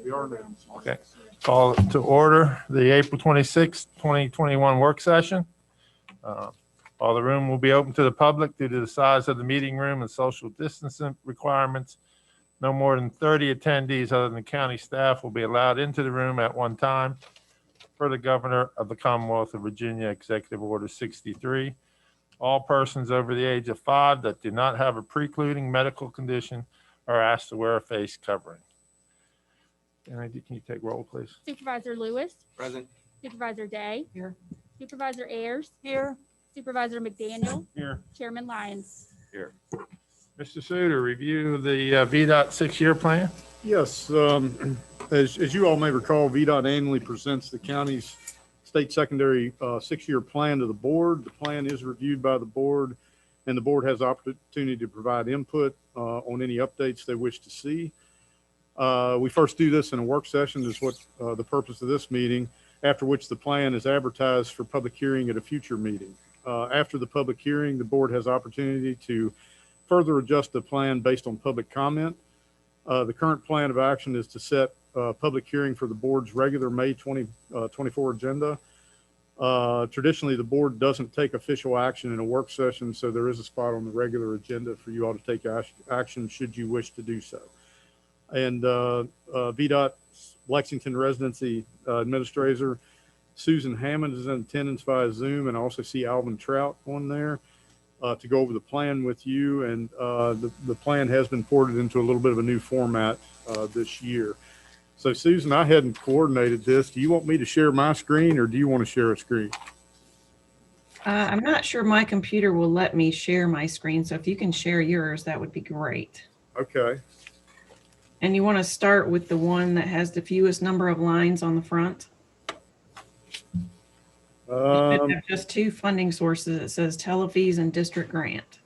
We are now. Okay. Call to order the April 26th, 2021 work session. All the room will be open to the public due to the size of the meeting room and social distancing requirements. No more than 30 attendees other than county staff will be allowed into the room at one time per the Governor of the Commonwealth of Virginia Executive Order 63. All persons over the age of 5 that do not have a precluding medical condition are asked to wear a face covering. Can you take roll, please? Supervisor Lewis. Present. Supervisor Day. Here. Supervisor Ayers. Here. Supervisor McDaniel. Here. Chairman Lyons. Here. Mr. Suter, review the Vdot 6-year plan. Yes, as you all may recall, Vdot annually presents the county's state secondary 6-year plan to the board. The plan is reviewed by the board, and the board has opportunity to provide input on any updates they wish to see. We first do this in a work session, is what the purpose of this meeting, after which the plan is advertised for public hearing at a future meeting. After the public hearing, the board has opportunity to further adjust the plan based on public comment. The current plan of action is to set a public hearing for the board's regular May 2024 agenda. Traditionally, the board doesn't take official action in a work session, so there is a spot on the regular agenda for you all to take action should you wish to do so. And VDOT Lexington Residency Administrator Susan Hammond is in attendance via Zoom, and I also see Alvin Trout on there to go over the plan with you. And the plan has been ported into a little bit of a new format this year. So Susan, I hadn't coordinated this. Do you want me to share my screen, or do you want to share a screen? I'm not sure my computer will let me share my screen, so if you can share yours, that would be great. Okay. And you want to start with the one that has the fewest number of lines on the front? You should have just 2 funding sources. It says telefees and district grant.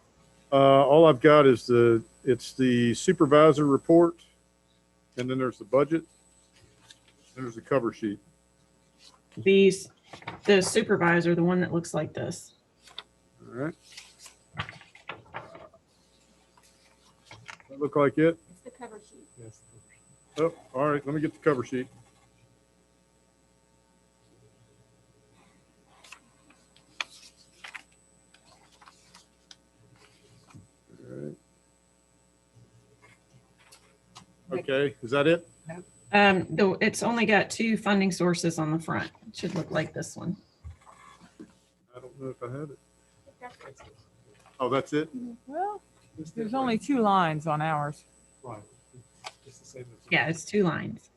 All I've got is it's the supervisor report, and then there's the budget. There's the cover sheet. The supervisor, the one that looks like this. All right. That look like it? It's the cover sheet. Yes. Oh, all right. Let me get the cover sheet. All right. Okay. Is that it? Though it's only got 2 funding sources on the front. It should look like this one. I don't know if I have it. Oh, that's it? Well, there's only 2 lines on ours. Right. It's the same as Yeah, it's 2 lines.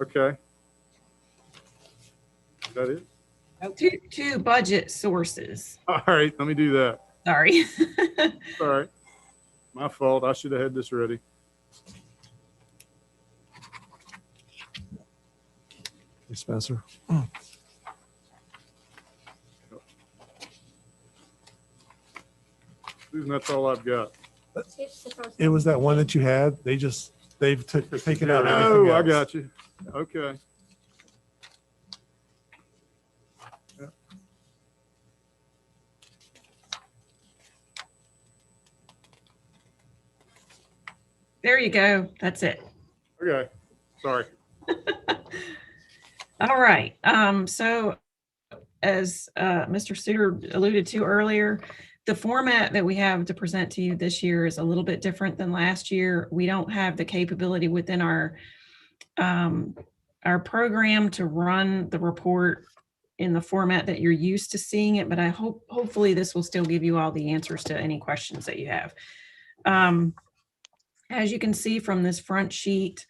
Okay. Is that it? Two budget sources. All right. Let me do that. Sorry. All right. My fault. I should have had this ready. Hey, Spencer. Susan, that's all I've got. It's the first It was that one that you had. They've taken out everything Oh, I else. got you. Okay. Yeah. There you go. That's it. Okay. Sorry. All right. So as Mr. Suter alluded to earlier, the format that we have to present to you this year is a little bit different than last year. We don't have the capability within our program to run the report in the format that you're used to seeing it, but I hopefully this will still give you all the answers to any questions that you have. As you can see from this front sheet,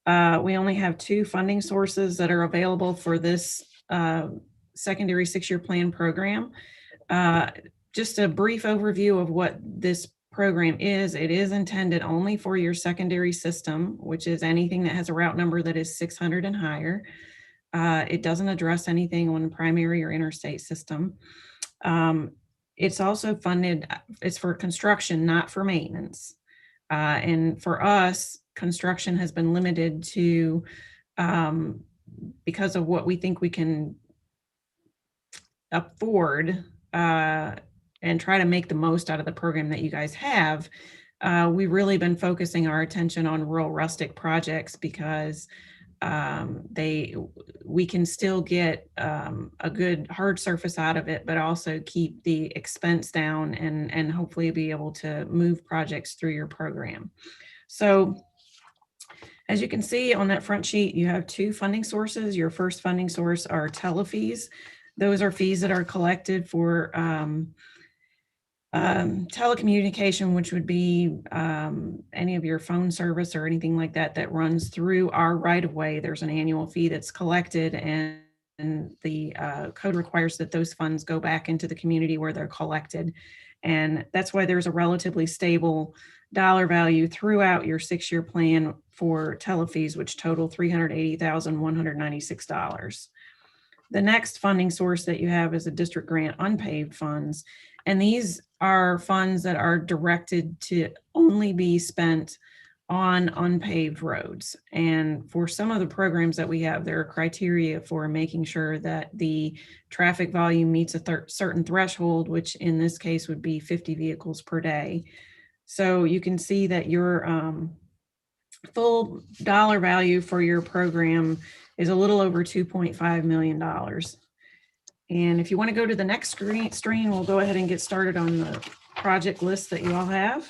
we only have 2 funding sources that are available for this secondary 6-year plan program. Just a brief overview of what this program is. It is intended only for your secondary system, which is anything that has a route number that is 600 and higher. It doesn't address anything on primary or interstate system. It's also funded, it's for construction, not for maintenance. And for us, construction has been limited to, because of what we think we can afford, and try to make the most out of the program that you guys have. We've really been focusing our attention on rural rustic projects because we can still get a good hard surface out of it, but also keep the expense down and hopefully be able to move projects through your program. So as you can see on that front sheet, you have two funding sources. Your first funding source are telefees. Those are fees that are collected for telecommunication, which would be any of your phone service or anything like that that runs through our right of way. There's an annual fee that's collected, and the code requires that those funds go back into the community where they're collected. And that's why there's a relatively stable dollar value throughout your 6-year plan for telefees, which total $380,196. The next funding source that you have is a district grant unpaid funds. And these are funds that are directed to only be spent on unpaved roads. And for some of the programs that we have, there are criteria for making sure that the traffic volume meets a certain threshold, which in this case would be 50 vehicles per day. So you can see that your full dollar value for your program is a little over $2.5 million. And if you want to go to the next screen, we'll go ahead and get started on the project list that you all have.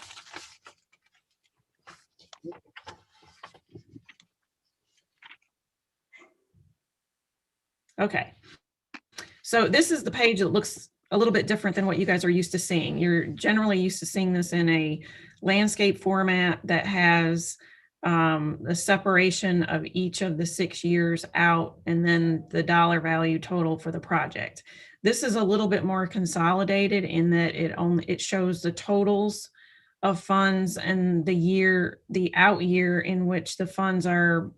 Okay. So this is the page that looks a little bit different than what you guys are used to seeing. You're generally used to seeing this in a landscape format that has the separation of each of the 6 years out and then the dollar value total for the project. This is a little bit more consolidated in that it shows the totals of funds and the out year in which the funds are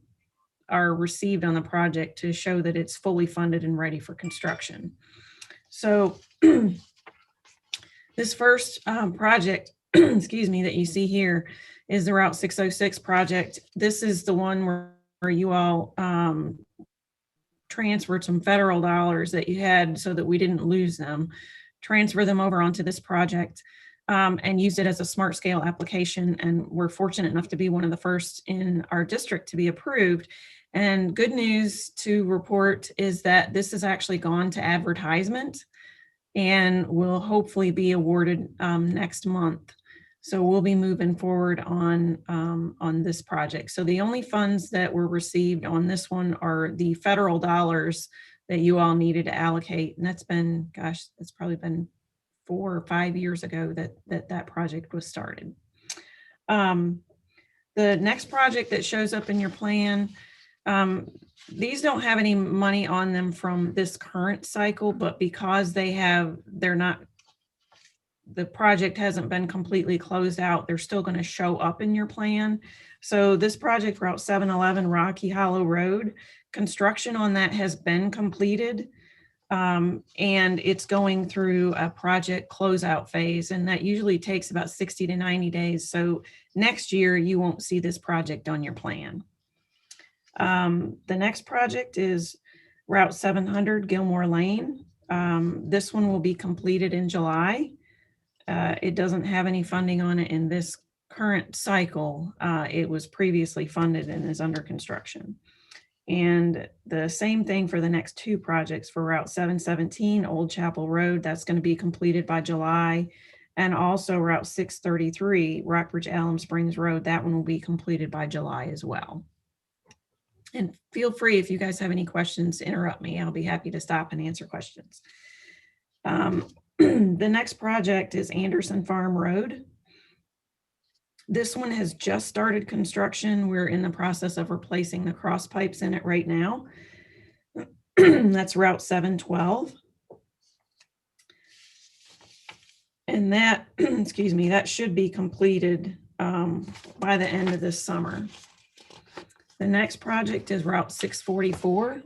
received on the project to show that it's fully funded and ready for construction. So this first project, excuse me, that you see here is the Route 606 project. This is the one where you all transferred some federal dollars that you had so that we didn't lose them, transfer them over onto this project and used it as a smart scale application. And we're fortunate enough to be one of the first in our district to be approved. And good news to report is that this has actually gone to advertisement and will hopefully be awarded next month. So we'll be moving forward on this project. So the only funds that were received on this one are the federal dollars that you all needed to allocate. And that's been, gosh, it's probably been 4 or 5 years ago that project was started. The next project that shows up in your plan, these don't have any money on them from this current cycle, but because the project hasn't been completely closed out, they're still going to show up in your plan. So this project, Route 711 Rocky Hollow Road, construction on that has been completed. And it's going through a project closeout phase, and that usually takes about 60 to 90 days. So next year, you won't see this project on your plan. The next project is Route 700 Gilmore Lane. This one will be completed in July. It doesn't have any funding on it in this current cycle. It was previously funded and is under construction. And the same thing for the next two projects for Route 717 Old Chapel Road. That's going to be completed by July. And also Route 633 Rockbridge Elm Springs Road. That one will be completed by July as well. And feel free, if you guys have any questions, interrupt me. I'll be happy to stop and answer questions. The next project is Anderson Farm Road. This one has just started construction. We're in the process of replacing the cross pipes in it right now. That's Route 712. And that, excuse me, that should be completed by the end of this summer. The next project is Route 644.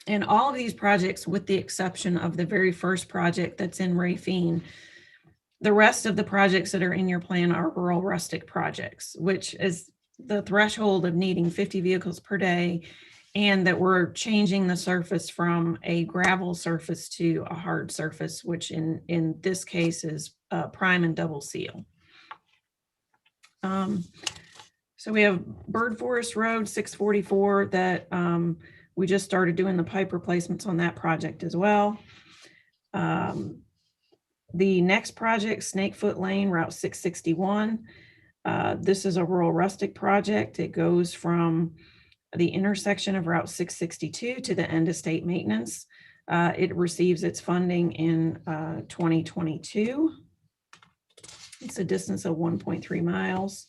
And all of these projects, with the exception of the very first project that's in Rafine, the rest of the projects that are in your plan are rural rustic projects, which is the threshold of needing 50 vehicles per day And that we're changing the surface from a gravel surface to a hard surface, which in this case is prime and double seal. So we have Bird Forest Road 644 that we just started doing the pipe replacements on that project as well. The next project, Snakefoot Lane, Route 661. This is a rural rustic project. It goes from the intersection of Route 662 to the end of state maintenance. It receives its funding in 2022. It's a distance of 1.3 miles.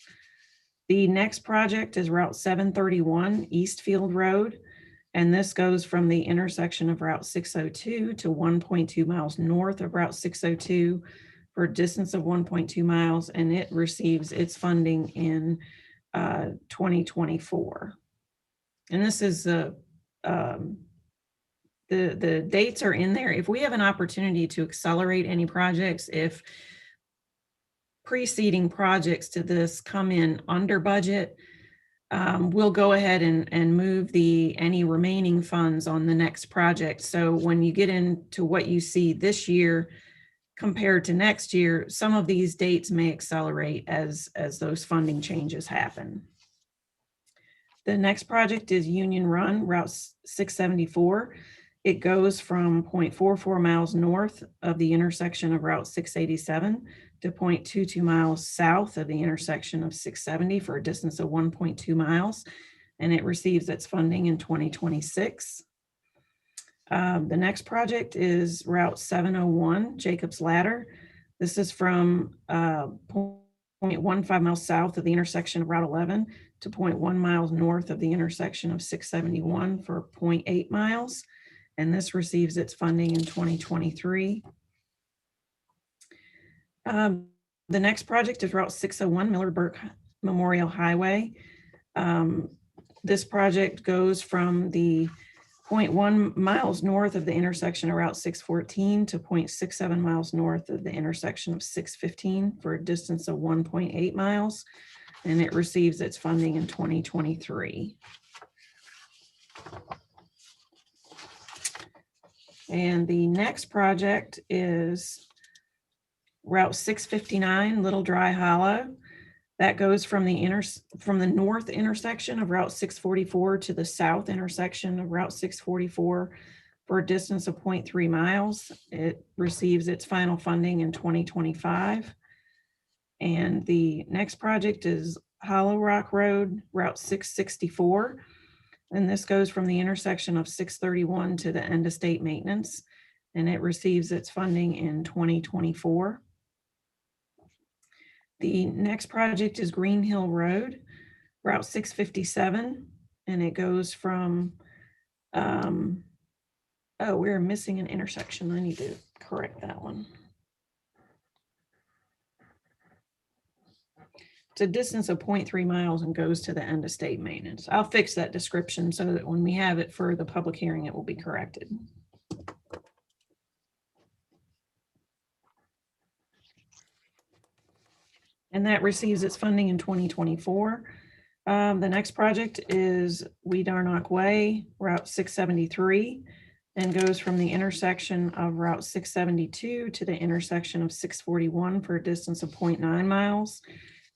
The next project is Route 731 Eastfield Road. And this goes from the intersection of Route 602 to 1.2 miles north of Route 602 for a distance of 1.2 miles. And it receives its funding in 2024. And this is the dates are in there. If we have an opportunity to accelerate any projects, if preceding projects to this come in under budget, we'll go ahead and move any remaining funds on the next project. So when you get into what you see this year compared to next year, some of these dates may accelerate as those funding changes happen. The next project is Union Run, Route 674. It goes from 0.44 miles north of the intersection of Route 687 to 0.22 miles south of the intersection of 670 for a distance of 1.2 miles. And it receives its funding in 2026. The next project is Route 701, Jacob's Ladder. This is from 0.15 miles south of the intersection of Route 11 to 0.1 miles north of the intersection of 671 for 0.8 miles. And this receives its funding in 2023. The next project is Route 601 Miller-Burke Memorial Highway. This project goes from the 0.1 miles north of the intersection of Route 614 to 0.67 miles north of the intersection of 615 for a distance of 1.8 miles. And it receives its funding in 2023. And the next project is Route 659 Little Dry Hollow. That goes from the north intersection of Route 644 to the south intersection of Route 644 for a distance of 0.3 miles. It receives its final funding in 2025. And the next project is Hollow Rock Road, Route 664. And this goes from the intersection of 631 to the end of state maintenance. And it receives its funding in 2024. The next project is Green Hill Road, Route 657. And it goes from, we're missing an intersection. I need to correct that one. It's a distance of 0.3 miles and goes to the end of state maintenance. I'll fix that description so that when we have it for the public hearing, it will be corrected. And that receives its funding in 2024. The next project is Weedarnock Way, Route 673, and goes from the intersection of Route 672 to the intersection of 641 for a distance of 0.9 miles.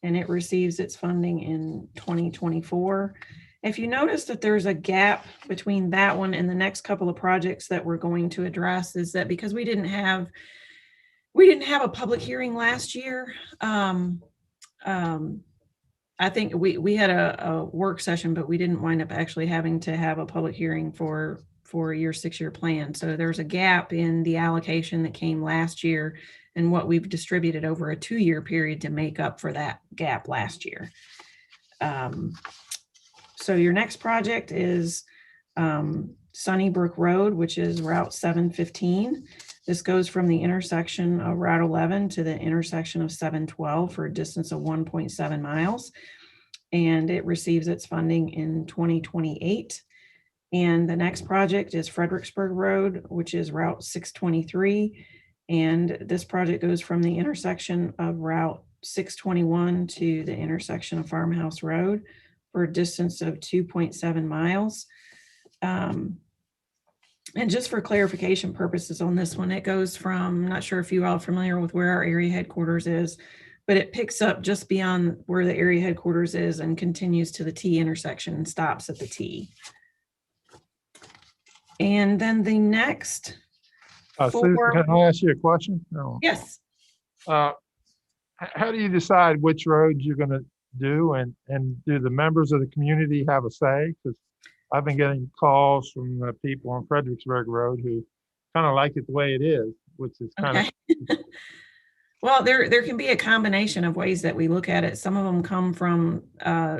And it receives its funding in 2024. If you notice that there's a gap between that one and the next couple of projects that we're going to address, is that because we didn't have a public hearing last year. I think we had a work session, but we didn't wind up actually having to have a public hearing for your 6-year plan. So there's a gap in the allocation that came last year and what we've distributed over a 2-year period to make up for that gap last year. So your next project is Sunnybrook Road, which is Route 715. This goes from the intersection of Route 11 to the intersection of 712 for a distance of 1.7 miles. And it receives its funding in 2028. And the next project is Fredericksburg Road, which is Route 623. And this project goes from the intersection of Route 621 to the intersection of Farmhouse Road for a distance of 2.7 miles. And just for clarification purposes on this one, it goes from, not sure if you all are familiar with where our area headquarters is, but it picks up just beyond where the area headquarters is and continues to the T intersection and stops at the T. And then the next Susan, four, can I ask you a question? No. yes. How do you decide which roads you're going to do, and do the members of the community have a say? Because I've been getting calls from people on Fredericksburg Road who kind of like it the way it is, which is kind Okay. of, Well, there can be a combination of ways that we look at it. Some of them come from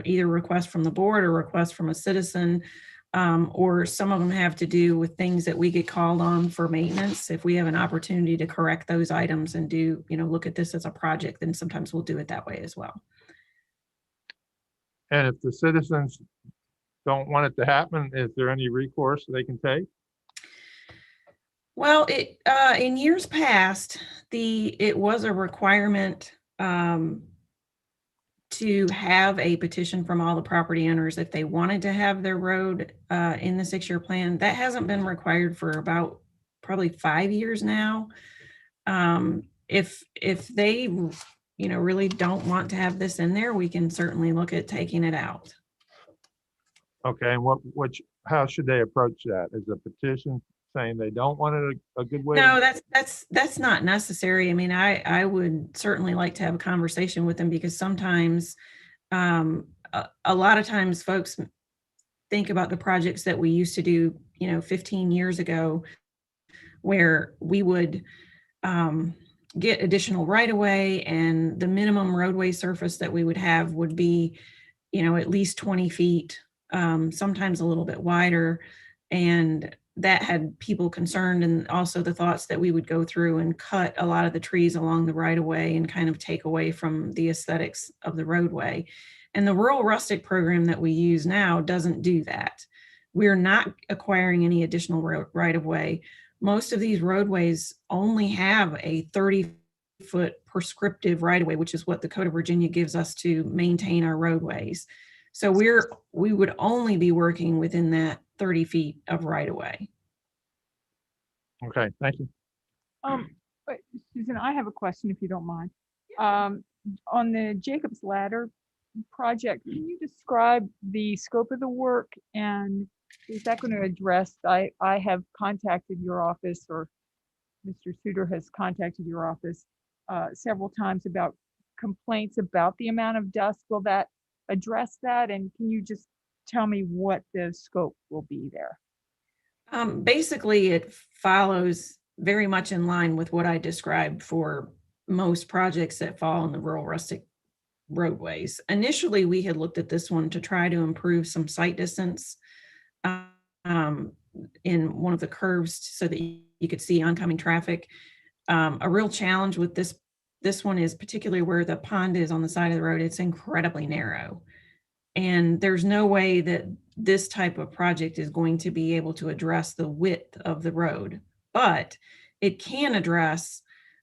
either request from the board or request from a citizen, or some of them have to do with things that we get called on for maintenance. If we have an opportunity to correct those items and do, look at this as a project, then sometimes we'll do it that way as well. and if the citizens don't want it to happen, is there any recourse they can take? Well, in years past, it was a requirement to have a petition from all the property owners if they wanted to have their road in the 6-year plan. That hasn't been required for about probably 5 years now. If they, really don't want to have this in there, we can certainly look at taking it out. Okay, and how should they approach that? Is a petition saying they don't want it a good way? No, that's not necessary. I mean, I would certainly like to have a conversation with them, because sometimes, a lot of times folks think about the projects that we used to do, 15 years ago, where we would get additional right of way, and the minimum roadway surface that we would have would be, at least 20 feet, sometimes a little bit wider. And that had people concerned, and also the thoughts that we would go through and cut a lot of the trees along the right of way and kind of take away from the aesthetics of the roadway. And the rural rustic program that we use now doesn't do that. We're not acquiring any additional right of way. Most of these roadways only have a 30-foot prescriptive right of way, which is what the Code of Virginia gives us to maintain our roadways. So we would only be working within that 30 feet of right of way. Okay, thank you. But Susan, I have a question, if you don't mind. On the Jacob's Ladder project, can you describe the scope of the work, and is that going to address, I have contacted your office, or Mr. Suter has contacted your office several times about complaints about the amount of dust. Will that address that? And can you just tell me what the scope will be there? Basically, it follows very much in line with what I described for most projects that fall in the rural rustic roadways. Initially, we had looked at this one to try to improve some sight distance in one of the curves so that you could see oncoming traffic. A real challenge with this one is particularly where the pond is on the side of the road. It's incredibly narrow. And there's no way that this type of project is going to be able to address the width of the road, but it can address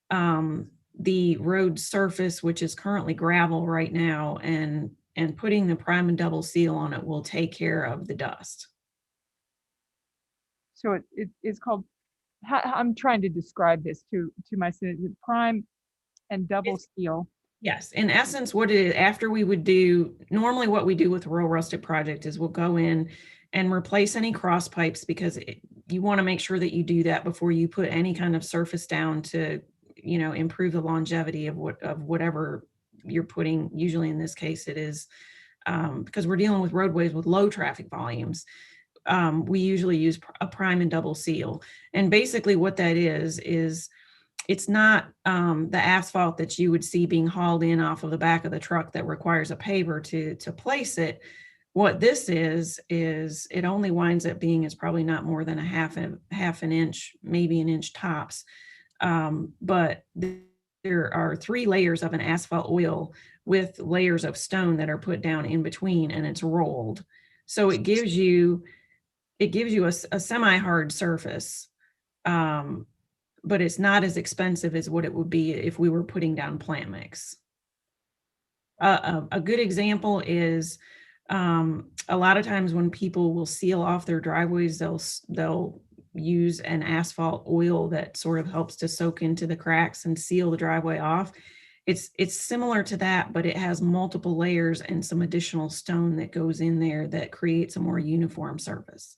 the road surface, which is currently gravel right now, and putting the prime and double seal on it will take care of the dust. So it's called, I'm trying to describe this to my students, prime and double seal. Yes, in essence, what it is, after we would do, normally what we do with a rural rustic project is we'll go in and replace any cross pipes, because you want to make sure that you do that before you put any kind of surface down to, improve the longevity of whatever you're putting. Usually in this case, it is because we're dealing with roadways with low traffic volumes. We usually use a prime and double seal. And basically what that is it's not the asphalt that you would see being hauled in off of the back of the truck that requires a paver to place it. What this is it only winds up being is probably not more than a half an inch, maybe an inch tops. But there are 3 layers of an asphalt oil with layers of stone that are put down in between, and it's rolled. So it gives you a semi-hard surface. But it's not as expensive as what it would be if we were putting down plant mix. A good example is A lot of times when people will seal off their driveways, they'll use an asphalt oil that sort of helps to soak into the cracks and seal the driveway off. It's similar to that, but it has multiple layers and some additional stone that goes in there that creates a more uniform surface.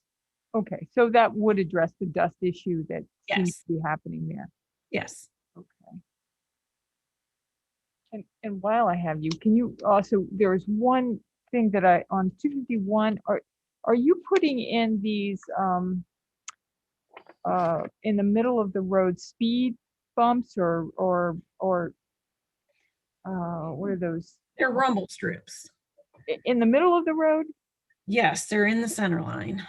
Okay, so that would address the dust issue that seems Yes. to be happening there. Yes. Okay. And while I have you, can you also, there was one thing that on 251, are you putting in these, in the middle of the road speed bumps or what are those? They're rumble strips. In the middle of the road? Yes, they're in the center line.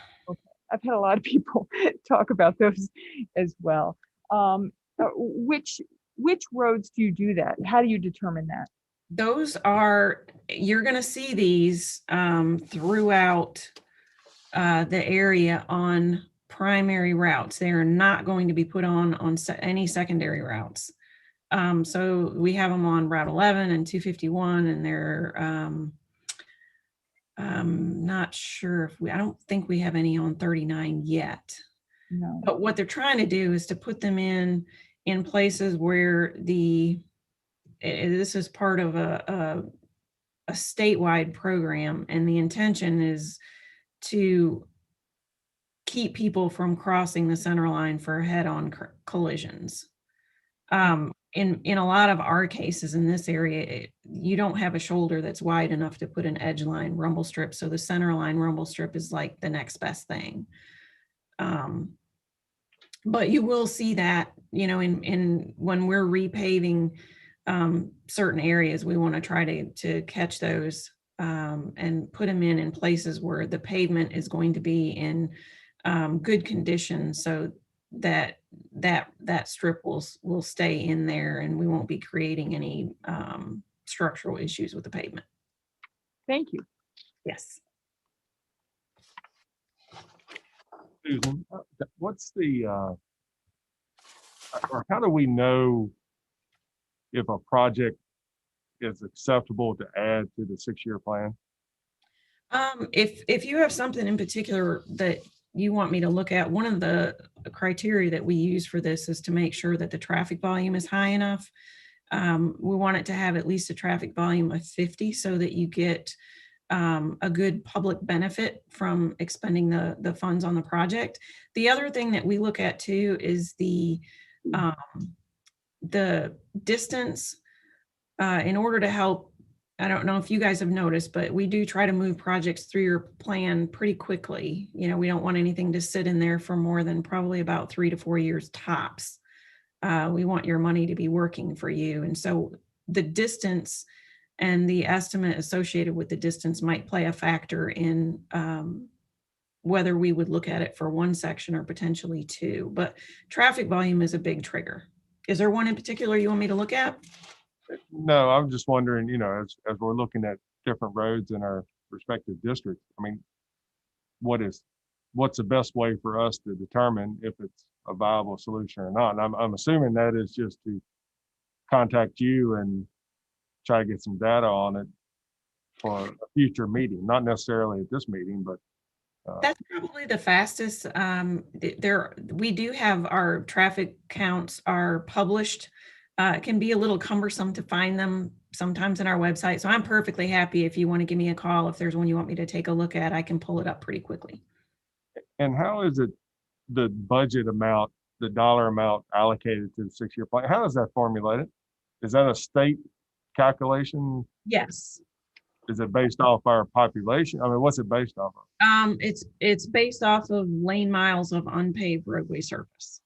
I've had a lot of people talk about those as well. Which roads do you do that? How do you determine that? Those are, you're going to see these throughout the area on primary routes. They are not going to be put on any secondary routes. So we have them on Route 11 and 251, and they're not sure if I don't think we have any on 39 yet. No. But what they're trying to do is to put them in places where this is part of a statewide program, and the intention is to keep people from crossing the center line for head-on collisions. In a lot of our cases in this area, you don't have a shoulder that's wide enough to put an edge line rumble strip, so the center line rumble strip is like the next best thing. But you will see that, in when we're repaving certain areas, we want to try to catch those and put them in places where the pavement is going to be in good condition, so that strip will stay in there and we won't be creating any structural issues with the pavement. Thank you. Yes. Susan, what's the, or how do we know if a project is acceptable to add to the 6-year plan? If you have something in particular that you want me to look at, one of the criteria that we use for this is to make sure that the traffic volume is high enough. We want it to have at least a traffic volume of 50 so that you get a good public benefit from expending the funds on the project. The other thing that we look at too is the distance in order to help. I don't know if you guys have noticed, but we do try to move projects through your plan pretty quickly. We don't want anything to sit in there for more than probably about 3 to 4 years tops. We want your money to be working for you. And so the distance and the estimate associated with the distance might play a factor in whether we would look at it for one section or potentially two. But traffic volume is a big trigger. Is there one in particular you want me to look at? No, I'm just wondering, as we're looking at different roads in our respective districts, I mean, what's the best way for us to determine if it's a viable solution or not? And I'm assuming that is just to contact you and try to get some data on it for a future meeting, not necessarily at this meeting, but that's probably the fastest. We do have our traffic counts are published. It can be a little cumbersome to find them sometimes in our website. So I'm perfectly happy if you want to give me a call. If there's one you want me to take a look at, I can pull it up pretty quickly. And how is it the budget amount, the dollar amount allocated to the 6-year plan? How is that formulated? Is that a state calculation? Yes. Is it based off our population? I mean, what's it based off of? It's based off of lane miles of unpaved roadway surface.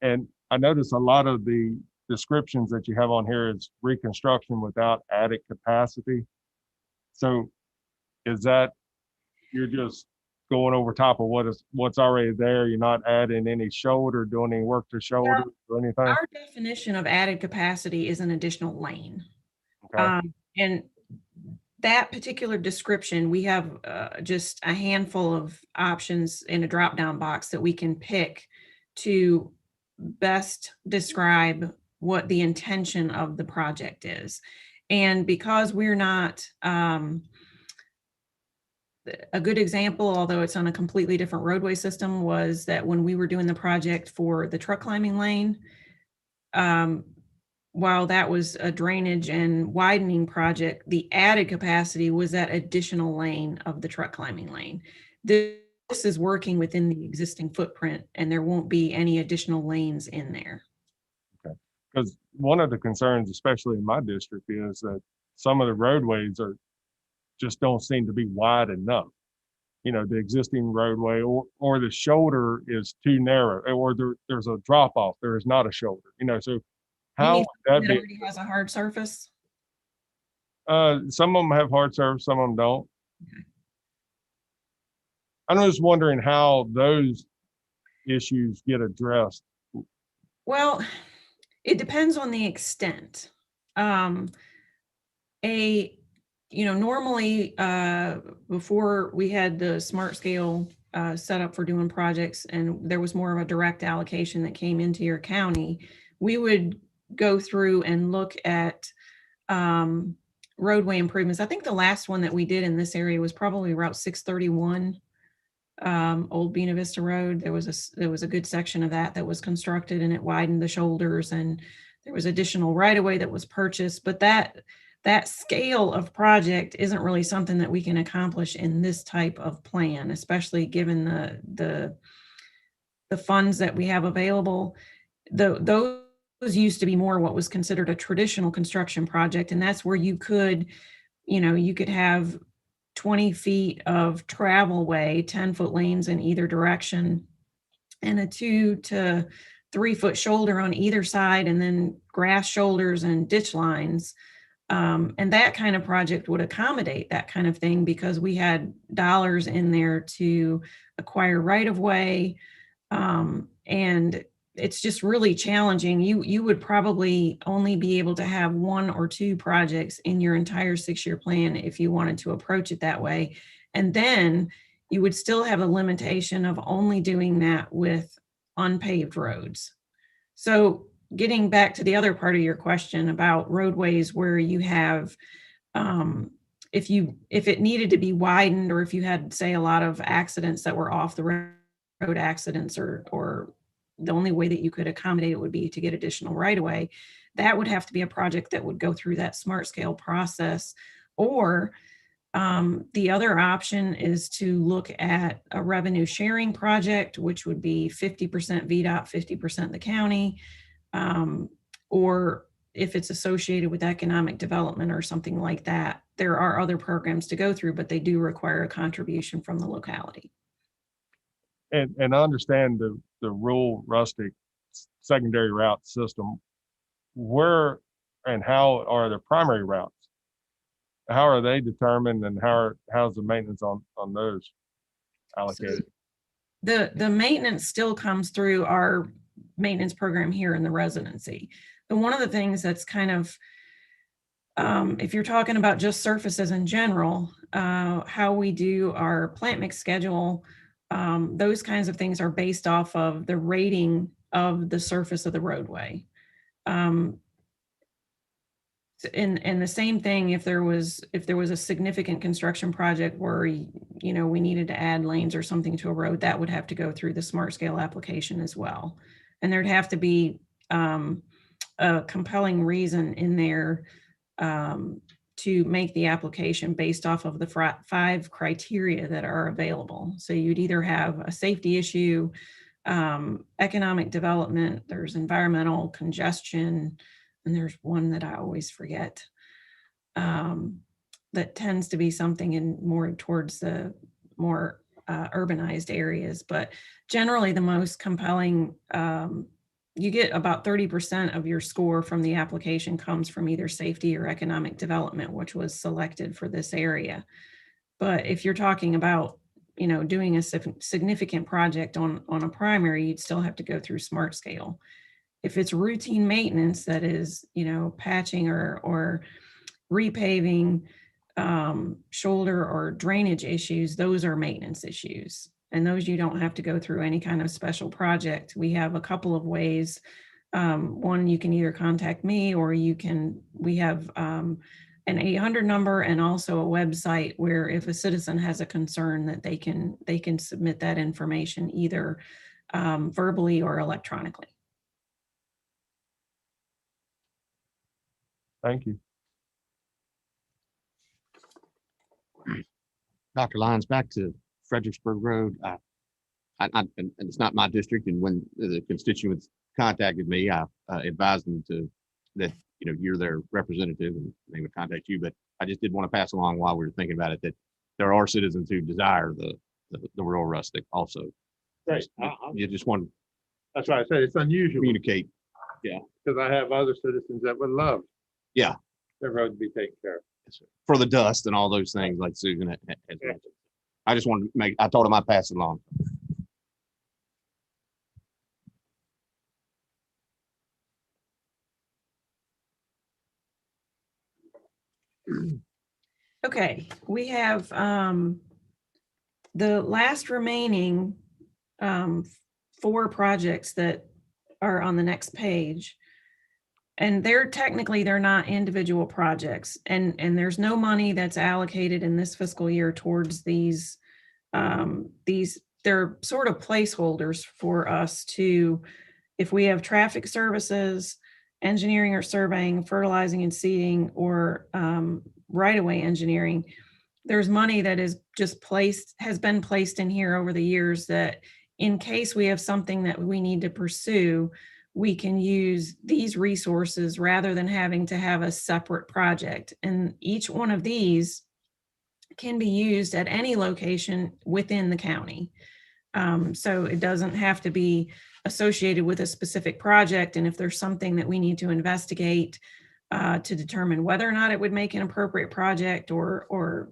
And I notice a lot of the descriptions that you have on here is reconstruction without added capacity. So is that you're just going over top of what's already there? You're not adding any shoulder, doing any work to shoulder or anything? Our definition of added capacity is an additional lane. Okay. And that particular description, we have just a handful of options in a drop-down box that we can pick to best describe what the intention of the project is. And because we're not, a good example, although it's on a completely different roadway system, was that when we were doing the project for the truck climbing lane, while that was a drainage and widening project, the added capacity was that additional lane of the truck climbing lane. This is working within the existing footprint, and there won't be any additional lanes in there. Because one of the concerns, especially in my district, is that some of the roadways just don't seem to be wide enough. You know, the existing roadway or the shoulder is too narrow, or there's a drop off. There is not a shoulder, you know, so You how mean would that something that be? already has a hard surface? Some of them have hard surface, some of them don't. I'm just wondering how those issues get addressed. Well, it depends on the extent. Normally, before we had the smart scale set up for doing projects, and there was more of a direct allocation that came into your county, we would go through and look at roadway improvements. I think the last one that we did in this area was probably Route 631, Old Buena Vista Road. There was a good section of that was constructed, and it widened the shoulders, and there was additional right-of-way that was purchased. But that scale of project isn't really something that we can accomplish in this type of plan, especially given the funds that we have available. Those used to be more what was considered a traditional construction project, and that's where you could have 20 feet of travel way, 10-foot lanes in either direction, and a 2 to 3 foot shoulder on either side, and then grass shoulders and ditch lines. And that kind of project would accommodate that kind of thing, because we had dollars in there to acquire right of way. And it's just really challenging. You would probably only be able to have 1 or 2 projects in your entire 6-year plan if you wanted to approach it that way. And then you would still have a limitation of only doing that with unpaved roads. So getting back to the other part of your question about roadways where you have, if it needed to be widened, or if you had, say, a lot of accidents that were off the road accidents, or the only way that you could accommodate it would be to get additional right-of-way, that would have to be a project that would go through that smart scale process. Or the other option is to look at a revenue sharing project, which would be 50% Vdot, 50% the county. Or if it's associated with economic development or something like that, there are other programs to go through, but they do require a contribution from the locality. And I understand the rural rustic secondary route system. Where and how are the primary routes? How are they determined, and how's the maintenance on those allocated? The maintenance still comes through our maintenance program here in the residency. And one of the things that's kind of, if you're talking about just surfaces in general, how we do our plant mix schedule, those kinds of things are based off of the rating of the surface of the roadway. And the same thing, if there was a significant construction project where we needed to add lanes or something to a road, that would have to go through the smart scale application as well. And there'd have to be a compelling reason in there to make the application based off of the 5 criteria that are available. So you'd either have a safety issue, economic development, there's environmental congestion, and there's one that I always forget that tends to be something in more towards the more urbanized areas. But generally the most compelling, you get about 30% of your score from the application comes from either safety or economic development, which was selected for this area. But if you're talking about, doing a significant project on a primary, you'd still have to go through smart scale. If it's routine maintenance, that is, patching or repaving, shoulder or drainage issues, those are maintenance issues. And those you don't have to go through any kind of special project. We have a couple of ways One, you can either contact me or we have an 800 number and also a website where if a citizen has a concern that they can submit that information either verbally or electronically. Thank you. Dr. Lyons, back to Fredericksburg Road. And it's not my district. And when the constituents contacted me, I advised them that, you're their representative and they would contact you. But I just did want to pass along while we were thinking about it, that there are citizens who desire the rural rustic also. Right. You just want to That's why I said it's unusual communicate. because I have other citizens that would love. Yeah. Their road to be taken care of. For the dust and all those things like Susan has mentioned. I just wanted to I told him I'd pass it along. Okay, we have the last remaining 4 projects that are on the next page. And they're not individual projects, and there's no money that's allocated in this fiscal year towards these. They're sort of placeholders for us to, if we have traffic services, engineering or surveying, fertilizing and seeding, or right-of-way engineering, there's money that is just has been placed in here over the years that in case we have something that we need to pursue, we can use these resources rather than having to have a separate project. And each one of these can be used at any location within the county. So it doesn't have to be associated with a specific project. And if there's something that we need to investigate to determine whether or not it would make an appropriate project or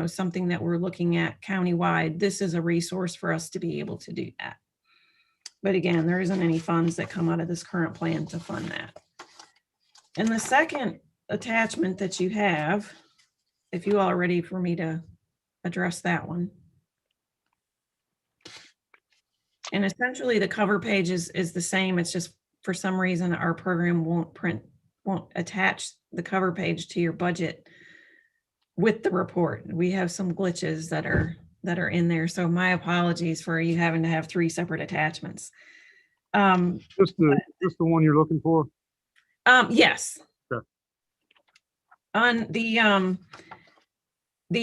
something that we're looking at countywide, this is a resource for us to be able to do that. But again, there isn't any funds that come out of this current plan to fund that. And the second attachment that you have, if you all are ready for me to address that one. And essentially the cover page is the same. It's just for some reason our program won't attach the cover page to your budget with the report. We have some glitches that are in there. So my apologies for you having to have 3 separate attachments. Just the one you're looking for? Yes. Sure. On the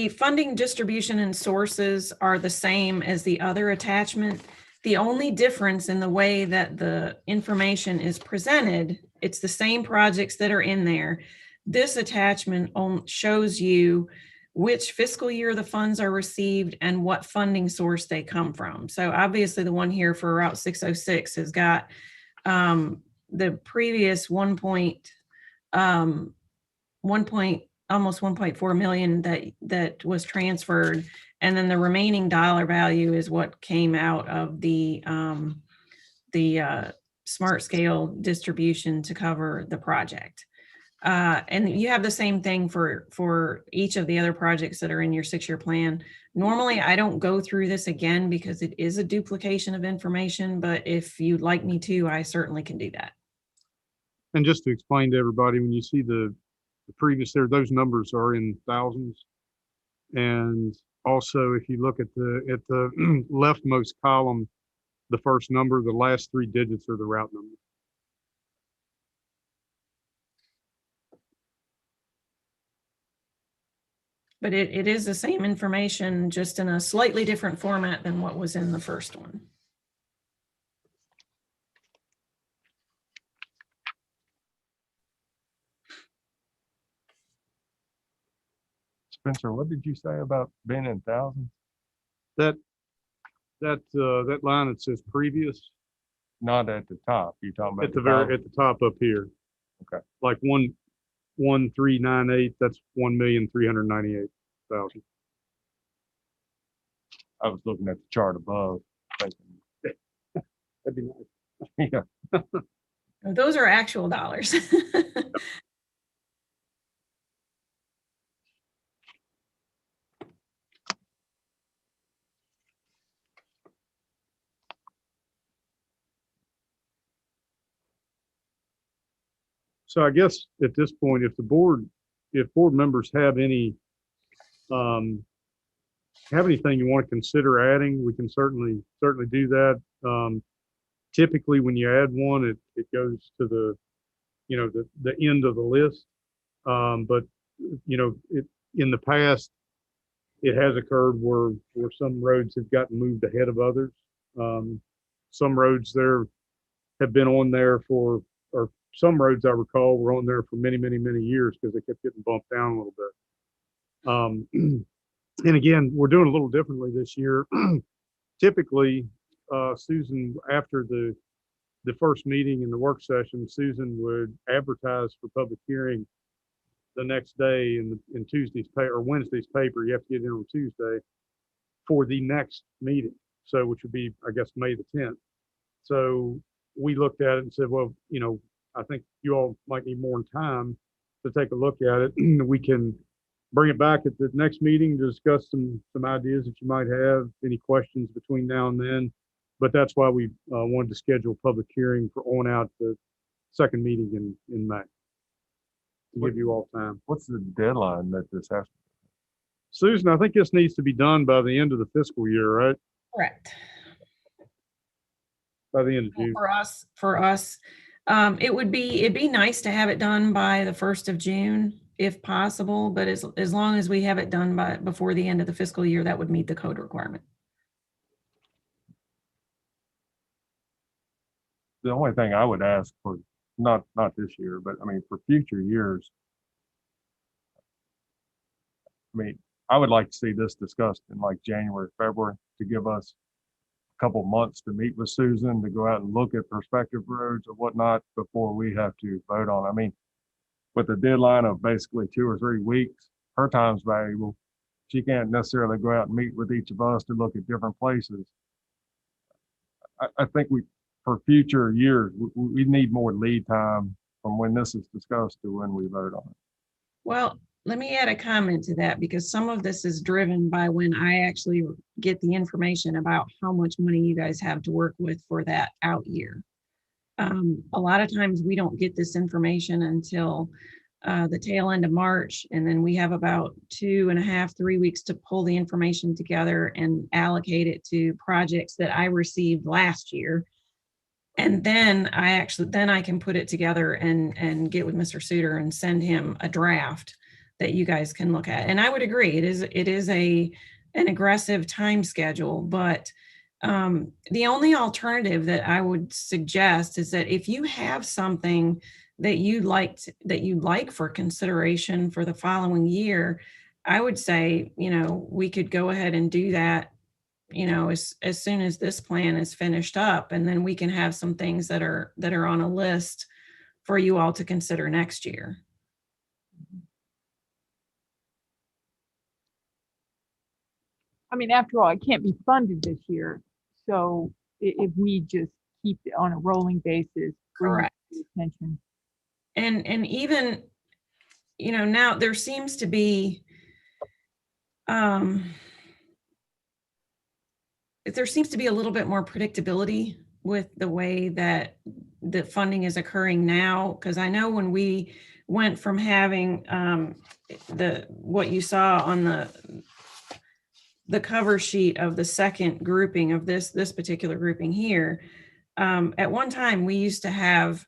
funding distribution and sources are the same as the other attachment. The only difference in the way that the information is presented, it's the same projects that are in there. This attachment shows you which fiscal year the funds are received and what funding source they come from. So obviously the one here for Route 606 has got the previous almost 1.4 million that was transferred. And then the remaining dollar value is what came out of the smart scale distribution to cover the project. And you have the same thing for each of the other projects that are in your 6-year plan. Normally, I don't go through this again because it is a duplication of information, but if you'd like me to, I certainly can do that. And just to explain to everybody, when you see the previous there, those numbers are in thousands. And also, if you look at the leftmost column, the first number, the last 3 digits are the route number. But it is the same information, just in a slightly different format than what was in the first one. Spencer, what did you say about being in thousands? That line that says previous Not at the top. You're talking about at the top up here. Okay. Like 1,1398. That's 1,398,000. I was looking at the chart above. Thinking, That'd be nice. yeah. Those are actual dollars. So I guess at this point, if board members have anything you want to consider adding, we can certainly do that. Typically, when you add one, it goes to the end of the list. But in the past, it has occurred where some roads have gotten moved ahead of others. Some roads there have been on there or some roads I recall were on there for many, many, many years because they kept getting bumped down a little bit. And again, we're doing a little differently this year. Typically, Susan, after the first meeting in the work session, Susan would advertise for public hearing the next day in Tuesday's paper or Wednesday's paper. You have to get in on Tuesday for the next meeting. So, which would be, I guess, May the 10th. So we looked at it and said, well, I think you all might need more time to take a look at it. We can bring it back at the next meeting to discuss some ideas that you might have, any questions between now and then. But that's why we wanted to schedule a public hearing for on out the second meeting in May to give you all time. What's the deadline that this has? Susan, I think this needs to be done by the end of the fiscal year, right? Correct. By the end of June. For us, it'd be nice to have it done by the 1st of June, if possible, but as long as we have it done before the end of the fiscal year, that would meet the code requirement. The only thing I would ask for, not this year, but I mean, for future years, I mean, I would like to see this discussed in like January, February to give us a couple months to meet with Susan, to go out and look at prospective roads or whatnot before we have to vote on. I mean, with a deadline of basically 2 or 3 weeks, her time's valuable. She can't necessarily go out and meet with each of us to look at different places. I think for future years, we need more lead time from when this is discussed to when we vote on it. Well, let me add a comment to that, because some of this is driven by when I actually get the information about how much money you guys have to work with for that out year. A lot of times we don't get this information until the tail end of March, and then we have about 2.5, 3 weeks to pull the information together and allocate it to projects that I received last year. And then I can put it together and get with Mr. Suter and send him a draft that you guys can look at. And I would agree, it is an aggressive time schedule, but the only alternative that I would suggest is that if you have something that you'd like for consideration for the following year, I would say, we could go ahead and do that, as soon as this plan is finished up, and then we can have some things that are on a list for you all to consider next year. I mean, after all, it can't be funded this year. So if we just keep it on a rolling basis. Correct. Attention. And even, now there seems to be, a little bit more predictability with the way that the funding is occurring now. Because I know when we went from having what you saw on the cover sheet of the second grouping of this particular grouping here, at one time we used to have,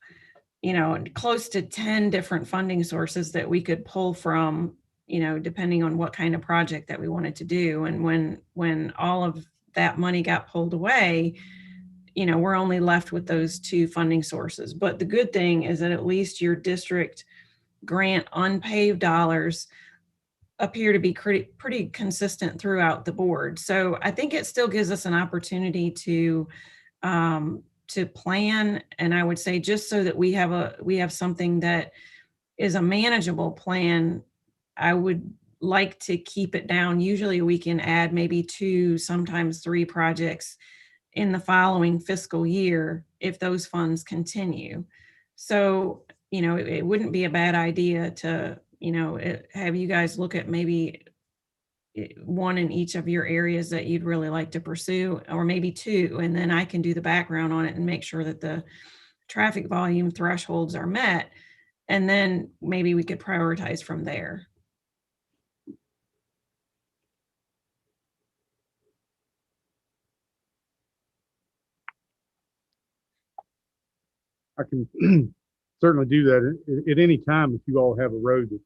close to 10 different funding sources that we could pull from, depending on what kind of project that we wanted to do. And when all of that money got pulled away, we're only left with those 2 funding sources. But the good thing is that at least your district grant unpaid dollars appear to be pretty consistent throughout the board. So I think it still gives us an opportunity to plan. And I would say, just so that we have something that is a manageable plan, I would like to keep it down. Usually we can add maybe 2, sometimes 3 projects in the following fiscal year if those funds continue. So, it wouldn't be a bad idea to, have you guys look at maybe 1 in each of your areas that you'd really like to pursue, or maybe 2, and then I can do the background on it and make sure that the traffic volume thresholds are met. And then maybe we could prioritize from there. I can certainly do that at any time. If you all have a road that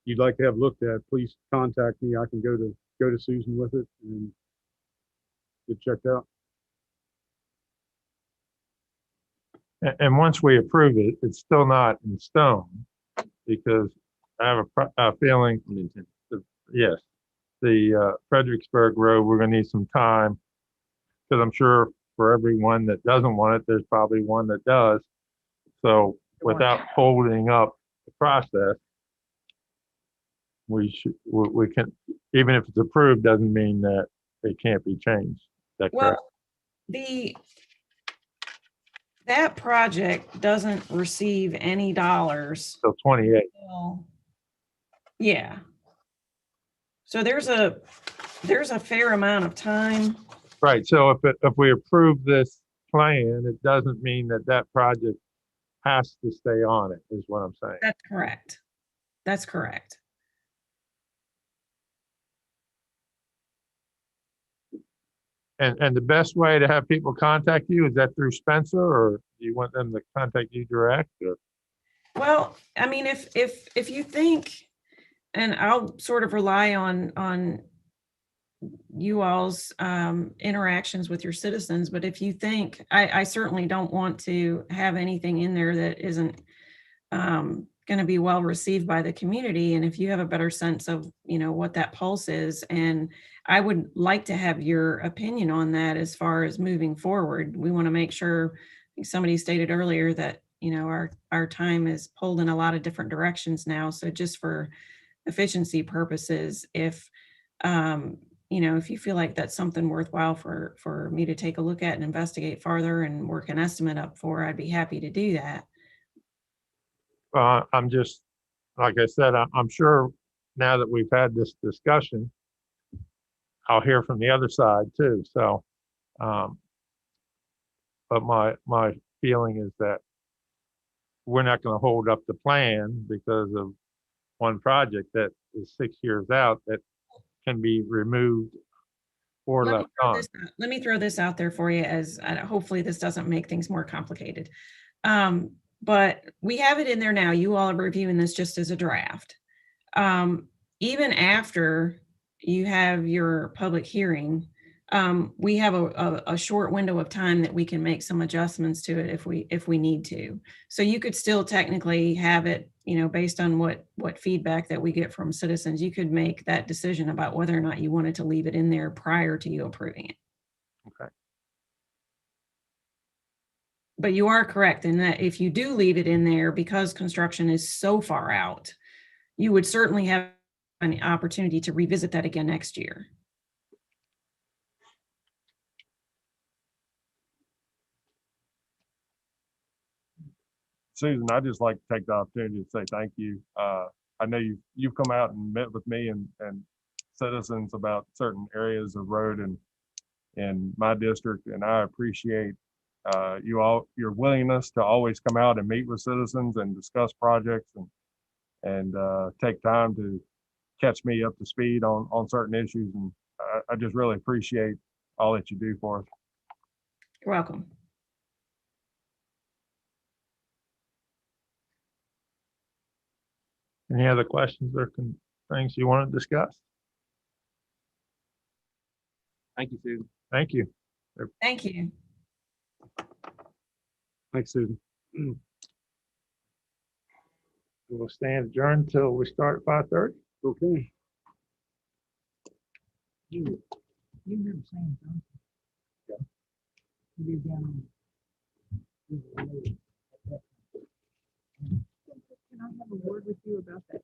you'd like to have looked at, please contact me. I can go to Susan with it and get checked out. And once we approve it, it's still not in stone because I have a feeling, yes, the Fredericksburg Road, we're gonna need some time. Because I'm sure for everyone that doesn't want it, there's probably one that does. So without holding up the process, we can, even if it's approved, doesn't mean that it can't be changed. Is that correct? Well, that project doesn't receive any dollars. So 28. Yeah. So there's a fair amount of time. Right. So if we approve this plan, it doesn't mean that that project has to stay on it, is what I'm saying. That's correct. That's correct. And the best way to have people contact you, is that through Spencer, or do you want them to contact you direct? Or? Well, I mean, if you think, and I'll sort of rely on you all's interactions with your citizens, but if you think, I certainly don't want to have anything in there that isn't going to be well received by the community. And if you have a better sense of, what that pulse is, and I would like to have your opinion on that as far as moving forward. We want to make sure, like somebody stated earlier, that, our time is pulled in a lot of different directions now. So just for efficiency purposes, if you feel like that's something worthwhile for me to take a look at and investigate farther and work an estimate up for, I'd be happy to do that. I'm just, like I said, I'm sure now that we've had this discussion, I'll hear from the other side too. So, but my feeling is that we're not going to hold up the plan because of one project that is 6 years out that can be removed or left on. Let me throw this out there for you, as hopefully this doesn't make things more complicated. But we have it in there now. You all are reviewing this just as a draft. Even after you have your public hearing, we have a short window of time that we can make some adjustments to it if we need to. So you could still technically have it, based on what feedback that we get from citizens, you could make that decision about whether or not you wanted to leave it in there prior to you approving it. Okay. But you are correct in that if you do leave it in there, because construction is so far out, you would certainly have an opportunity to revisit that again next year. Susan, I'd just like to take the opportunity to say thank you. I know you've come out and met with me and citizens about certain areas of road in my district, and I appreciate your willingness to always come out and meet with citizens and discuss projects and take time to catch me up to speed on certain issues. And I just really appreciate all that you do for us. You're welcome. Any other questions or things you want to discuss? Thank you, Susan. Thank you. Thank you. Thanks, Susan. We'll stand adjourned until we start at 5:30. Okay. You remember saying something? Yeah. You live down on. Can I have a word with you about that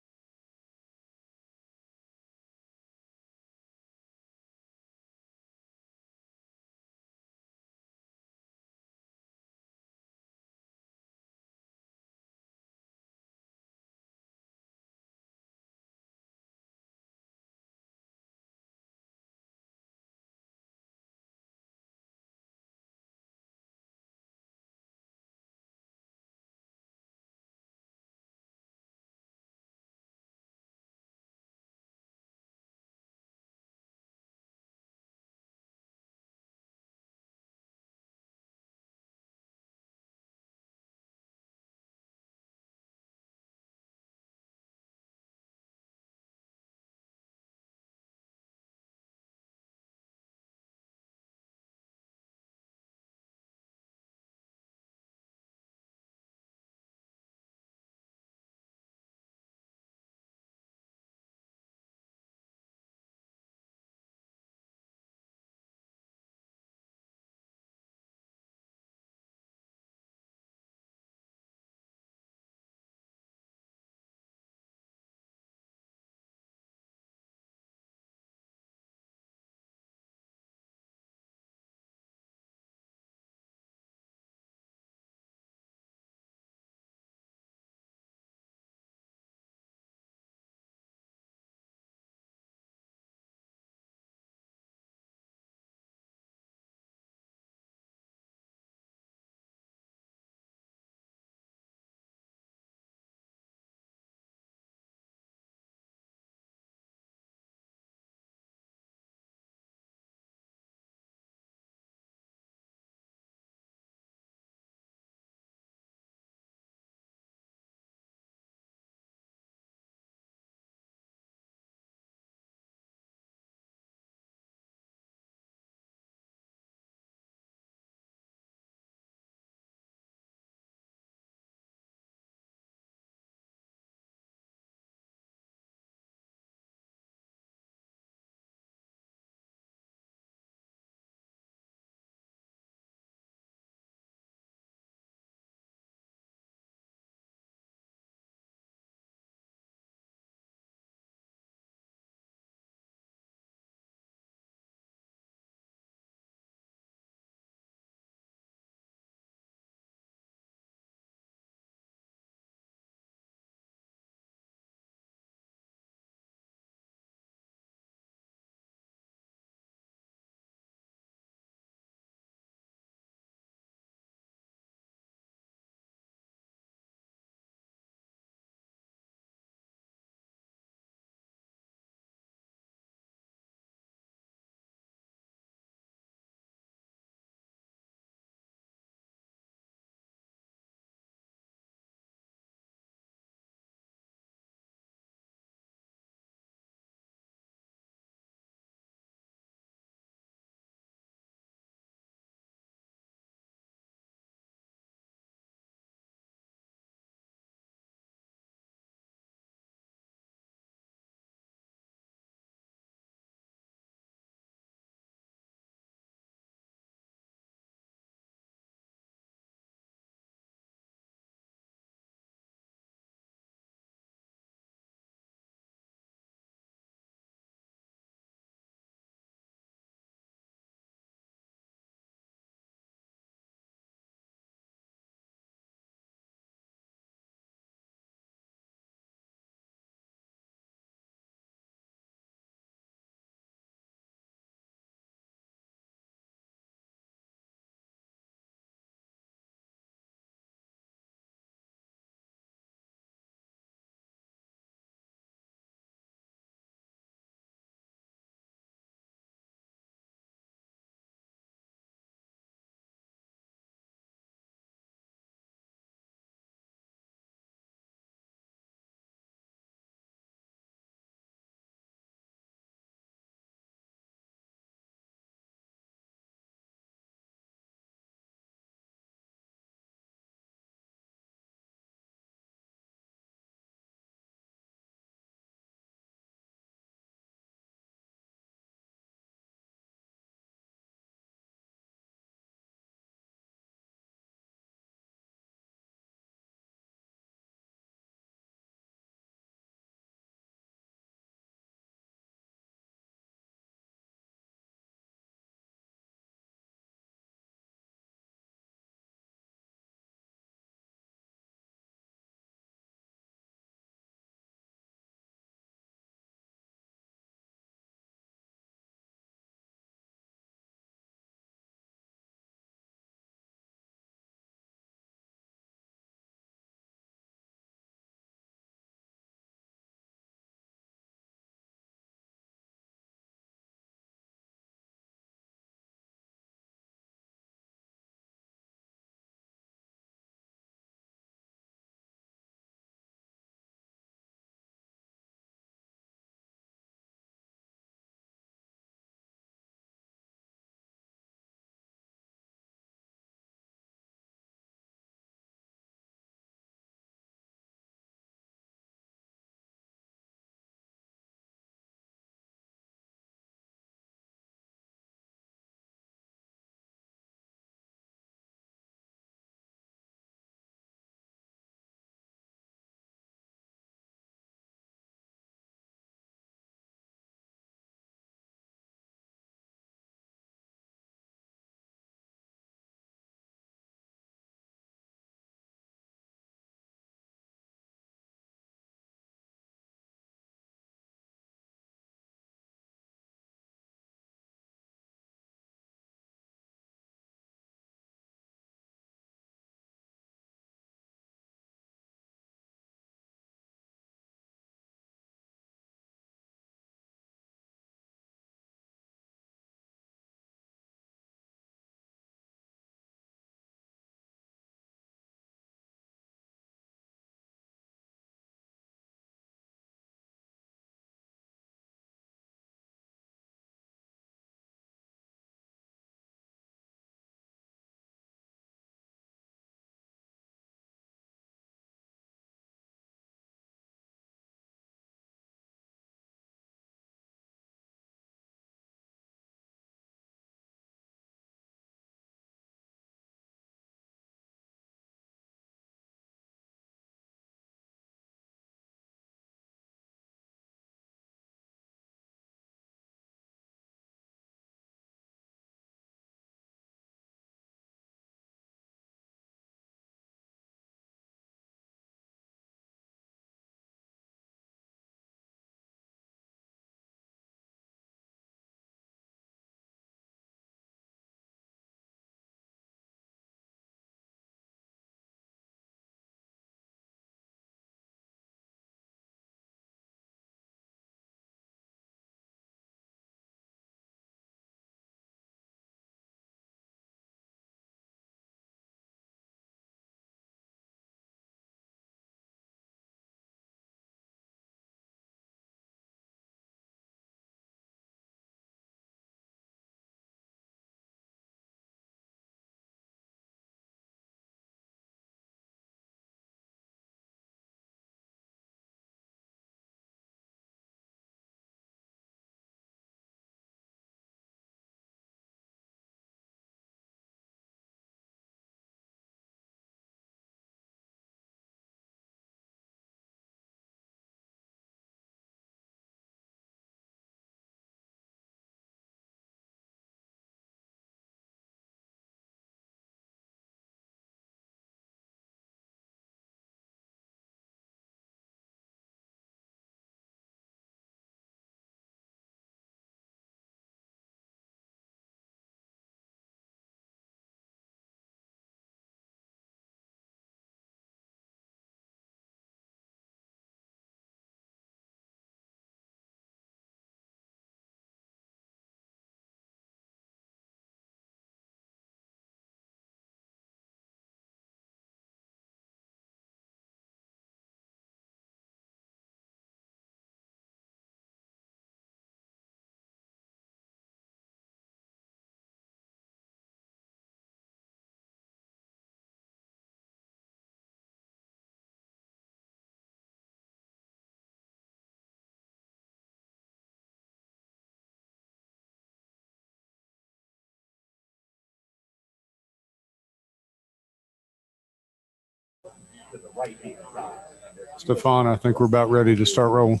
Stefan, I think we're about ready to start rolling.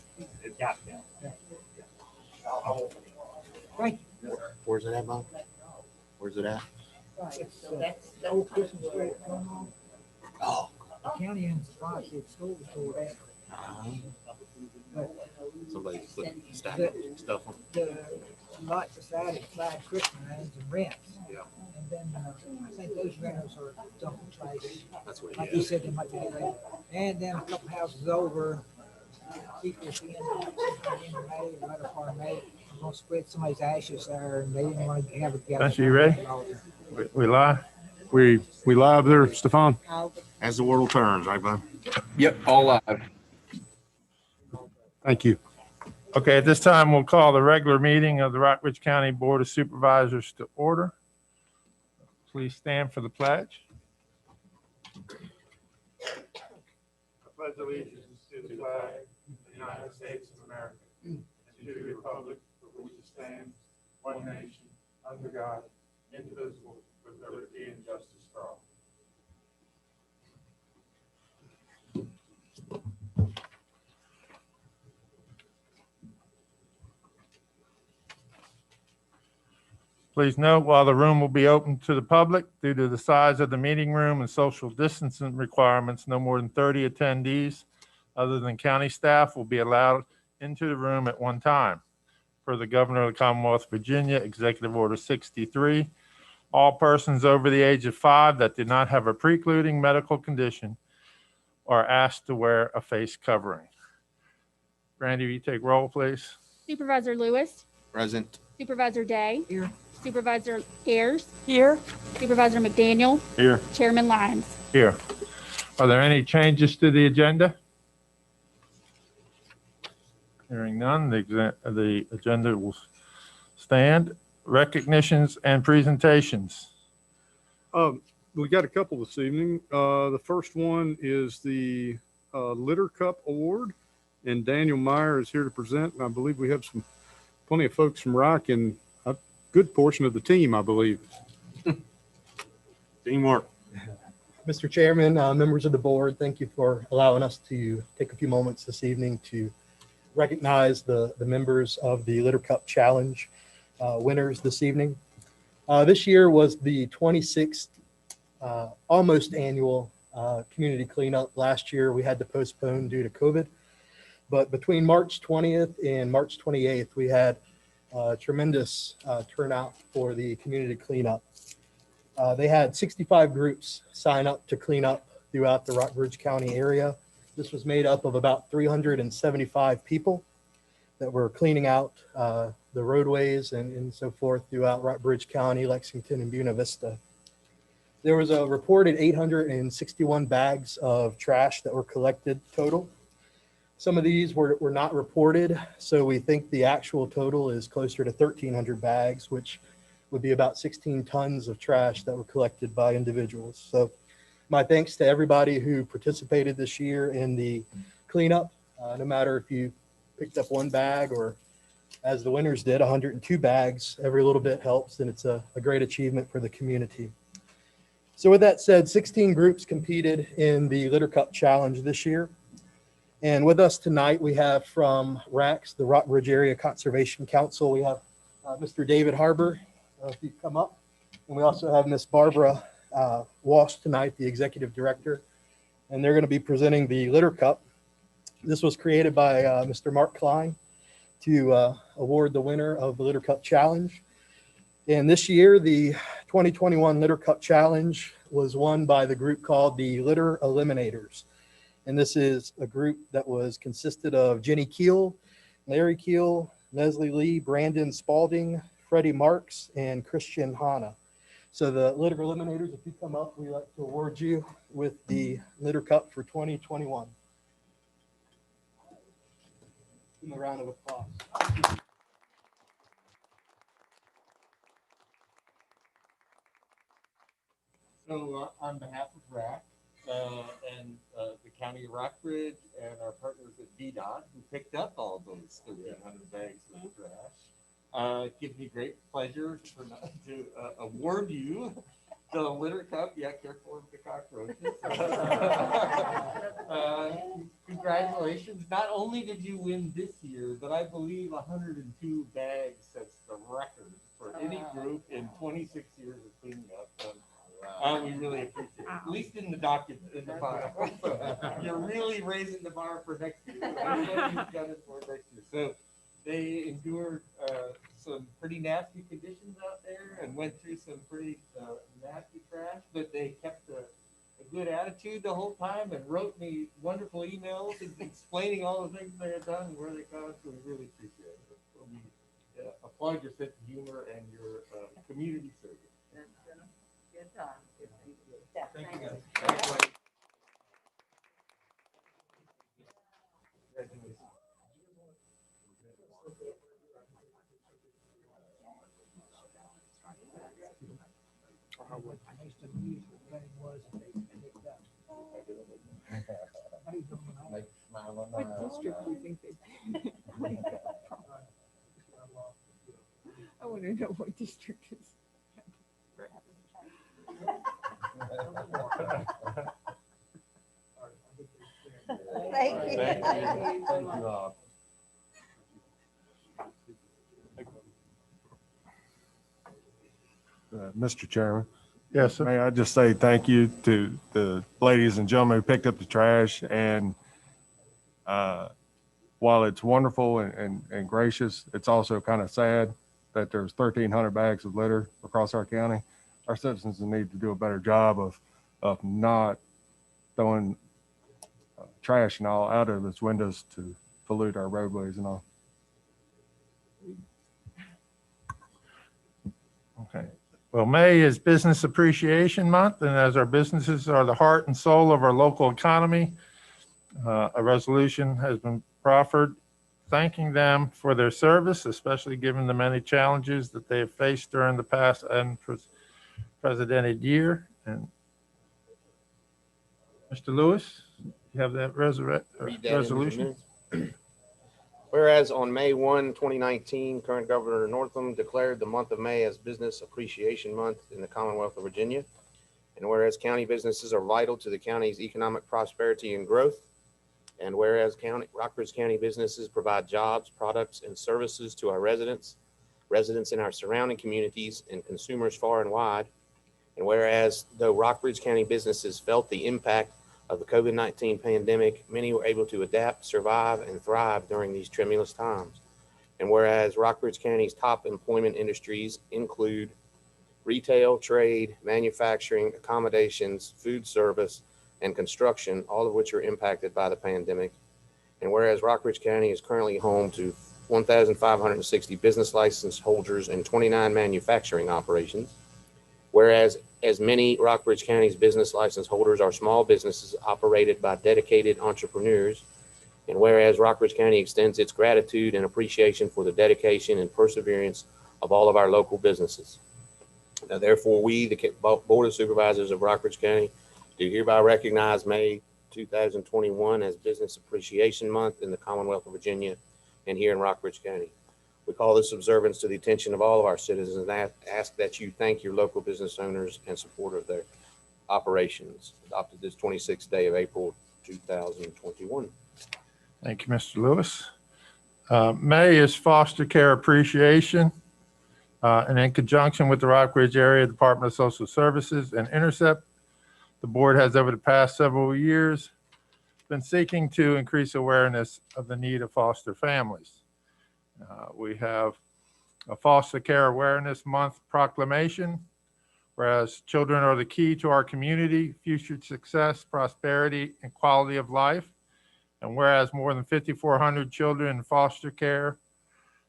Where's it at, Bob? Where's it at? That's the old Christmas tree at Gilmore. Oh. The county owns the property, it's sold for that. Somebody's putting stuff on. The lot beside it, Clyde Christmas owns and rents. Yeah. And then, I think those renters are dumping trash. That's what Like he you is. said, they might be there. And then a couple houses over, people seeing, in May, right up on May, I'm gonna spread somebody's ashes there, and they didn't want to have a gather. Spencer, you ready? We live? We live there, Stefan? As the world turns, right, bud? Yep, all live. Thank you. Okay, at this time, we'll call the regular meeting of the Rockbridge County Board of Supervisors to order. Please stand for the pledge. I pledge allegiance to the flag of the United States of America and to the republic for which it stands, one nation, under God, indivisible, with liberty and justice for all. Please note, while the room will be open to the public, due to the size of the meeting room and social distancing requirements, no more than 30 attendees other than county staff will be allowed into the room at one time. Per the Governor of the Commonwealth of Virginia, Executive Order 63, all persons over the age of 5 that do not have a precluding medical condition are asked to wear a face covering. Randy, will you take roll, please? Supervisor Lewis, Present. Supervisor Day. Here. Supervisor Ayers, Here. Supervisor McDaniel, Here. Chairman Lyons. Here. Are there any changes to the agenda? Hearing none, the agenda will stand. Recognitions and presentations. We got a couple this evening. The first one is the Litter Cup Award, and Daniel Meyer is here to present. And I believe we have plenty of folks from Rock and a good portion of the team, I believe. Teamwork. Mr. Chairman, members of the board, thank you for allowing us to take a few moments this evening to recognize the members of the Litter Cup Challenge winners this evening. This year was the 26th almost annual community cleanup. Last year we had to postpone due to COVID, but between March 20th and March 28th, we had tremendous turnout for the community cleanup. They had 65 groups sign up to clean up throughout the Rockbridge County area. This was made up of about 375 people that were cleaning out the roadways and so forth throughout Rockbridge County, Lexington, and Buena Vista. There was a reported 861 bags of trash that were collected total. Some of these were not reported, so we think the actual total is closer to 1,300 bags, which would be about 16 tons of trash that were collected by individuals. So my thanks to everybody who participated this year in the cleanup, no matter if you picked up one bag or, as the winners did, 102 bags. Every little bit helps, and it's a great achievement for the community. So with that said, 16 groups competed in the Litter Cup Challenge this year. And with us tonight, we have from RACS, the Rockbridge Area Conservation Council, we have Mr. David Harbour, if you come up. And we also have Miss Barbara Walsh tonight, the Executive Director. And they're going to be presenting the Litter Cup. This was created by Mr. Mark Klein to award the winner of the Litter Cup Challenge. And this year, the 2021 Litter Cup Challenge was won by the group called the Litter Eliminators. And this is a group that consisted of Jenny Keel, Larry Keel, Leslie Lee, Brandon Spalding, Freddie Marks, and Christian Hanna. So the Litter Eliminators, if you come up, we'd like to award you with the Litter Cup for 2021. Give them a round of applause. So on behalf of RAC and the County of Rockbridge and our partners at Vdot, who picked up all those 1,300 bags of trash, it gives me great pleasure to award you The litter cup, yeah, careful with the cockroaches. Congratulations. Not only did you win this year, but I believe 102 bags sets the record for any group in 26 years of cleaning up. We really appreciate it, at least in the document, in the file. So you're really raising the bar for next year. Everybody's got it for next year. So they endured some pretty nasty conditions out there and went through some pretty nasty trash, but they kept a good attitude the whole time and wrote me wonderful emails explaining all the things they had done and where they gone. So we really appreciate it. So we applaud your sense of humor and your community service. Good job. Thank you guys. Congratulations. I used to use what it was and they picked up. What district do you think they? I want to know what district is. Thank you. Thank you all. Mr. Chairman, Yes, sir. may I just say thank you to the ladies and gentlemen who picked up the trash, and while it's wonderful and gracious, it's also kind of sad that there's 1,300 bags of litter across our county. Our citizens need to do a better job of not throwing trash and all out of its windows to pollute our roadways and all. Okay. Well, May is Business Appreciation Month, and as our businesses are the heart and soul of our local economy, a resolution has been proffered thanking them for their service, especially given the many challenges that they have faced during the past unprecedented year. And Mr. Lewis, you have that Read that into the resolution? minutes. Whereas on May 1, 2019, current Governor Northam declared the month of May as Business Appreciation Month in the Commonwealth of Virginia. And whereas county businesses are vital to the county's economic prosperity and growth. And whereas Rockbridge County businesses provide jobs, products, and services to our residents in our surrounding communities, and consumers far and wide. And whereas though Rockbridge County businesses felt the impact of the COVID-19 pandemic, many were able to adapt, survive, and thrive during these tremulous times. And whereas Rockbridge County's top employment industries include retail, trade, manufacturing, accommodations, food service, and construction, all of which are impacted by the pandemic. And whereas Rockbridge County is currently home to 1,560 business license holders and 29 manufacturing operations. Whereas as many Rockbridge County's business license holders are small businesses operated by dedicated entrepreneurs. And whereas Rockbridge County extends its gratitude and appreciation for the dedication and perseverance of all of our local businesses. Now, therefore, we, the Board of Supervisors of Rockbridge County, do hereby recognize May 2021 as Business Appreciation Month in the Commonwealth of Virginia and here in Rockbridge County. We call this observance to the attention of all of our citizens and ask that you thank your local business owners and support of their operations. Adopted this 26th day of April 2021. Thank you, Mr. Lewis. May is Foster Care Appreciation. And in conjunction with the Rockbridge Area Department of Social Services and Intercept, the board has over the past several years been seeking to increase awareness of the need of foster families. We have a Foster Care Awareness Month proclamation, whereas children are the key to our community, future success, prosperity, and quality of life. And whereas more than 5,400 children in foster care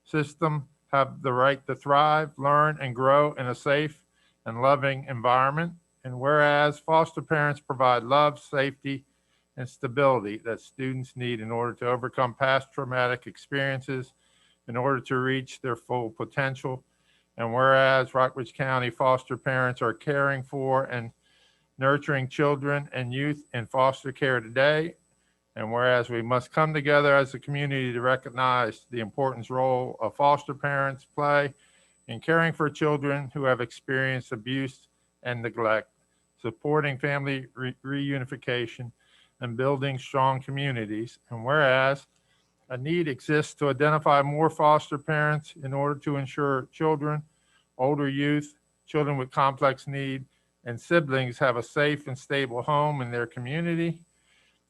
system have the right to thrive, learn, and grow in a safe and loving environment. And whereas foster parents provide love, safety, and stability that students need in order to overcome past traumatic experiences in order to reach their full potential. And whereas Rockbridge County foster parents are caring for and nurturing children and youth in foster care today. And whereas we must come together as a community to recognize the important role of foster parents play in caring for children who have experienced abuse and neglect, supporting family reunification, and building strong communities. And whereas a need exists to identify more foster parents in order to ensure children, older youth, children with complex need, and siblings have a safe and stable home in their community.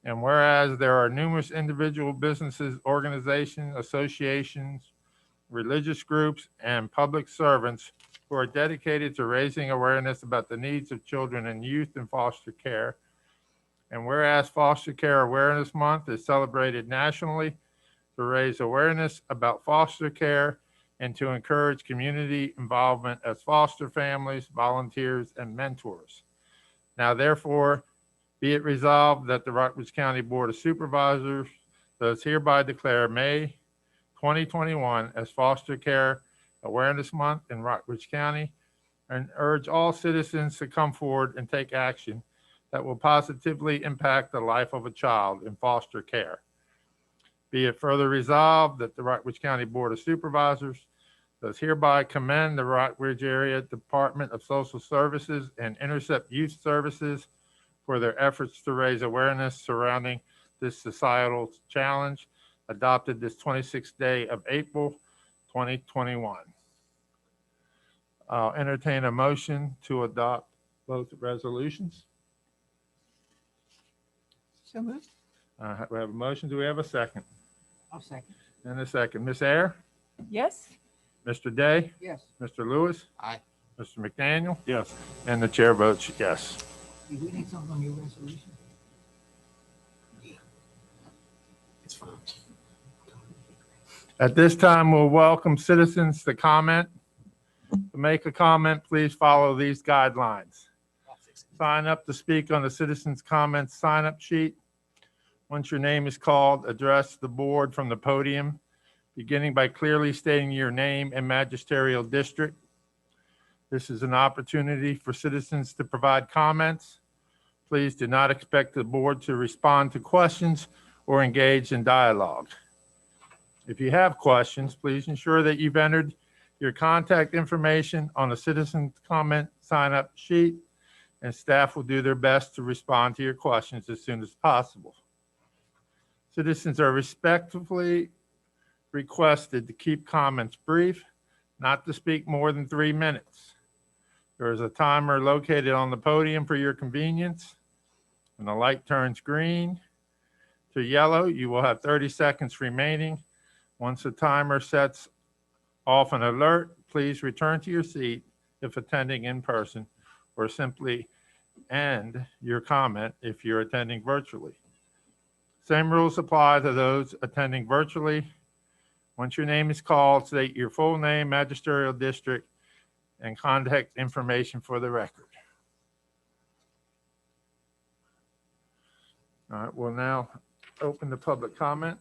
And whereas there are numerous individual businesses, organizations, associations, religious groups, and public servants who are dedicated to raising awareness about the needs of children and youth in foster care. And whereas Foster Care Awareness Month is celebrated nationally to raise awareness about foster care and to encourage community involvement as foster families, volunteers, and mentors. Now, therefore, be it resolved that the Rockbridge County Board of Supervisors does hereby declare May 2021 as Foster Care Awareness Month in Rockbridge County and urge all citizens to come forward and take action that will positively impact the life of a child in foster care. Be it further resolved that the Rockbridge County Board of Supervisors does hereby commend the Rockbridge Area Department of Social Services and Intercept Youth Services for their efforts to raise awareness surrounding this societal challenge adopted this 26th day of April 2021. I'll entertain a motion to adopt both resolutions. So moved. We have a motion. Do we have a second? I'll second. And a second. Ms. Ayer, Yes? Mr. Day, Yes. Mr. Lewis, Aye. Mr. McDaniel, Yes. and the chair votes yes. Do we need something on your resolution? It's fine. At this time, we'll welcome citizens to comment. To make a comment, please follow these guidelines. Sign up to speak on the citizens' comments sign-up sheet. Once your name is called, address the board from the podium, beginning by clearly stating your name and magisterial district. This is an opportunity for citizens to provide comments. Please do not expect the board to respond to questions or engage in dialogue. If you have questions, please ensure that you've entered your contact information on the citizen comment sign-up sheet, and staff will do their best to respond to your questions as soon as possible. Citizens are respectfully requested to keep comments brief, not to speak more than 3 minutes. There is a timer located on the podium for your convenience. When the light turns green to yellow, you will have 30 seconds remaining. Once the timer sets off an alert, please return to your seat if attending in person, or simply end your comment if you're attending virtually. Same rules apply to those attending virtually. Once your name is called, state your full name, magisterial district, and contact information for the record. All right, we'll now open the public comment.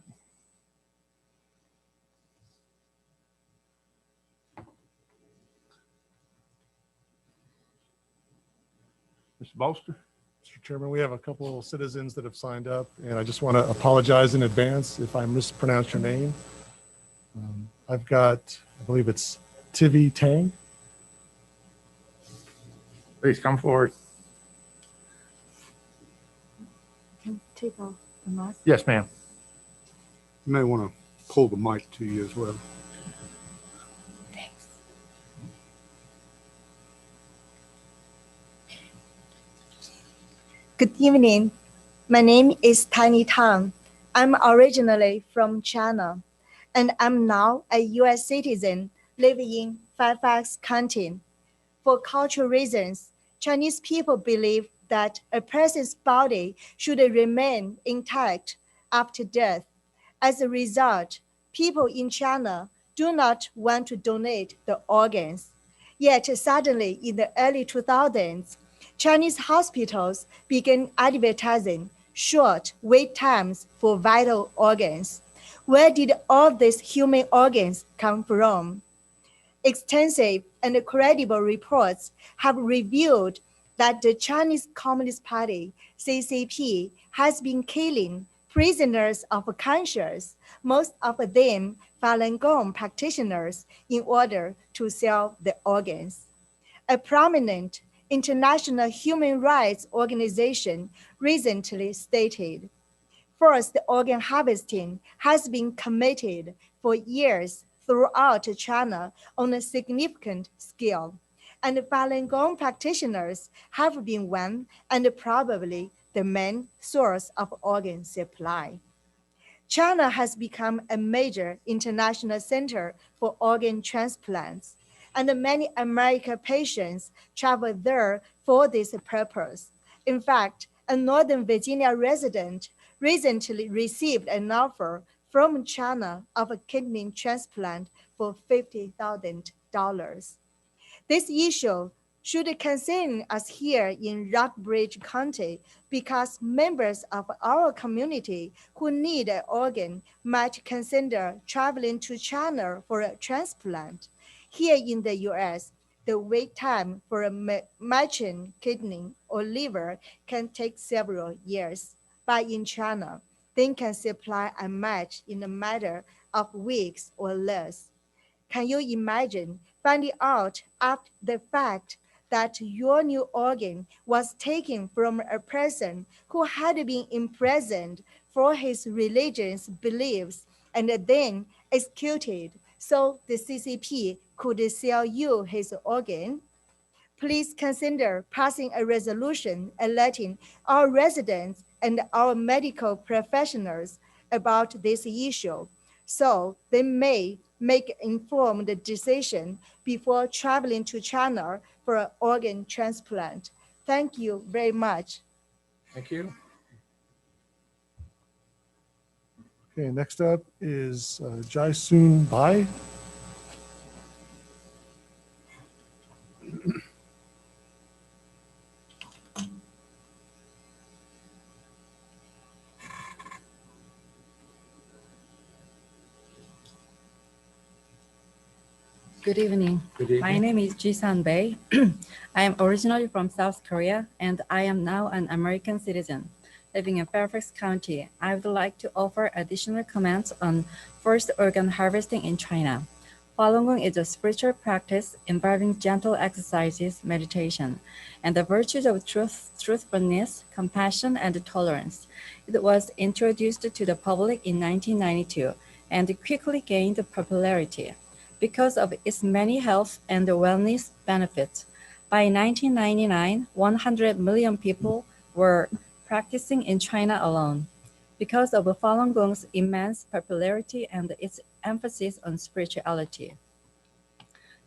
Mr. Bolster? Mr. Chairman, we have a couple of citizens that have signed up, and I just want to apologize in advance if I mispronounce your name. I've got, I believe it's Tivi Tang. Please come forward. Can take off the mask. Yes, ma'am. You may want to pull the mic to you as well. Thanks. Good evening. My name is Tiny Tang. I'm originally from China, and I'm now a U.S. citizen living in Fairfax County. For cultural reasons, Chinese people believe that a person's body should remain intact after death. As a result, people in China do not want to donate the organs. Yet suddenly in the early 2000s, Chinese hospitals began advertising short wait times for vital organs. Where did all these human organs come from? Extensive and credible reports have revealed that the Chinese Communist Party, CCP, has been killing prisoners of conscience, most of them Falun Gong practitioners, in order to sell the organs. A prominent International Human Rights Organization recently stated. Forced organ harvesting has been committed for years throughout China on a significant scale, and Falun Gong practitioners have been one and probably the main source of organ supply. China has become a major international center for organ transplants, and many American patients travel there for this purpose. In fact, a Northern Virginia resident recently received an offer from China of a kidney transplant for $50,000. This issue should concern us here in Rockbridge County because members of our community who need an organ might consider traveling to China for a transplant. Here in the US, the wait time for a matching kidney or liver can take several years. But in China, they can supply a match in a matter of weeks or less. Can you imagine finding out after the fact that your new organ was taken from a person who had been imprisoned for his religious beliefs and then executed so the CCP could sell you his organ? Please consider passing a resolution alerting our residents and our medical professionals about this issue so they may make informed decision before traveling to China for an organ transplant. Thank you very much. Thank you. Okay, next up is Jaisoon Bai. Good evening. Good evening. My name is Jisan Bae. I am originally from South Korea, and I am now an American citizen living in Fairfax County. I would like to offer additional comments on forced organ harvesting in China. Falun Gong is a spiritual practice involving gentle exercises, meditation, and the virtues of truthfulness, compassion, and tolerance. It was introduced to the public in 1992 and quickly gained popularity because of its many health and wellness benefits. By 1999, 100 million people were practicing in China alone. Because of Falun Gong's immense popularity and its emphasis on spirituality,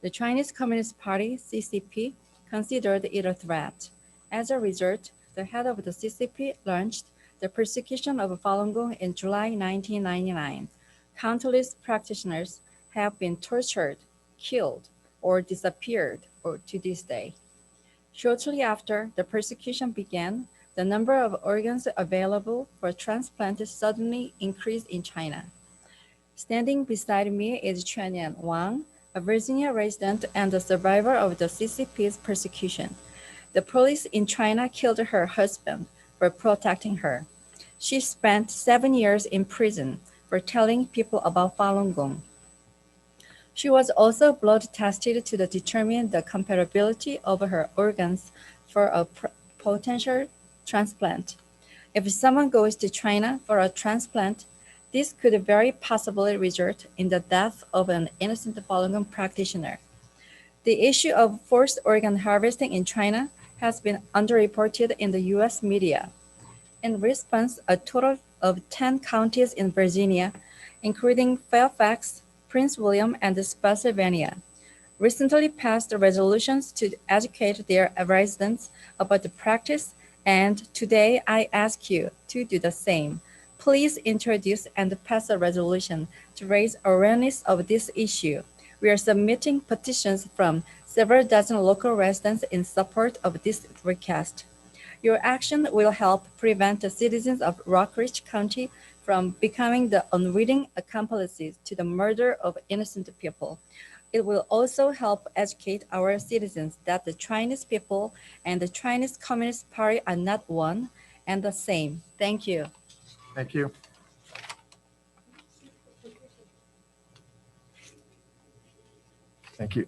the Chinese Communist Party, CCP, considered it a threat. As a result, the head of the CCP launched the persecution of Falun Gong in July 1999. Countless practitioners have been tortured, killed, or disappeared to this day. Shortly after the persecution began, the number of organs available for transplant suddenly increased in China. Standing beside me is Chuanyan Wang, a Virginia resident and a survivor of the CCP's persecution. The police in China killed her husband for protecting her. She spent 7 years in prison for telling people about Falun Gong. She was also blood tested to determine the compatibility of her organs for a potential transplant. If someone goes to China for a transplant, this could very possibly result in the death of an innocent Falun Gong practitioner. The issue of forced organ harvesting in China has been underreported in the US media. In response, a total of 10 counties in Virginia, including Fairfax, Prince William, and Spotsylvania, recently passed resolutions to educate their residents about the practice, and today I ask you to do the same. Please introduce and pass a resolution to raise awareness of this issue. We are submitting petitions from several dozen local residents in support of this request. Your action will help prevent the citizens of Rockbridge County from becoming the unwitting accomplices to the murder of innocent people. It will also help educate our citizens that the Chinese people and the Chinese Communist Party are not one and the same. Thank you. Thank you. Thank you.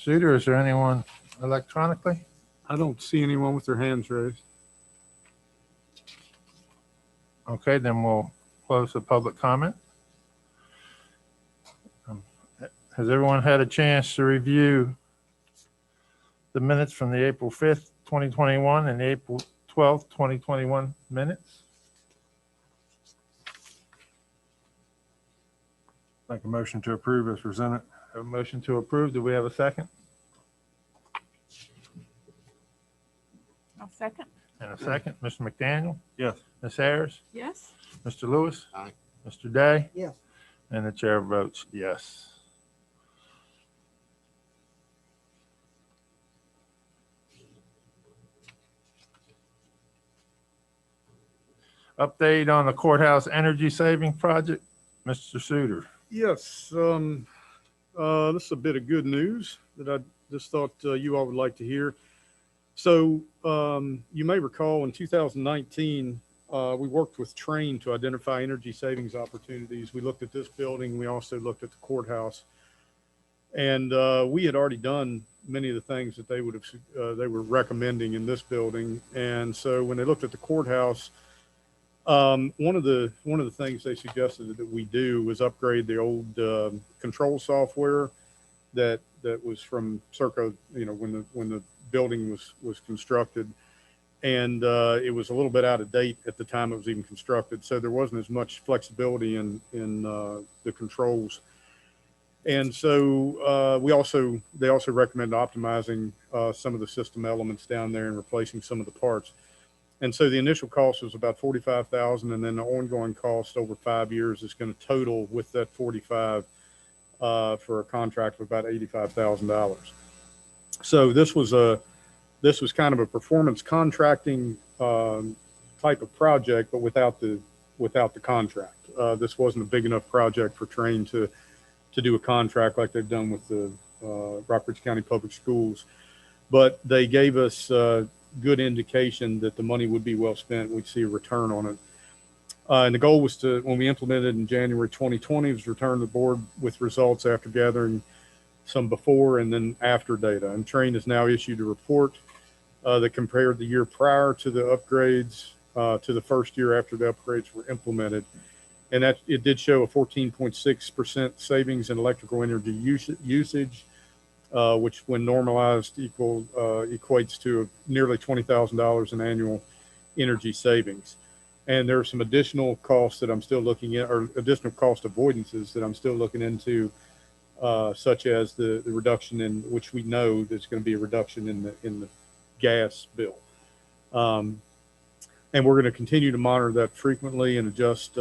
Suter, is there anyone electronically? I don't see anyone with their hands raised. Okay, then we'll close the public comment. Has everyone had a chance to review the minutes from the April 5th, 2021 and the April 12th, 2021 minutes? Make a motion to approve as presented. Have a motion to approve. Do we have a second? I'll second. And a second. Mr. McDaniel? Yes. Ms. Harris? Yes. Mr. Lewis? Aye. Mr. Day? Yes. And the chair votes yes. Update on the courthouse energy saving project, Mr. Suter. Yes, this is a bit of good news that I just thought you all would like to hear. So you may recall in 2019, we worked with Train to identify energy savings opportunities. We looked at this building. We also looked at the courthouse. And we had already done many of the things that they were recommending in this building. And so when they looked at the courthouse, one of the things they suggested that we do was upgrade the old control software that was from circa, when the building was constructed, and it was a little bit out of date at the time it was even constructed, so there wasn't as much flexibility in the controls. And so they also recommend optimizing some of the system elements down there and replacing some of the parts. And so the initial cost was about $45,000, and then the ongoing cost over 5 years is going to total with that 45 for a contract of about $85,000. So this was kind of a performance contracting type of project, but without the contract. This wasn't a big enough project for Train to do a contract like they've done with the Rockbridge County Public Schools, but they gave us good indication that the money would be well spent. We'd see a return on it. And the goal was to, when we implemented in January 2020, was return to the board with results after gathering some before and then after data. And Train has now issued a report that compared the year prior to the upgrades to the first year after the upgrades were implemented. And that it did show a 14.6% savings in electrical energy usage, which when normalized equates to nearly $20,000 in annual energy savings. And there are some additional costs that I'm still looking at, or additional cost avoidances that I'm still looking into, such as the reduction in, which we know there's going to be a reduction in the gas bill. And we're going to continue to monitor that frequently and adjust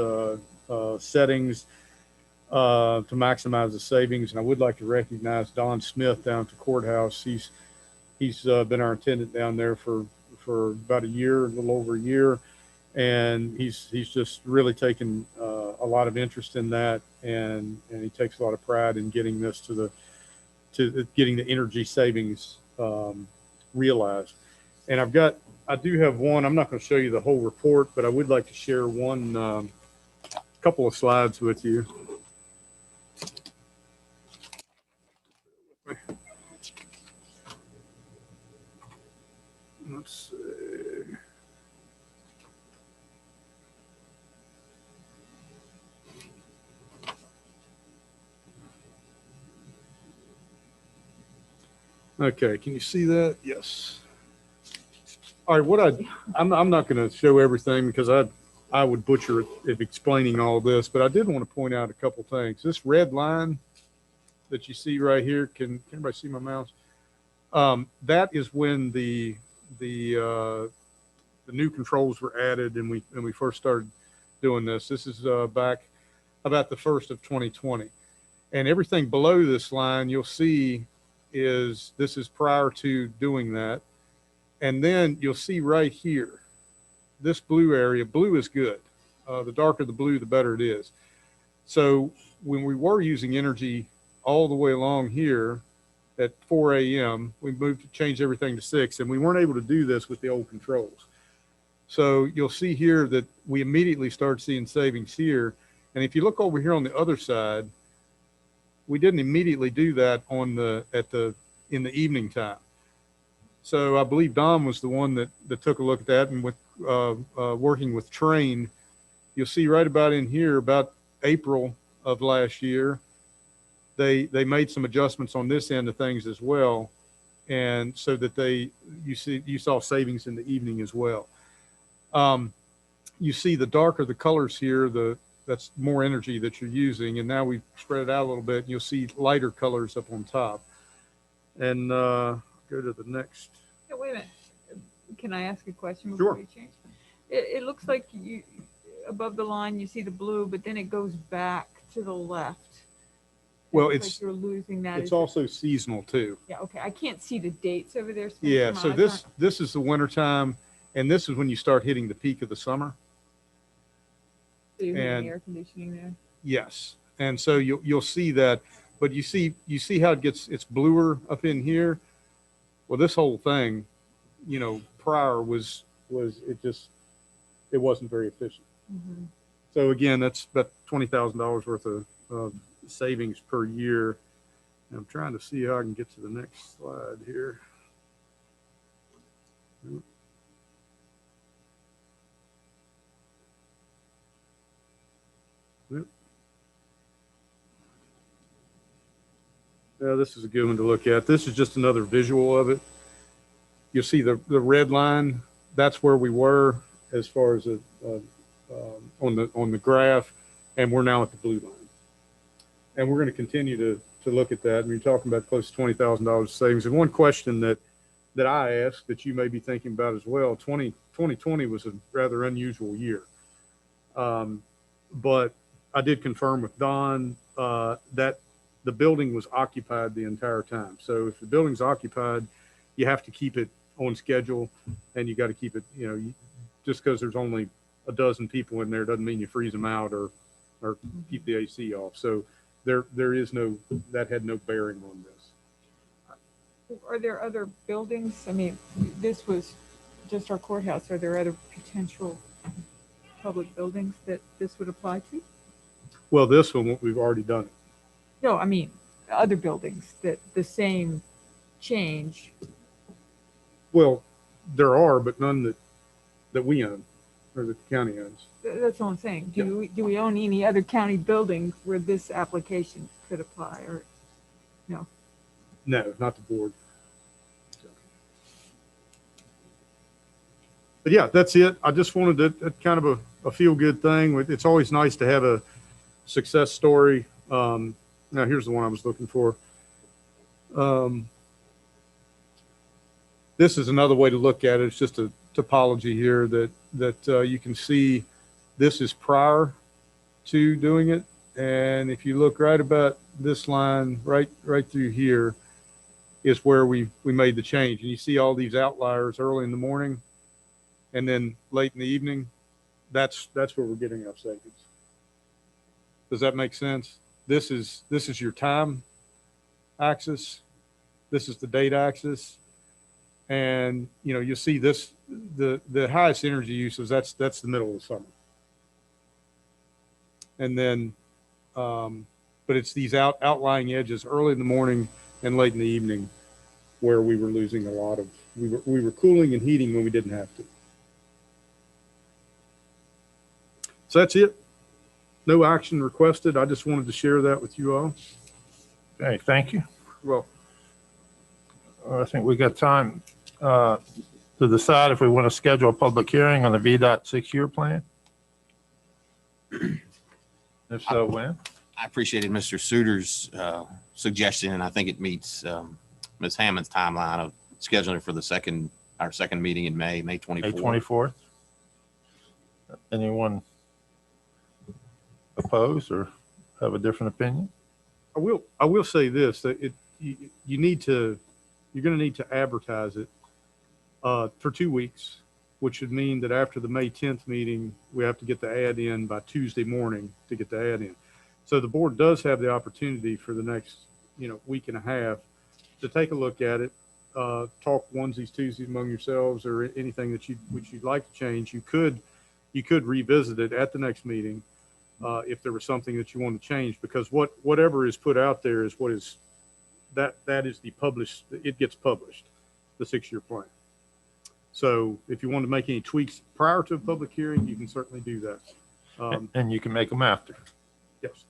settings to maximize the savings. And I would like to recognize Don Smith down at the courthouse. He's been our attendant down there for about a year, a little over a year, and he's just really taken a lot of interest in that, and he takes a lot of pride in getting this to getting the energy savings realized. And I do have one. I'm not going to show you the whole report, but I would like to share one couple of slides with you. Let's see. Okay, can you see that? Yes. All right, I'm not going to show everything because I would butcher it if explaining all this, but I did want to point out a couple things. This red line that you see right here, can everybody see my mouse? That is when the new controls were added and we first started doing this. This is back about the 1st of 2020. And everything below this line you'll see this is prior to doing that. And then you'll see right here, this blue area, blue is good. The darker the blue, the better it is. So when we were using energy all the way along here at 4 a.m., we changed everything to 6, and we weren't able to do this with the old controls. So you'll see here that we immediately started seeing savings here. And if you look over here on the other side, we didn't immediately do that at the in the evening time. So I believe Don was the one that took a look at that, and with working with Train, you'll see right about in here, about April of last year, they made some adjustments on this end of things as well. And so that you saw savings in the evening as well. You see the darker the colors here, that's more energy that you're using. And now we've spread it out a little bit. And you'll see lighter colors up on top. And go to the next. Yeah, wait a minute. Can I ask a question before Sure. you change? It looks like you, above the line, you see the blue, but then it goes back to the left. Well, Looks it's like you're losing that. it's Is it- also seasonal too. Yeah, okay. I can't see the dates over there. Yeah. my So eyes this is the winter time, and this is when you start hitting the peak of the summer. So you're having and- air conditioning there. Yes. And so you'll see that, but you see how it's bluer up in here. Well, this whole thing, prior was it wasn't very efficient. Mhm. So again, that's about $20,000 worth of savings per year. And I'm trying to see how I can get to the next slide here. Yep. Yeah, this is a good one to look at. This is just another visual of it. You'll see the red line. That's where we were as far as on the graph, and we're now at the blue line. And we're going to continue to look at that. And you're talking about close to $20,000 savings. And one question that I asked that you may be thinking about as well, 2020 was a rather unusual year. But I did confirm with Don that the building was occupied the entire time. So if the building's occupied, you have to keep it on schedule, and you got to keep it, just because there's only a dozen people in there doesn't mean you freeze them out or keep the AC off. So there is that had no bearing on this. Are there other buildings? I mean, this was just our courthouse. Are there other potential public buildings that this would apply to? Well, this one, we've already done it. No, I mean, other buildings that the same change. Well, there are, but none that we own or that the county owns. That's all I'm saying. Do we own any other county buildings where this application could apply, or no? No, not the board. But yeah, that's it. I just wanted to kind of a feel-good thing. It's always nice to have a success story. Now here's the one I was looking for. This is another way to look at it. It's just a topology here that you can see. This is prior to doing it, and if you look right about this line, right through here, is where we made the change. And you see all these outliers early in the morning, and then late in the evening. That's where we're getting our savings. Does that make sense? This is your time axis. This is the date axis. And you'll see this, the highest energy uses, that's the middle of the summer. And then, but it's these outlying edges early in the morning and late in the evening where we were losing a lot of, we were cooling and heating when we didn't have to. So that's it. No action requested. I just wanted to share that with you all. Okay, thank you. Well, I think we got time to decide if we want to schedule a public hearing on the VDOT 6-year plan. If so, when? I appreciated Mr. Suter's suggestion, and I think it meets Ms. Hammond's timeline of scheduling for our second meeting in May 24th. May 24th. Anyone oppose or have a different opinion? I will say this, that you're going to need to advertise it for 2 weeks, which would mean that after the May 10th meeting, we have to get the ad in by Tuesday morning to get the ad in. So the board does have the opportunity for the next, week and a half to take a look at it, talk onesies, twosies among yourselves, or anything that you'd like to change. You could revisit it at the next meeting if there was something that you want to change, because whatever is put out there is what is that is the published, it gets published, the 6-year plan. So if you want to make any tweaks prior to a public hearing, you can certainly do that. And you can make them after. Yes.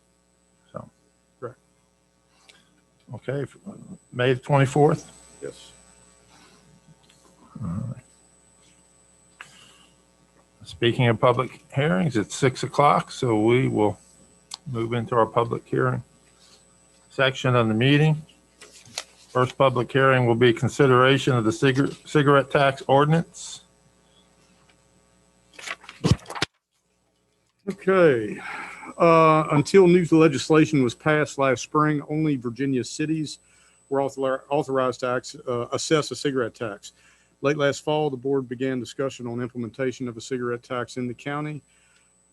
So, correct. Okay, May the 24th. Yes. All right. Speaking of public hearings, it's 6 o'clock, so we will move into our public hearing section of the meeting. First public hearing will be consideration of the cigarette tax ordinance. Okay. Until new legislation was passed last spring, only Virginia cities were authorized to assess a cigarette tax. Late last fall, the board began discussion on implementation of a cigarette tax in the county.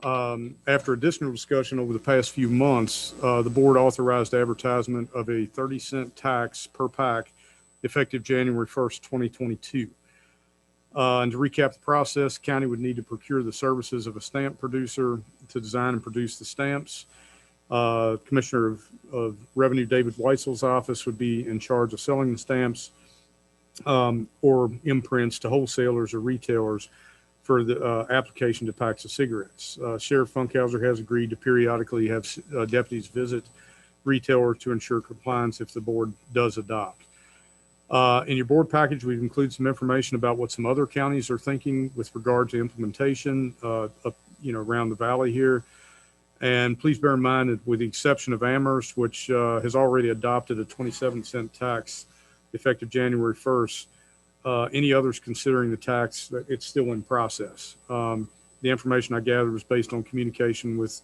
After additional discussion over the past few months, the board authorized advertisement of a 30-cent tax per pack effective January 1st, 2022. And to recap the process, the county would need to procure the services of a stamp producer to design and produce the stamps. Commissioner of Revenue David Weitzel's office would be in charge of selling the stamps or imprints to wholesalers or retailers for the application to packs of cigarettes. Sheriff Funkhauser has agreed to periodically have deputies visit retailers to ensure compliance if the board does adopt. In your board package, we've included some information about what some other counties are thinking with regard to implementation around the valley here. And please bear in mind that with the exception of Amherst, which has already adopted a 27-cent tax effective January 1st, any others considering the tax, it's still in process. The information I gathered was based on communication with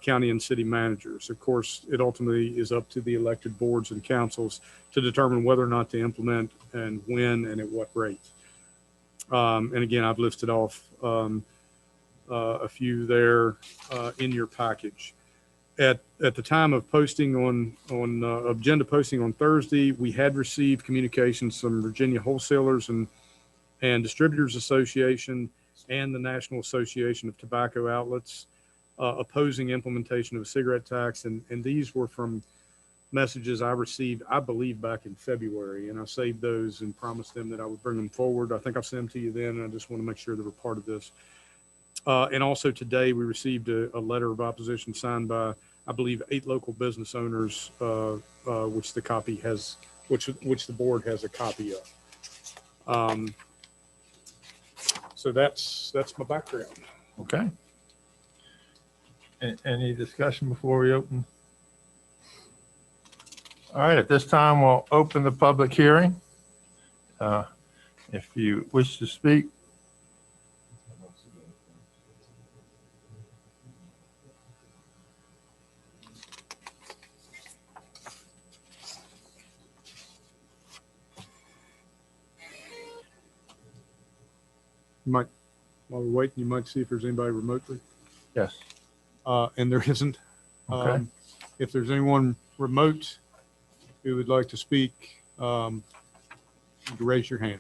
county and city managers. Of course, it ultimately is up to the elected boards and councils to determine whether or not to implement and when and at what rate. And again, I've listed off a few there in your package. At the time of posting on agenda posting on Thursday, we had received communications from Virginia Wholesalers and Distributors Association and the National Association of Tobacco Outlets opposing implementation of a cigarette tax. And these were from messages I received, I believe, back in February. And I saved those and promised them that I would bring them forward. I think I'll send them to you then. And I just want to make sure they were part of this. And also today we received a letter of opposition signed by, I believe, 8 local business owners, which the copy has, which the board has a copy of. So that's my background. Okay. Any discussion before we open? All right, at this time, we'll open the public hearing. If you wish to speak. You might, while we're waiting, you might see if there's anybody remotely. Yes. And there isn't. Okay. If there's anyone remote who would like to speak, you can raise your hand.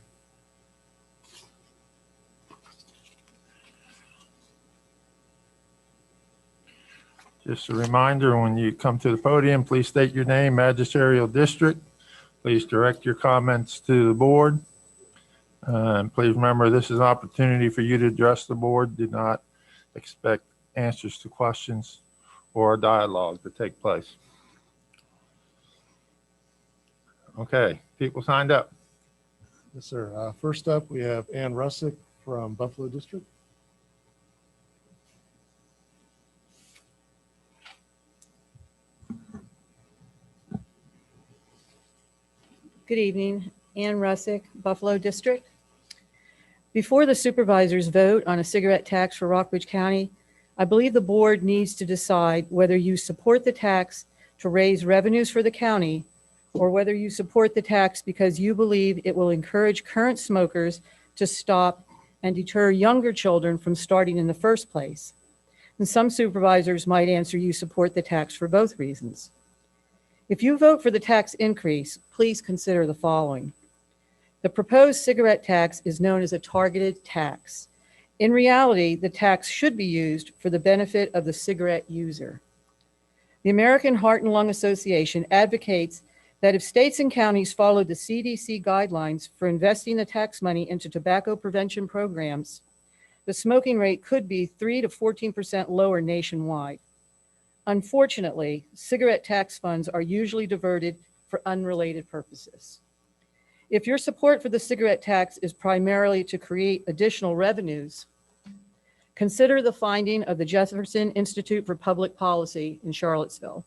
Just a reminder, when you come to the podium, please state your name, magisterial district. Please direct your comments to the board. And please remember, this is an opportunity for you to address the board. Do not expect answers to questions or a dialogue to take place. Okay, people signed up. Yes, sir. First up, we have Ann Russick from Buffalo District. Good evening, Ann Russick, Buffalo District. Before the supervisors vote on a cigarette tax for Rockbridge County, I believe the board needs to decide whether you support the tax to raise revenues for the county or whether you support the tax because you believe it will encourage current smokers to stop and deter younger children from starting in the first place. And some supervisors might answer you support the tax for both reasons. If you vote for the tax increase, please consider the following. The proposed cigarette tax is known as a targeted tax. In reality, the tax should be used for the benefit of the cigarette user. The American Heart and Lung Association advocates that if states and counties followed the CDC guidelines for investing the tax money into tobacco prevention programs, the smoking rate could be 3 to 14% lower nationwide. Unfortunately, cigarette tax funds are usually diverted for unrelated purposes. If your support for the cigarette tax is primarily to create additional revenues, consider the finding of the Jefferson Institute for Public Policy in Charlottesville.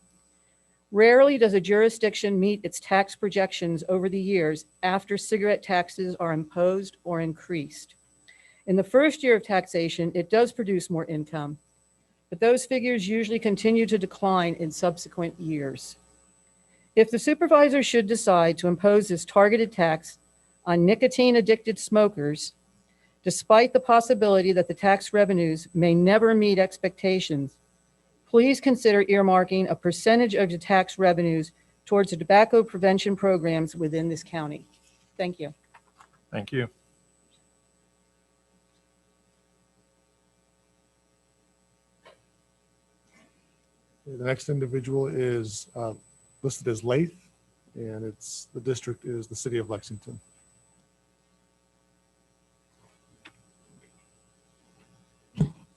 Rarely does a jurisdiction meet its tax projections over the years after cigarette taxes are imposed or increased. In the first year of taxation, it does produce more income, but those figures usually continue to decline in subsequent years. If the supervisor should decide to impose this targeted tax on nicotine-addicted smokers, despite the possibility that the tax revenues may never meet expectations, please consider earmarking a percentage of the tax revenues towards the tobacco prevention programs within this county. Thank you. Thank you. The next individual is listed as Lath, and the district is the city of Lexington.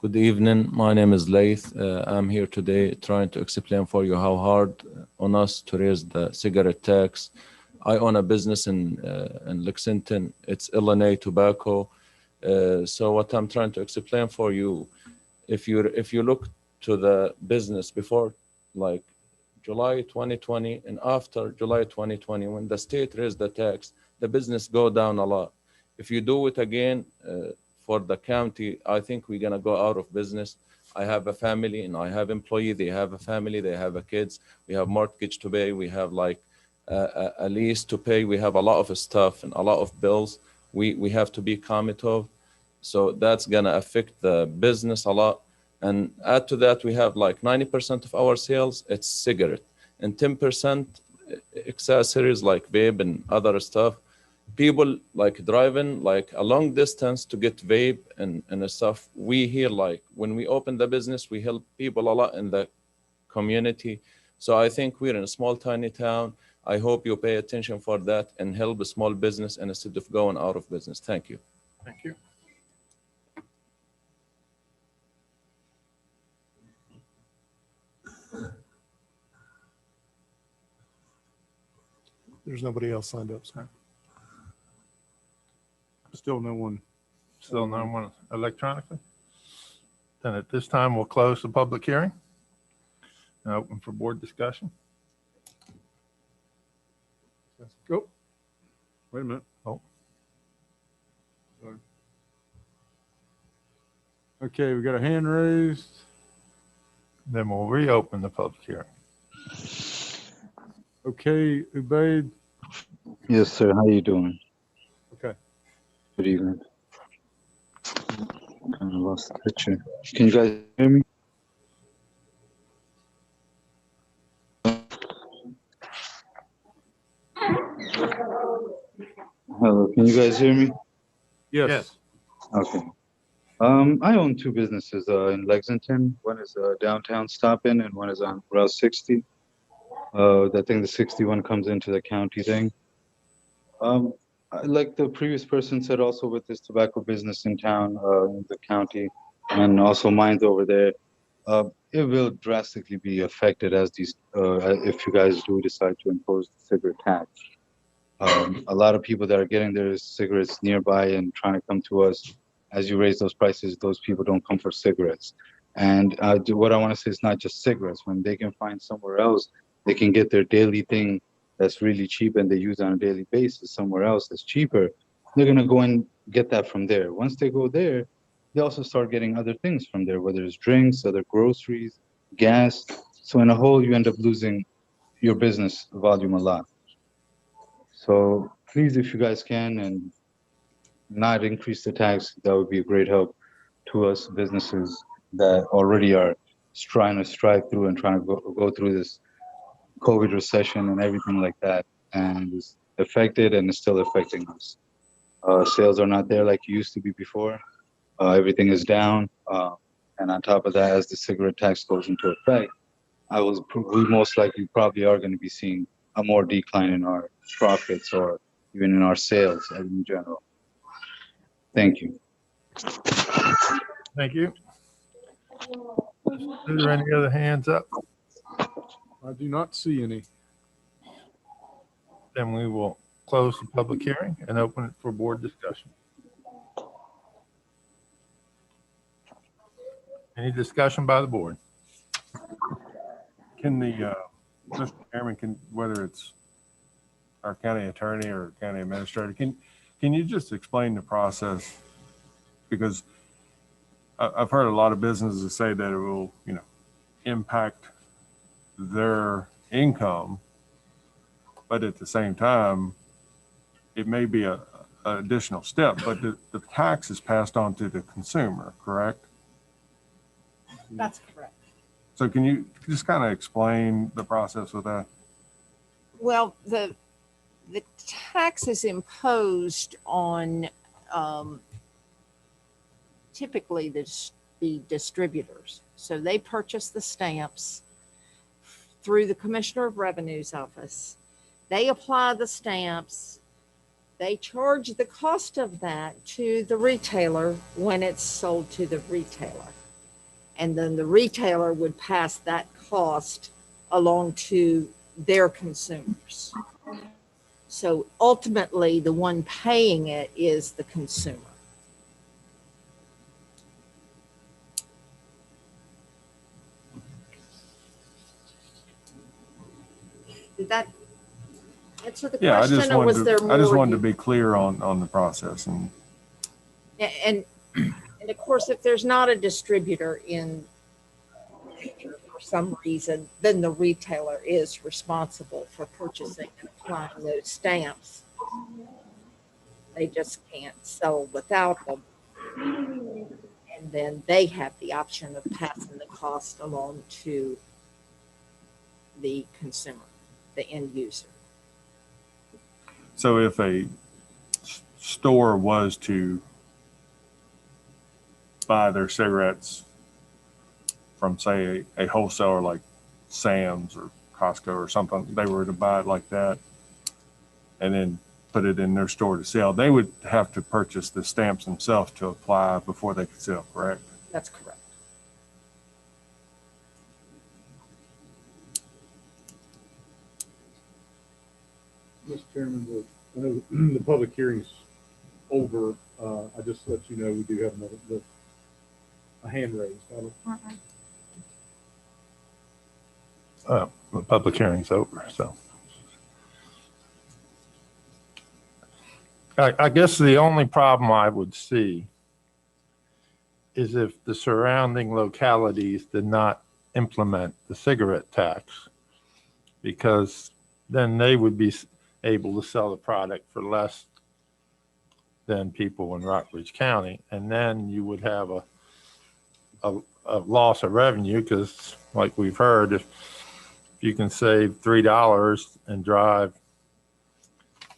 Good evening. My name is Lath. I'm here today trying to explain for you how hard on us to raise the cigarette tax. I own a business in Lexington. It's Illinois Tobacco. So what I'm trying to explain for you, if you look to the business before like July 2020 and after July 2020, when the state raised the tax, the business go down a lot. If you do it again for the county, I think we're gonna go out of business. I have a family and I have employee. They have a family. They have a kids. We have mortgage to pay. We have like a lease to pay. We have a lot of stuff and a lot of bills. We have to be commutative. So that's gonna affect the business a lot. And add to that, we have like 90% of our sales, it's cigarette, and 10% accessories like vape and other stuff. People like driving like a long distance to get vape and stuff. We here, like when we open the business, we help people a lot in the community. So I think we're in a small, tiny town. I hope you pay attention for that and help a small business instead of going out of business. Thank you. Thank you. There's nobody else signed up, sir. Still no one. Still no one electronically? Then at this time, we'll close the public hearing and open for board discussion. Go. Wait a minute. Oh. Sorry. Okay, we got a hand raised. Then we'll reopen the public hearing. Okay, Ubaid. Yes, sir. How you doing? Okay. Good evening. Kind of lost the picture. Can you guys hear me? Hello. Can you guys hear me? Yes. Okay. I own two businesses in Lexington. One is a downtown stop-in, and one is on Route 60. I think the 61 comes into the county thing. Like the previous person said, also with this tobacco business in town, in the county, and also mine's over there, it will drastically be affected as these, if you guys do decide to impose the cigarette tax. A lot of people that are getting their cigarettes nearby and trying to come to us, as you raise those prices, those people don't come for cigarettes. And what I want to say is not just cigarettes. When they can find somewhere else, they can get their daily thing that's really cheap and they use on a daily basis somewhere else that's cheaper, they're going to go and get that from there. Once they go there, they also start getting other things from there, whether it's drinks, other groceries, gas. So in a whole, you end up losing your business volume a lot. So please, if you guys can, and not increase the tax, that would be a great help to us businesses that already are trying to strive through and trying to go through this COVID recession and everything like that, and it's affected and it's still affecting us. Sales are not there like it used to be before. Everything is down, and on top of that, as the cigarette tax goes into effect, we most likely probably are going to be seeing a more decline in our profits or even in our sales in general. Thank you. Thank you. Are there any other hands up? I do not see any. Then we will close the public hearing and open it for board discussion. Any discussion by the board? Can the, Mr. Chairman, whether it's our county attorney or county administrator, can you just explain the process? Because I've heard a lot of businesses say that it will, impact their income, but at the same time, it may be an additional step, but the tax is passed on to the consumer, correct? That's correct. So can you just kind of explain the process with that? Well, the tax is imposed on typically the distributors. So they purchase the stamps through the Commissioner of Revenue's office. They apply the stamps. They charge the cost of that to the retailer when it's sold to the retailer. And then the retailer would pass that cost along to their consumers. So ultimately, the one paying it is the consumer. Did that answer the Yeah, question, or was there more? I just wanted to be clear on the process. And of course, if there's not a distributor in for some reason, then the retailer is responsible for purchasing and applying those stamps. They just can't sell without them. And then they have the option of passing the cost along to the consumer, the end user. So if a store was to buy their cigarettes from, say, a wholesaler like Sam's or Costco or something, they were to buy it like that and then put it in their store to sell, they would have to purchase the stamps themselves to apply before they could sell, correct? That's correct. Mr. Chairman, I know the public hearing's over. I just let you know we do have a hand raised. The public hearing's over, so. I guess the only problem I would see is if the surrounding localities did not implement the cigarette tax, because then they would be able to sell the product for less than people in Rockbridge County. And then you would have a loss of revenue, because like we've heard, if you can save $3 and drive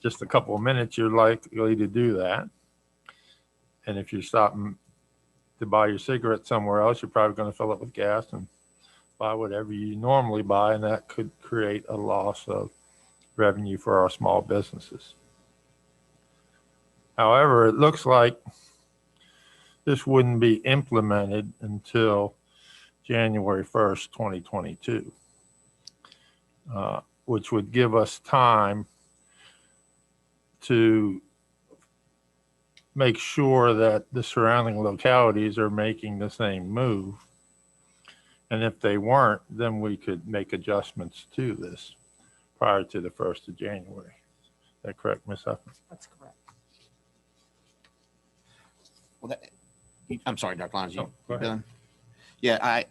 just a couple of minutes, you're likely to do that. And if you're stopping to buy your cigarette somewhere else, you're probably going to fill it with gas and buy whatever you normally buy, and that could create a loss of revenue for our small businesses. However, it looks like this wouldn't be implemented until January 1st, 2022, which would give us time to make sure that the surrounding localities are making the same move. And if they weren't, then we could make adjustments to this prior to the 1st of January. Is that correct, Ms. Huffman? That's correct. Well, I'm sorry, Dr. Lyons, go you ahead. done? Yeah,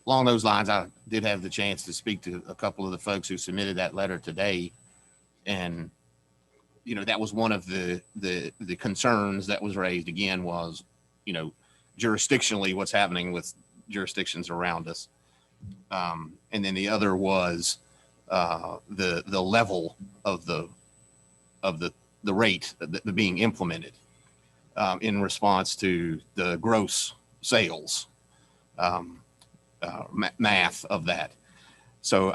along those lines, I did have the chance to speak to a couple of the folks who submitted that letter today. And, that was one of the concerns that was raised again was, jurisdictionally, what's happening with jurisdictions around us. And then the other was the level of the rate that being implemented in response to the gross sales math of that. So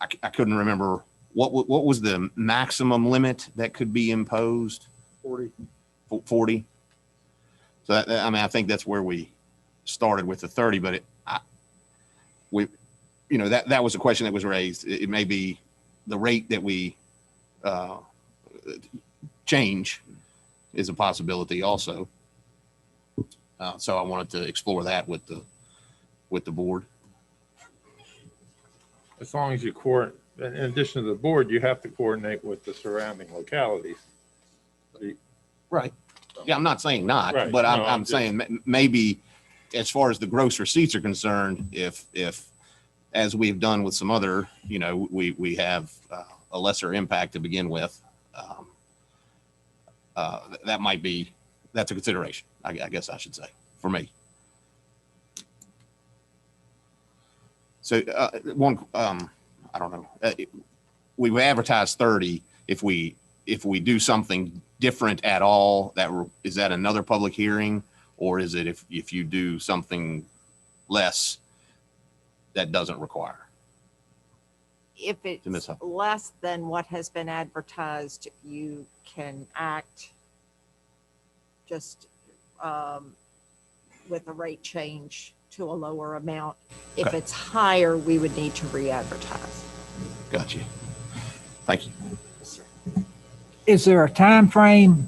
I couldn't remember what was the maximum limit that could be imposed? 40. 40. So I mean, I think that's where we started with the 30, but that was a question that was raised. It may be the rate that we change is a possibility also. So I wanted to explore that with the board. As long as you in addition to the board, you have to coordinate with the surrounding localities. Right. Yeah, I'm not saying not, Right. but No, I'm saying maybe as far as the gross receipts are concerned, if as we've done with some other, we have a lesser impact to begin with, that's a consideration, I guess I should say, for me. So I don't know. We advertised 30. If we do something different at all, is that another public hearing, or is it if you do something less that doesn't require? If it's less than what has been advertised, you can act just with a rate change to a lower amount. If Okay. it's higher, we would need to re-advertise. Gotcha. Thank you. Is there a time frame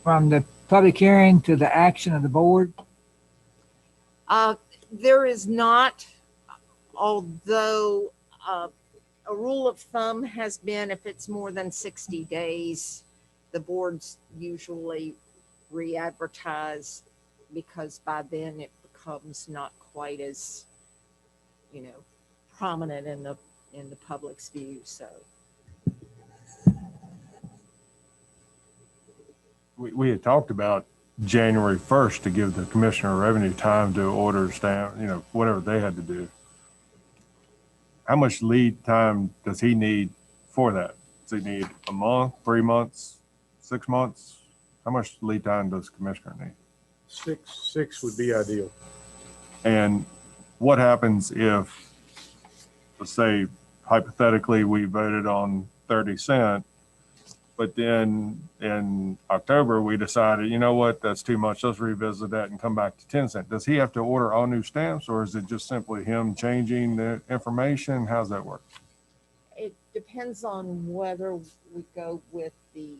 from the public hearing to the action of the board? There is not, although a rule of thumb has been if it's more than 60 days, the boards usually re-advertise because by then it becomes not quite as, prominent in the public's view. So We had talked about January 1st to give the Commissioner of Revenue time to order stamp, whatever they had to do. How much lead time does he need for that? Does he need a month, 3 months, 6 months? How much lead time does the Commissioner need? Six would be ideal. And what happens if, let's say, hypothetically, we voted on 30 cents, but then in October, we decided, you know what, that's too much. Let's revisit that and come back to 10 cents. Does he have to order all new stamps, or is it just simply him changing the information? How's that work? it depends on whether we go with I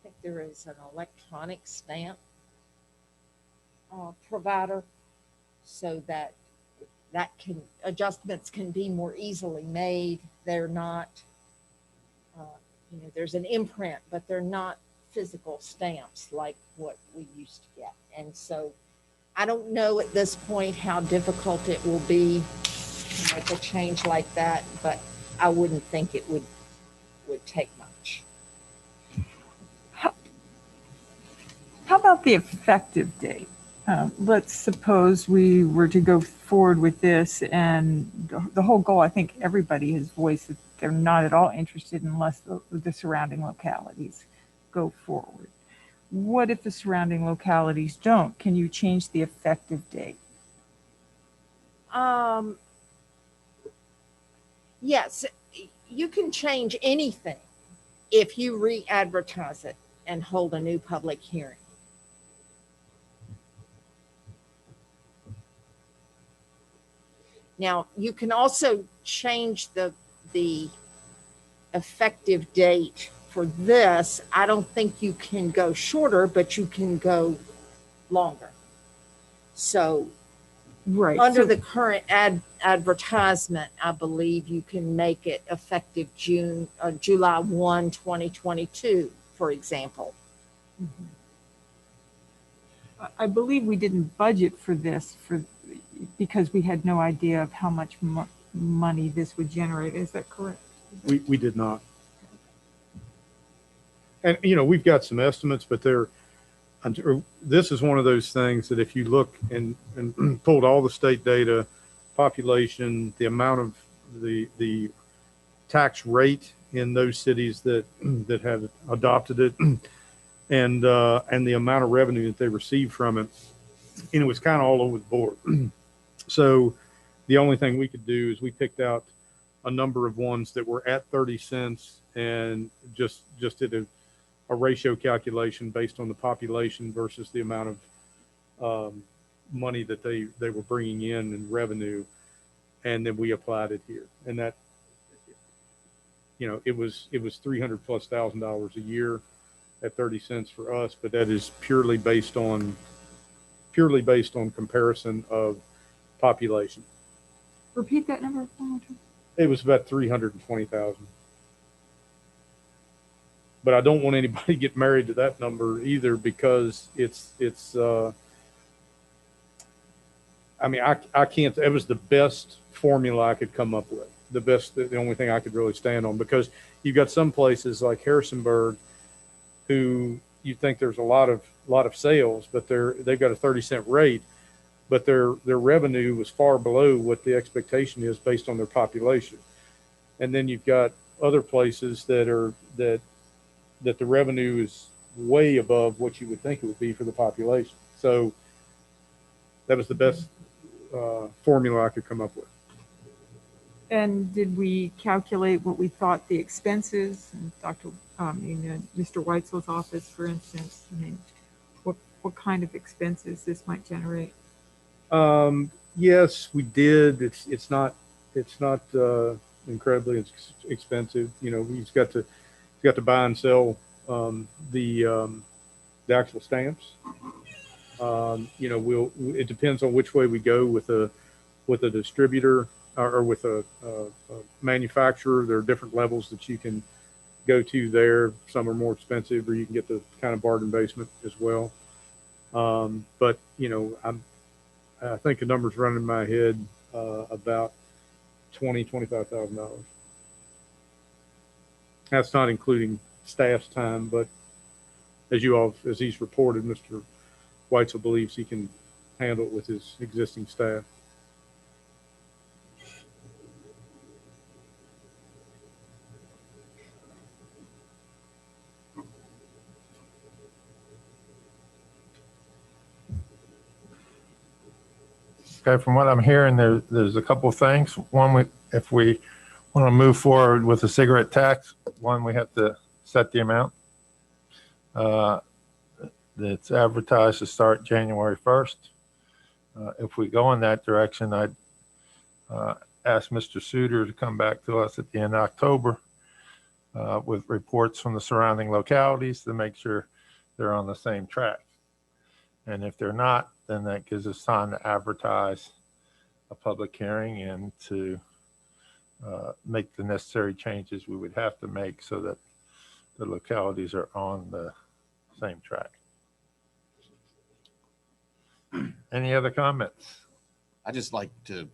think there is an electronic stamp provider, so that adjustments can be more easily made. They're not, there's an imprint, but they're not physical stamps like what we used to get. And so I don't know at this point how difficult it will be to make a change like that, but I wouldn't think it would take much. How about the effective date? Let's suppose we were to go forward with this, and the whole goal, I think everybody has voiced that they're not at all interested unless the surrounding localities go forward. What if the surrounding localities don't? Can you change the effective date? Yes, you can change anything if you re-advertise it and hold a new public hearing. Now, you can also change the effective date for this. I don't think you can go shorter, but you can go longer. So Right. under the current advertisement, I believe you can make it effective July 1, 2022, for example. I believe we didn't budget for this because we had no idea of how much money this would generate. Is that correct? We did not. And, we've got some estimates, but this is one of those things that if you look and pulled all the state data, population, the amount of the tax rate in those cities that have adopted it, and the amount of revenue that they receive from it, it was kind of all over the board. So the only thing we could do is we picked out a number of ones that were at 30 cents and just did a ratio calculation based on the population versus the amount of money that they were bringing in revenue. And then we applied it here. And that, you know, it was $300,000+ a year at 30 cents for us, but that is purely based on comparison of population. Repeat that number one more time. It was about 320,000. But I don't want anybody to get married to that number either, because it's I mean, I can't, it was the best formula I could come up with. The only thing I could really stand on, because you've got some places like Harrisonburg who you think there's a lot of sales, but they've got a 30-cent rate, but their revenue was far below what the expectation is based on their population. And then you've got other places that the revenue is way above what you would think it would be for the population. So that was the best formula I could come up with. And did we calculate what we thought the expenses? And Mr. Weitzel's office, for instance, I mean, what kind of expenses this might generate? Yes, we did. It's not incredibly expensive. You know, we've got to buy and sell the actual stamps. You know, it depends on which way we go with a distributor or with a manufacturer. There are different levels that you can go to there. Some are more expensive, or you can get the kind of bargain basement as well. But you know, I think the number's running in my head about $25,000. That's not including staff's time, but as he's reported, Mr. Weitzel believes he can handle it with his existing staff. Okay, from what I'm hearing, there's a couple of things. One, if we want to move forward with a cigarette tax, one, we have to set the amount. It's advertised to start January 1st. If we go in that direction, I'd ask Mr. Suter to come back to us at the end of October with reports from the surrounding localities to make sure they're on the same track. And if they're not, then that gives us time to advertise a public hearing and to make the necessary changes we would have to make so that the localities are on the same track. Any other comments? I just like to,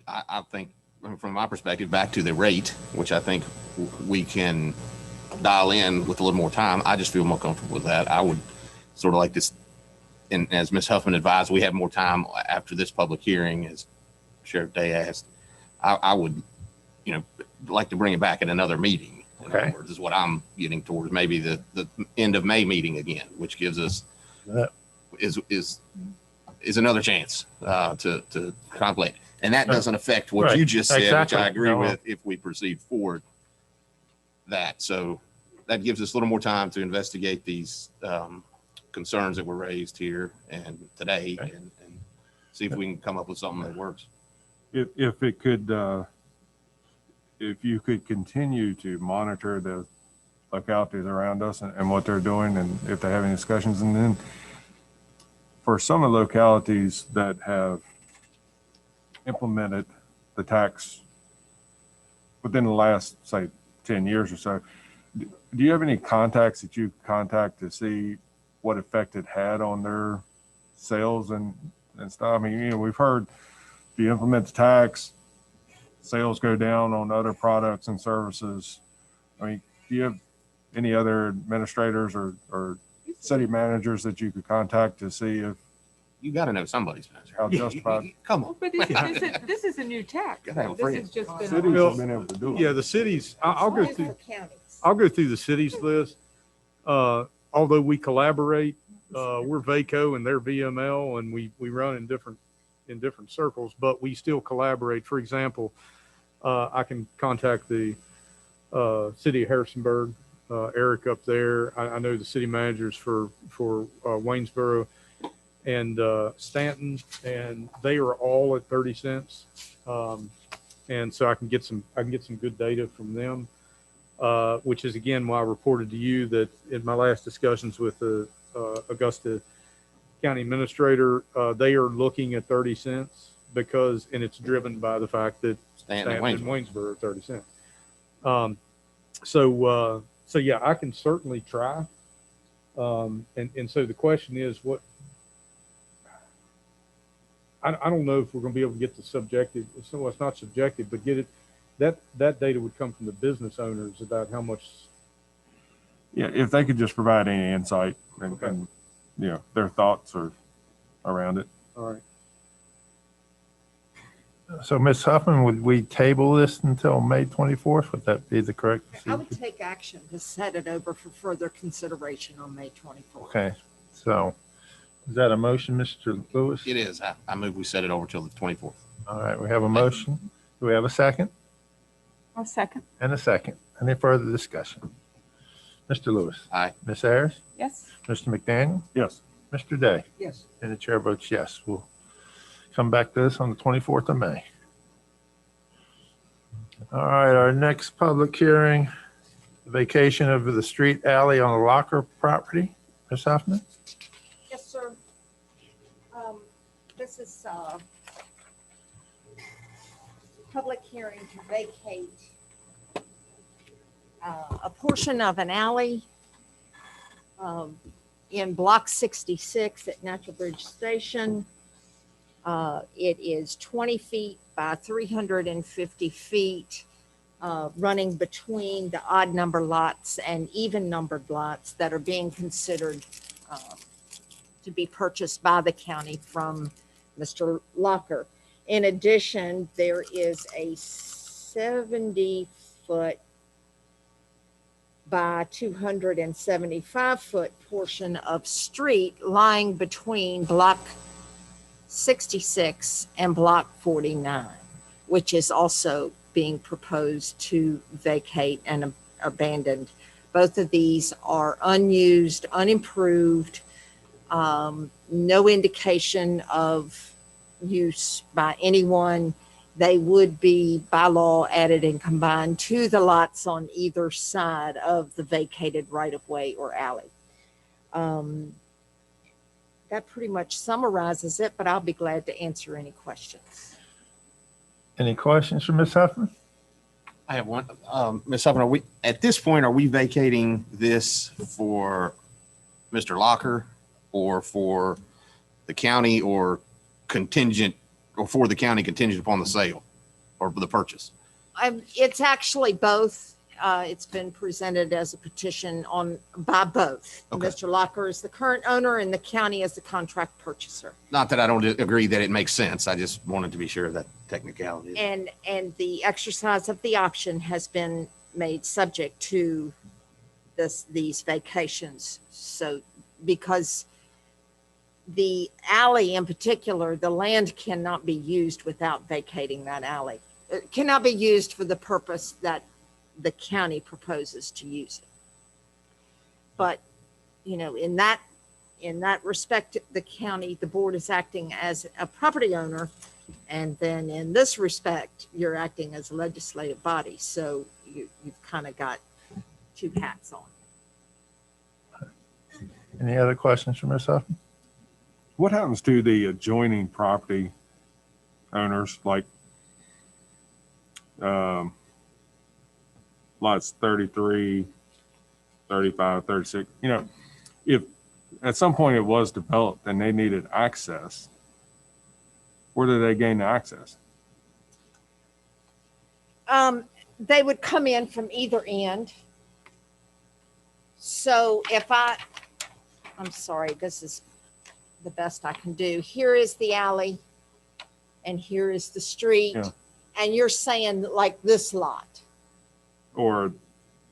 I think from my perspective, back to the rate, which I think we can dial in with a little more time. I just feel more comfortable with that. I would sort of like this, and as Ms. Huffman advised, we have more time after this public hearing, as Sheriff Day asked. I would, you know, like to bring it back at another meeting. In other words, is what I'm getting towards. Maybe the end of May meeting again, which gives us is another chance to contemplate. And that doesn't affect what you just said, which I agree with if we proceed forward that. So that gives us a little more time to investigate these concerns that were raised here and today and see if we can come up with something that works. If it could, if you could continue to monitor the localities around us and what they're doing and if they have any discussions. And then for some of the localities that have implemented the tax within the last, say, 10 years or so, do you have any contacts that you contact to see what effect it had on their sales and stuff? I mean, you know, we've heard if you implement the tax, sales go down on other products and services. I mean, do you have any other administrators or city managers that you could contact to see if you got to know somebody's manager? How justified? Come on. But this is a new tax. This has just been. Cities have been able to do it. Yeah, the cities. I'll go through the cities list. Although we collaborate, we're VACO and they're VML, and we run in different circles, but we still collaborate. For example, I can contact the city of Harrisonburg, Eric up there. I know the city managers for Waynesboro and Stanton, and they are all at 30 cents. And so I can get some good data from them, which is again why I reported to you that in my last discussions with the Augusta County Administrator, they are looking at 30 cents because, and it's driven by the fact that Stanton and Waynesboro are 30 cents. So yeah, I can certainly try. And so the question is what, I don't know if we're going to be able to get the subjective. So it's not subjective, but get it. That data would come from the business owners about how much. Yeah, if they could just provide any insight and you know, their thoughts are around it. All right. So Ms. Huffman, would we table this until May 24th? Would that be the correct I procedure? would take action to set it over for further consideration on May 24th. Okay, so is that a motion, Mr. Lewis? It is. I move we set it over till the 24th. All right, we have a motion. Do we have a second? I'll second. And a second. Any further discussion? Mr. Lewis? Aye. Ms. Ayers? Yes. Mr. McDaniel? Yes. Mr. Day? Yes. And the chair votes yes. We'll come back to this on the 24th of May. All right, our next public hearing, the vacation of the street alley on the Locker property. Ms. Huffman? Yes, sir. This is public hearing to vacate a portion of an alley in Block 66 at Natural Bridge Station. It is 20 feet by 350 feet, running between the odd number lots and even numbered lots that are being considered to be purchased by the county from Mr. Locker. In addition, there is a 70-foot by 275-foot portion of street lying between Block 66 and Block 49, which is also being proposed to vacate and abandoned. Both of these are unused, unimproved, no indication of use by anyone. They would be by law added and combined to the lots on either side of the vacated right-of-way or alley. That pretty much summarizes it, but I'll be glad to answer any questions. Any questions for Ms. Huffman? I have one. Ms. Huffman, are we, at this point, are we vacating this for Mr. Locker or for the county or contingent, or for the county contingent upon the sale or the purchase? It's actually both. It's been presented as a petition by both. Okay. Mr. Locker is the current owner and the county is the contract purchaser. Not that I don't agree that it makes sense. I just wanted to be sure of that technicality. And the exercise of the option has been made subject to these vacations. So because the alley in particular, the land cannot be used without vacating that alley. It cannot be used for the purpose that the county proposes to use it. But, you know, in that respect, the board is acting as a property owner. And then in this respect, you're acting as a legislative body. So you've kind of got two hats on. Any other questions for Ms. Huffman? What happens to the adjoining property owners, like lots 33, 35, 36? You know, if at some point it was developed and they needed access, where do they gain the access? They would come in from either end. So if I'm sorry, this is the best I can do. Here is the alley and here is the street. Yeah. And you're saying like this lot. Or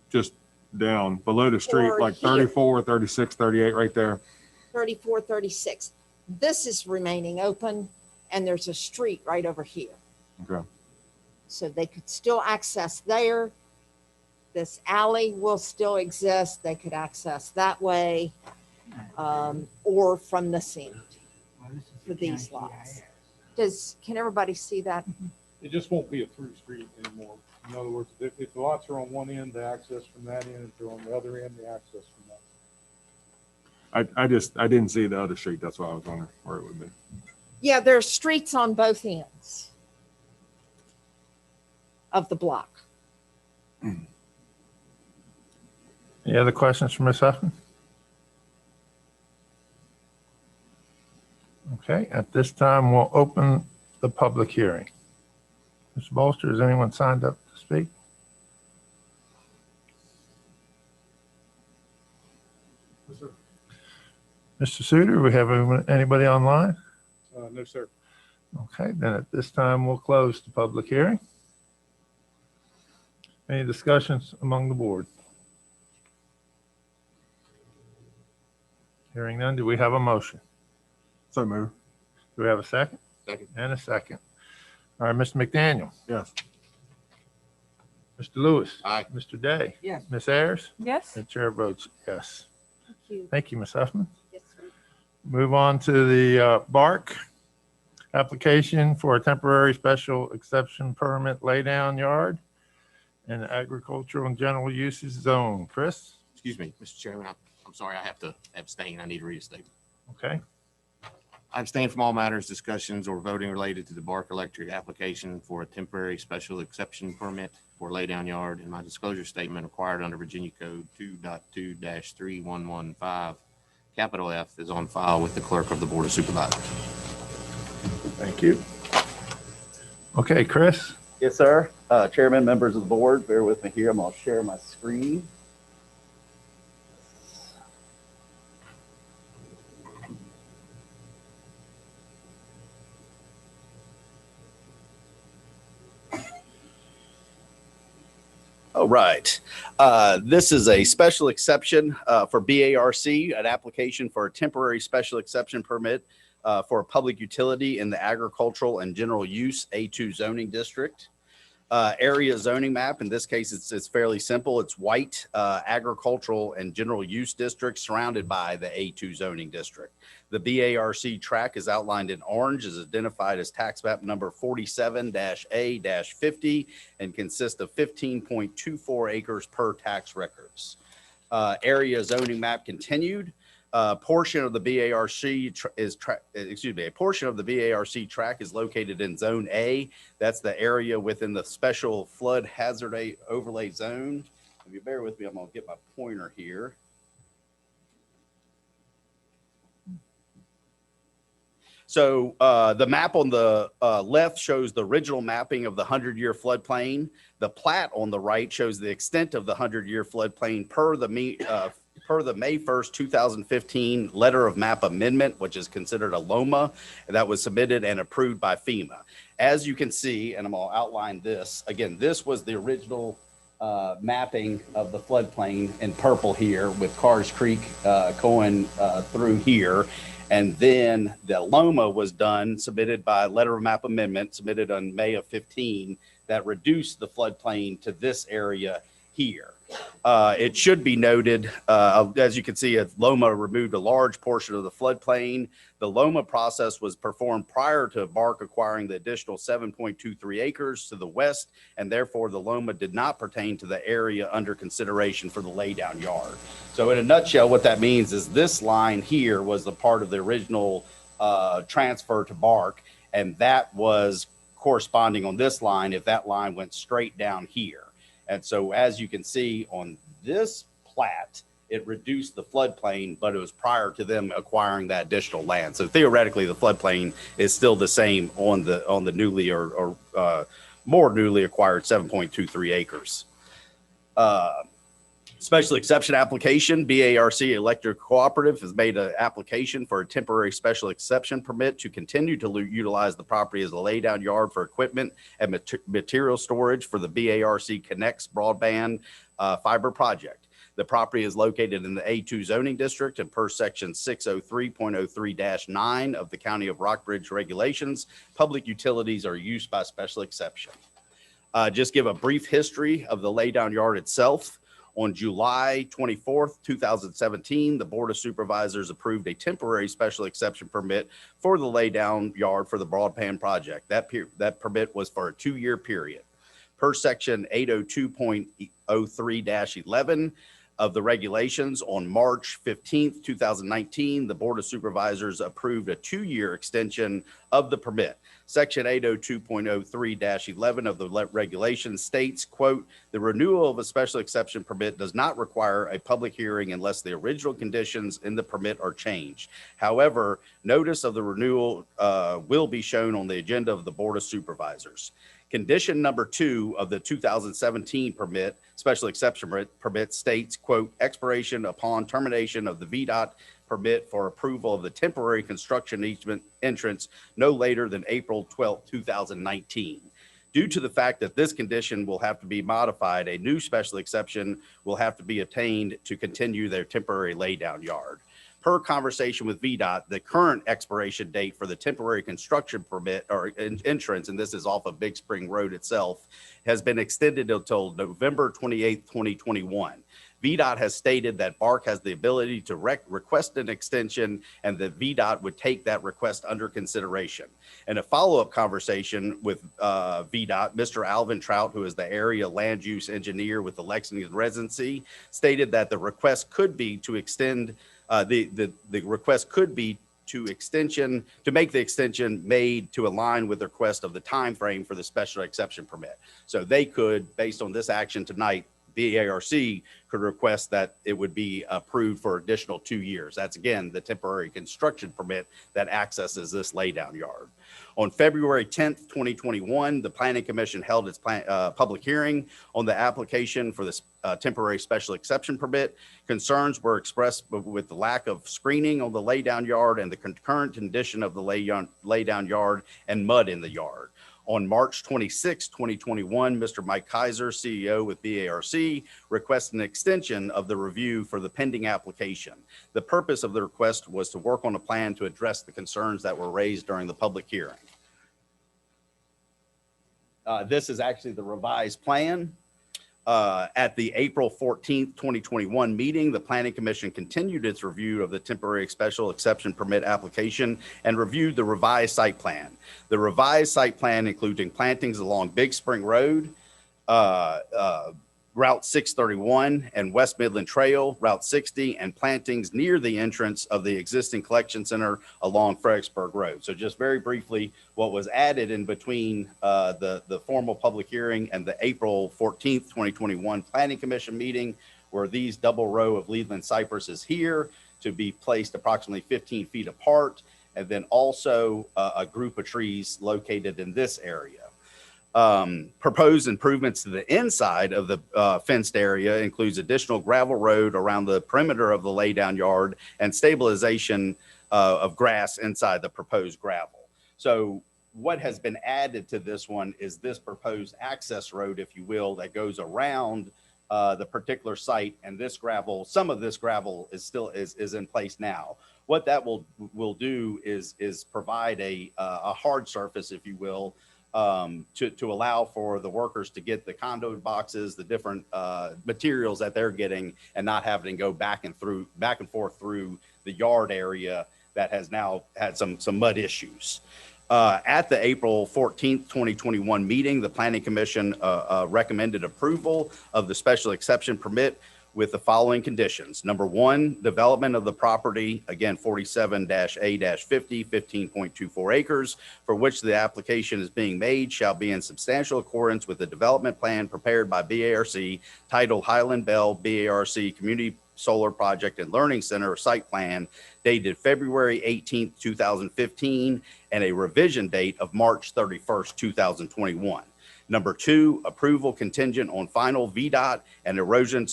just down below the street, Or like here. 34, 36, 38 right there. 34, 36. This is remaining open and there's a street right over here. Okay. So they could still access there. This alley will still exist. They could access that way, or from this end for these lots. Can everybody see that? It just won't be a through street anymore. In other words, if the lots are on one end, the access from that end. If they're on the other end, the access from that. I didn't see the other street. That's why I was wondering where it would be. Yeah, there's streets on both ends of the block. Any other questions for Ms. Huffman? Okay, at this time, we'll open the public hearing. Mr. Bolster, has anyone signed up to speak? Mr. Suter, we have anybody online? No, sir. Okay, then at this time, we'll close the public hearing. Any discussions among the board? Hearing none, do we have a motion? So move. Do we have a second? Second. And a second. All right, Mr. McDaniel. Yes. Mr. Lewis. Aye. Mr. Day. Yes. Ms. Ayers. Yes. The chair votes yes. Thank you. Thank you, Ms. Huffman. Yes, sir. Move on to the Bark application for a temporary special exception permit laydown yard in the agricultural and general uses zone. Chris? Excuse me, Mr. Chairman, I'm sorry, I have to abstain. I need to read a statement. Okay. I abstain from all matters, discussions, or voting related to the Bark Electric application for a temporary special exception permit for laydown yard, and my disclosure statement required under Virginia Code 2.2-3115, capital F, is on file with the clerk of the Board of Supervisors. Thank you. Okay, Chris? Yes, sir. Chairman, members of the board, bear with me here. I'm going to share my screen. All right. This is a special exception for BARC, an application for a temporary special exception permit for a public utility in the agricultural and general use A2 zoning district. Area zoning map, in this case, it's fairly simple. It's white agricultural and general use district surrounded by the A2 zoning district. The BARC tract is outlined in orange, is identified as tax map number 47-A-50 and consists of 15.24 acres per tax records. Area zoning map continued. A portion of the BARC tract is located in Zone A. That's the area within the special flood hazard overlay zone. If you bear with me, I'm going to get my pointer here. So the map on the left shows the original mapping of the 100-year floodplain. The plat on the right shows the extent of the 100-year floodplain per the May 1st, 2015 letter of map amendment, which is considered a LOMA, that was submitted and approved by FEMA. As you can see, and I'm going to outline this, again, this was the original mapping of the floodplain in purple here with Carrs Creek going through here. And then the LOMA was done, submitted by letter of map amendment, submitted on May of 15, that reduced the floodplain to this area here. It should be noted, as you can see, LOMA removed a large portion of the floodplain. The LOMA process was performed prior to Bark acquiring the additional 7.23 acres to the west, and therefore the LOMA did not pertain to the area under consideration for the laydown yard. So in a nutshell, what that means is this line here was the part of the original transfer to Bark, and that was corresponding on this line if that line went straight down here. And so as you can see on this plat, it reduced the floodplain, but it was prior to them acquiring that additional land. So theoretically, the floodplain is still the same on the newly or more newly acquired 7.23 acres. Special exception application, BARC Electric Cooperative has made an application for a temporary special exception permit to continue to utilize the property as a laydown yard for equipment and material storage for the BARC Connects broadband fiber project. The property is located in the A2 zoning district and per section 603.03-9 of the County of Rockbridge regulations, public utilities are used by special exception. Just give a brief history of the laydown yard itself. On July 24th, 2017, the Board of Supervisors approved a temporary special exception permit for the laydown yard for the broadband project. That permit was for a 2-year period. Per section 802.03-11 of the regulations, on March 15th, 2019, the Board of Supervisors approved a 2-year extension of the permit. Section 802.03-11 of the regulations states, quote, the renewal of a special exception permit does not require a public hearing unless the original conditions in the permit are changed. However, notice of the renewal will be shown on the agenda of the Board of Supervisors. Condition number 2 of the 2017 permit, special exception permit states, quote, expiration upon termination of the Vdot permit for approval of the temporary construction easement entrance no later than April 12, 2019. Due to the fact that this condition will have to be modified, a new special exception will have to be obtained to continue their temporary laydown yard. Per conversation with Vdot, the current expiration date for the temporary construction permit or entrance, and this is off of Big Spring Road itself, has been extended until November 28, 2021. Vdot has stated that Burke has the ability to request an extension and that Vdot would take that request under consideration. In a follow-up conversation with Vdot, Mr. Alvin Trout, who is the area land use engineer with the Lexington residency, stated that the request could be to extend, the request could be to make the extension made to align with the request of the time frame for the special exception permit. So they could, based on this action tonight, the ARC could request that it would be approved for additional 2 years. That's, again, the temporary construction permit that accesses this laydown yard. On February 10th, 2021, the Planning Commission held its public hearing on the application for this temporary special exception permit. Concerns were expressed with the lack of screening on the laydown yard and the concurrent condition of the laydown yard and mud in the yard. On March 26, 2021, Mr. Mike Kaiser, CEO with BARC, requested an extension of the review for the pending application. The purpose of the request was to work on a plan to address the concerns that were raised during the public hearing. This is actually the revised plan. At the April 14th, 2021 meeting, the Planning Commission continued its review of the temporary special exception permit application and reviewed the revised site plan. The revised site plan including plantings along Big Spring Road, Route 631 and West Midland Trail, Route 60, and plantings near the entrance of the existing collection center along Fredericksburg Road. So just very briefly, what was added in between the formal public hearing and the April 14th, 2021 Planning Commission meeting were these double row of Leland cypresses here to be placed approximately 15 feet apart, and then also a group of trees located in this area. Proposed improvements to the inside of the fenced area includes additional gravel road around the perimeter of the laydown yard and stabilization of grass inside the proposed gravel. So what has been added to this one is this proposed access road, if you will, that goes around the particular site, and this gravel, some of this gravel is still is in place now. What that will do is provide a hard surface, if you will, to allow for the workers to get the conduit boxes, the different materials that they're getting, and not having to go back and forth through the yard area that has now had some mud issues. At the April 14th, 2021 meeting, the Planning Commission recommended approval of the special exception permit with the following conditions. Number 1, development of the property, again, 47-A-50, 15.24 acres, for which the application is being made shall be in substantial accordance with the development plan prepared by BARC titled Highland Bell BARC Community Solar Project and Learning Center Site Plan, dated February 18th, 2015, and a revision date of March 31st, 2021. Number 2, approval contingent on final Vdot and erosion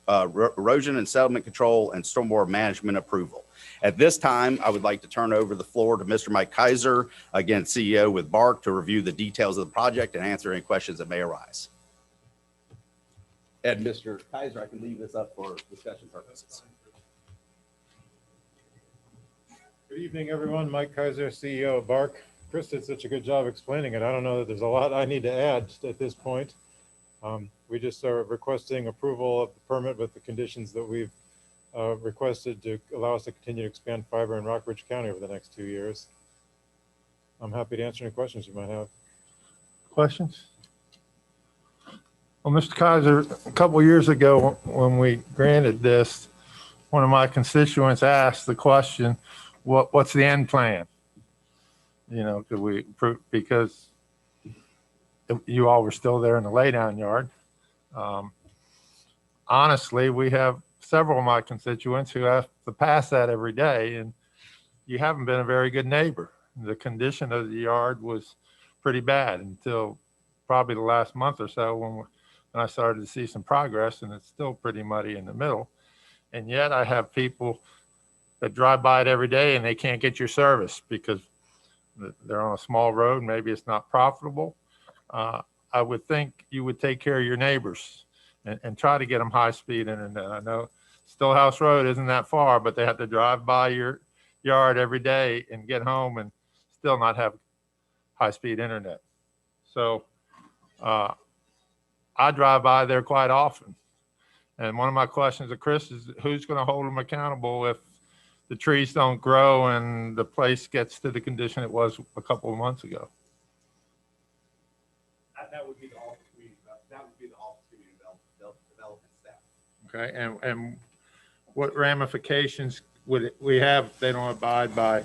and settlement control and stormwater management approval. At this time, I would like to turn over the floor to Mr. Mike Kaiser, again, CEO with Burke, to review the details of the project and answer any questions that may arise. And Mr. Kaiser, I can leave this up for discussion purposes. Good evening, everyone. Mike Kaiser, CEO of Burke. Chris did such a good job explaining it. I don't know that there's a lot I need to add at this point. We just are requesting approval of the permit with the conditions that we've requested to allow us to continue to expand fiber in Rockbridge County over the next 2 years. I'm happy to answer any questions you might have. Questions? Well, Mr. Kaiser, a couple of years ago when we granted this, one of my constituents asked the question, what's the end plan? You know, could we, because you all were still there in the laydown yard. Honestly, we have several of my constituents who have to pass that every day, and you haven't been a very good neighbor. The condition of the yard was pretty bad until probably the last month or so when I started to see some progress, and it's still pretty muddy in the middle. And yet I have people that drive by it every day and they can't get your service because they're on a small road. Maybe it's not profitable. I would think you would take care of your neighbors and try to get them high-speed internet. I know Stillhouse Road isn't that far, but they have to drive by your yard every day and get home and still not have high-speed internet. So I drive by there quite often. And one of my questions to Chris is who's going to hold them accountable if the trees don't grow and the place gets to the condition it was a couple of months ago? That would be the Office of Community Development staff. Okay, and what ramifications would we have if they don't abide by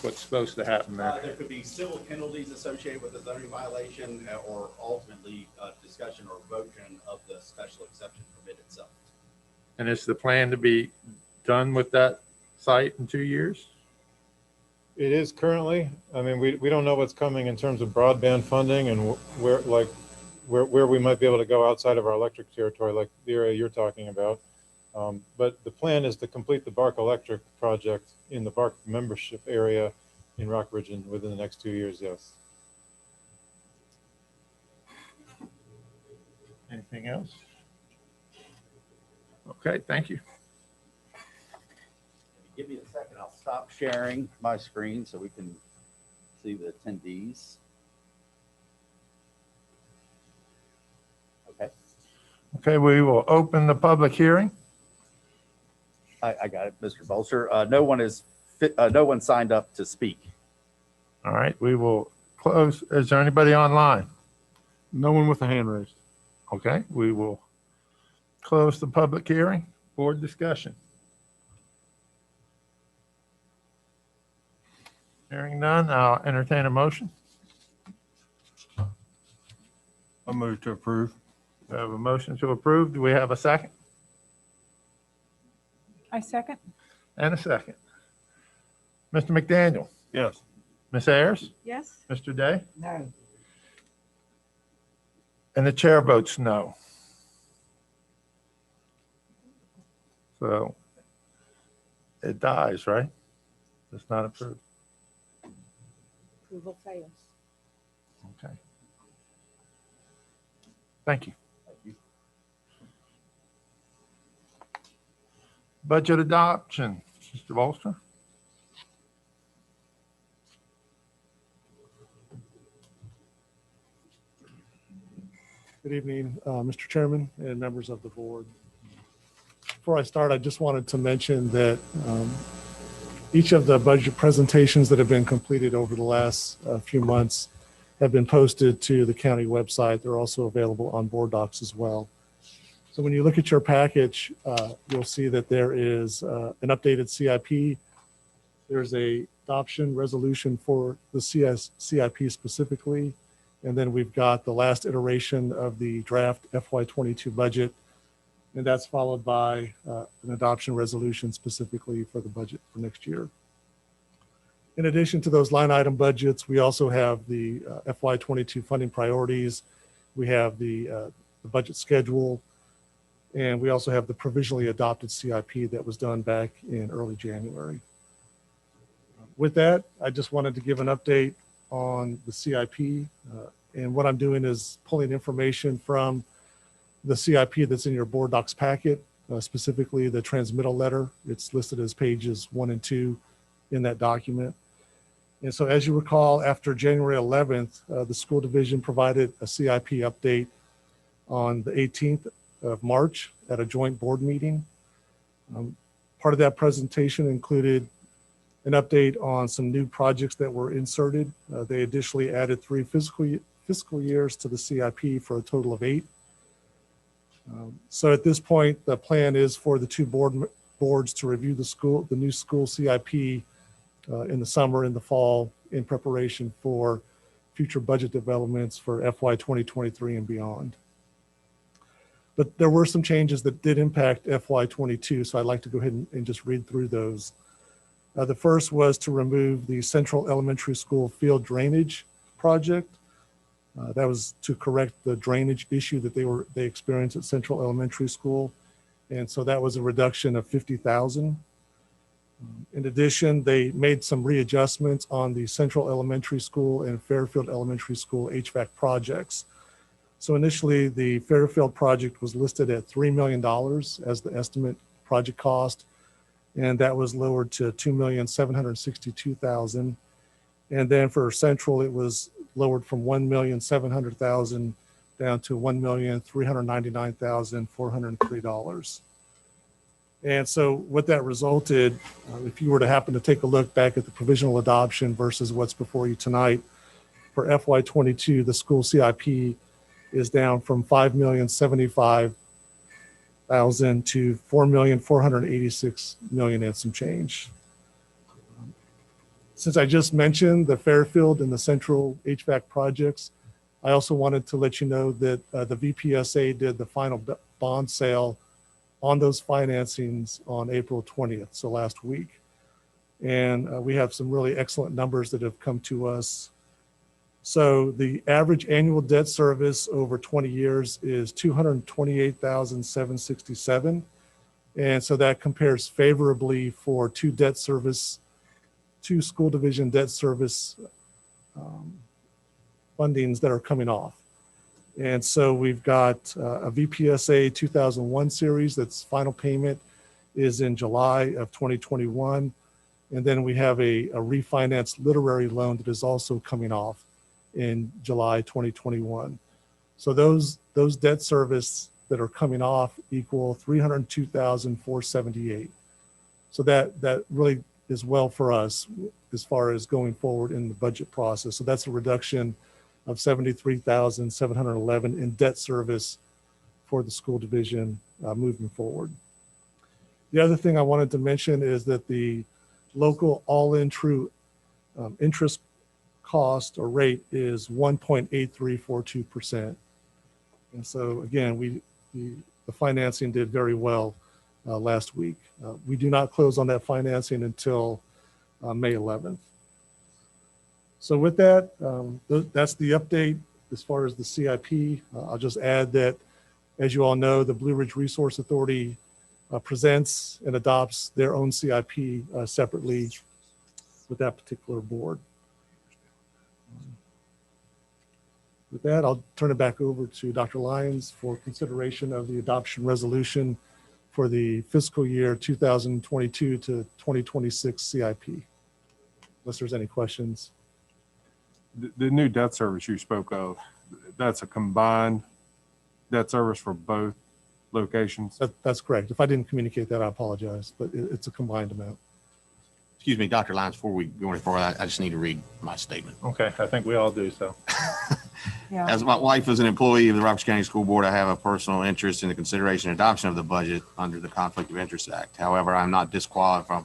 what's supposed to happen there? There could be civil penalties associated with the zoning violation or ultimately discussion or revocation of the special exception permit itself. And is the plan to be done with that site in 2 years? It is currently. I mean, we don't know what's coming in terms of broadband funding and where we might be able to go outside of our electric territory, like the area you're talking about. But the plan is to complete the Burke Electric project in the Burke membership area in Rockbridge within the next 2 years, yes. Anything else? Okay, thank you. Give me a second. I'll stop sharing my screen so we can see the attendees. Okay. Okay, we will open the public hearing. I got it, Mr. Bolster. No one signed up to speak. All right, we will close. Is there anybody online? No one with a hand raised. Okay, we will close the public hearing. Board discussion. Hearing none, I'll entertain a motion. I move to approve. We have a motion to approve. Do we have a second? I second. And a second. Mr. McDaniel? Yes. Ms. Ayers? Yes. Mr. Day? No. And the chair votes no. So it dies, right? It's not approved. Approval fails. Okay. Thank you. Budget adoption, Mr. Bolster. Good evening, Mr. Chairman and members of the board. Before I start, I just wanted to mention that each of the budget presentations that have been completed over the last few months have been posted to the county website. They're also available on board docs as well. So when you look at your package, you'll see that there is an updated CIP. There's a adoption resolution for the CIP specifically. And then we've got the last iteration of the draft FY22 budget. And that's followed by an adoption resolution specifically for the budget for next year. In addition to those line item budgets, we also have the FY22 funding priorities. We have the budget schedule. And we also have the provisionally adopted CIP that was done back in early January. With that, I just wanted to give an update on the CIP. And what I'm doing is pulling information from the CIP that's in your board docs packet, specifically the transmittal letter. It's listed as pages 1 and 2 in that document. And so as you recall, after January 11th, the school division provided a CIP update on the 18th of March at a joint board meeting. Part of that presentation included an update on some new projects that were inserted. They additionally added 3 fiscal years to the CIP for a total of 8. So at this point, the plan is for the 2 boards to review the new school CIP in the summer and the fall in preparation for future budget developments for FY 2023 and beyond. But there were some changes that did impact FY 22, so I'd like to go ahead and just read through those. The first was to remove the Central Elementary School field drainage project. That was to correct the drainage issue that they experienced at Central Elementary School. And so that was a reduction of $50,000. In addition, they made some readjustments on the Central Elementary School and Fairfield Elementary School HVAC projects. So initially, the Fairfield project was listed at $3 million as the estimate project cost, and that was lowered to $2,762,000. And then for Central, it was lowered from $1,700,000 down to $1,399,403. And so what that resulted, if you were to happen to take a look back at the provisional adoption versus what's before you tonight, for FY22, the school CIP is down from $5,075,000 to $4,486,000 and some change. Since I just mentioned the Fairfield and the Central HVAC projects, I also wanted to let you know that the VPSA did the final bond sale on those financings on April 20th, so last week. And we have some really excellent numbers that have come to us. So the average annual debt service over 20 years is $228,767. And so that compares favorably for 2 school division debt service fundings that are coming off. And so we've got a VPSA 2001 series that's final payment is in July of 2021. And then we have a refinanced literary loan that is also coming off in July 2021. So those debt service that are coming off equal $302,478. So that really is well for us as far as going forward in the budget process. So that's a reduction of $73,711 in debt service for the school division moving forward. The other thing I wanted to mention is that the local all-in true interest cost or rate is 1.8342%. And so again, the financing did very well last week. We do not close on that financing until May 11th. So with that, that's the update as far as the CIP. I'll just add that, as you all know, the Blue Ridge Resource Authority presents and adopts their own CIP separately with that particular board. With that, I'll turn it back over to Dr. Lyons for consideration of the adoption resolution for the fiscal year 2022 to 2026 CIP. Unless there's any questions. The new debt service you spoke of, that's a combined debt service for both locations? That's correct. If I didn't communicate that, I apologize, but it's a combined amount. Excuse me, Dr. Lyons, before we go any further, I just need to read my statement. Okay, I think we all do so. Yeah. As my wife is an employee of the Rockbridge County School Board, I have a personal interest in the consideration and adoption of the budget under the Conflict of Interest Act. However, I'm not disqualified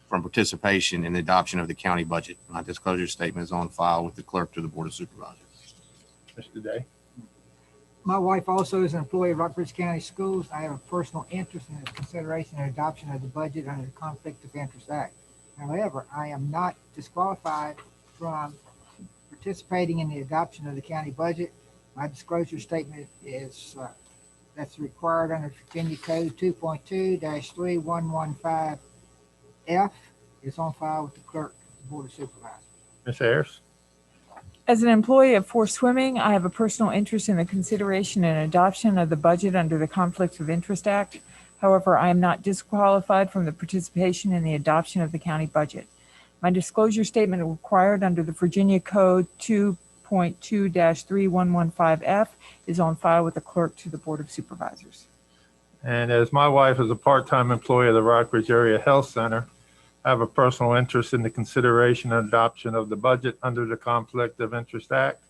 from participation in the adoption of the county budget. My disclosure statement is on file with the clerk to the Board of Supervisors. Mr. Day. My wife also is an employee of Rockbridge County Schools. I have a personal interest in the consideration and adoption of the budget under the Conflict of Interest Act. However, I am not disqualified from participating in the adoption of the county budget. My disclosure statement is that's required under Virginia Code 2.2-3115F. It's on file with the clerk of the Board of Supervisors. Ms. Ayers. As an employee of Force Swimming, I have a personal interest in the consideration and adoption of the budget under the Conflicts of Interest Act. However, I am not disqualified from the participation in the adoption of the county budget. My disclosure statement required under the Virginia Code 2.2-3115F is on file with the clerk to the Board of Supervisors. And as my wife is a part-time employee of the Rockbridge Area Health Center, I have a personal interest in the consideration and adoption of the budget under the Conflict of Interest Act.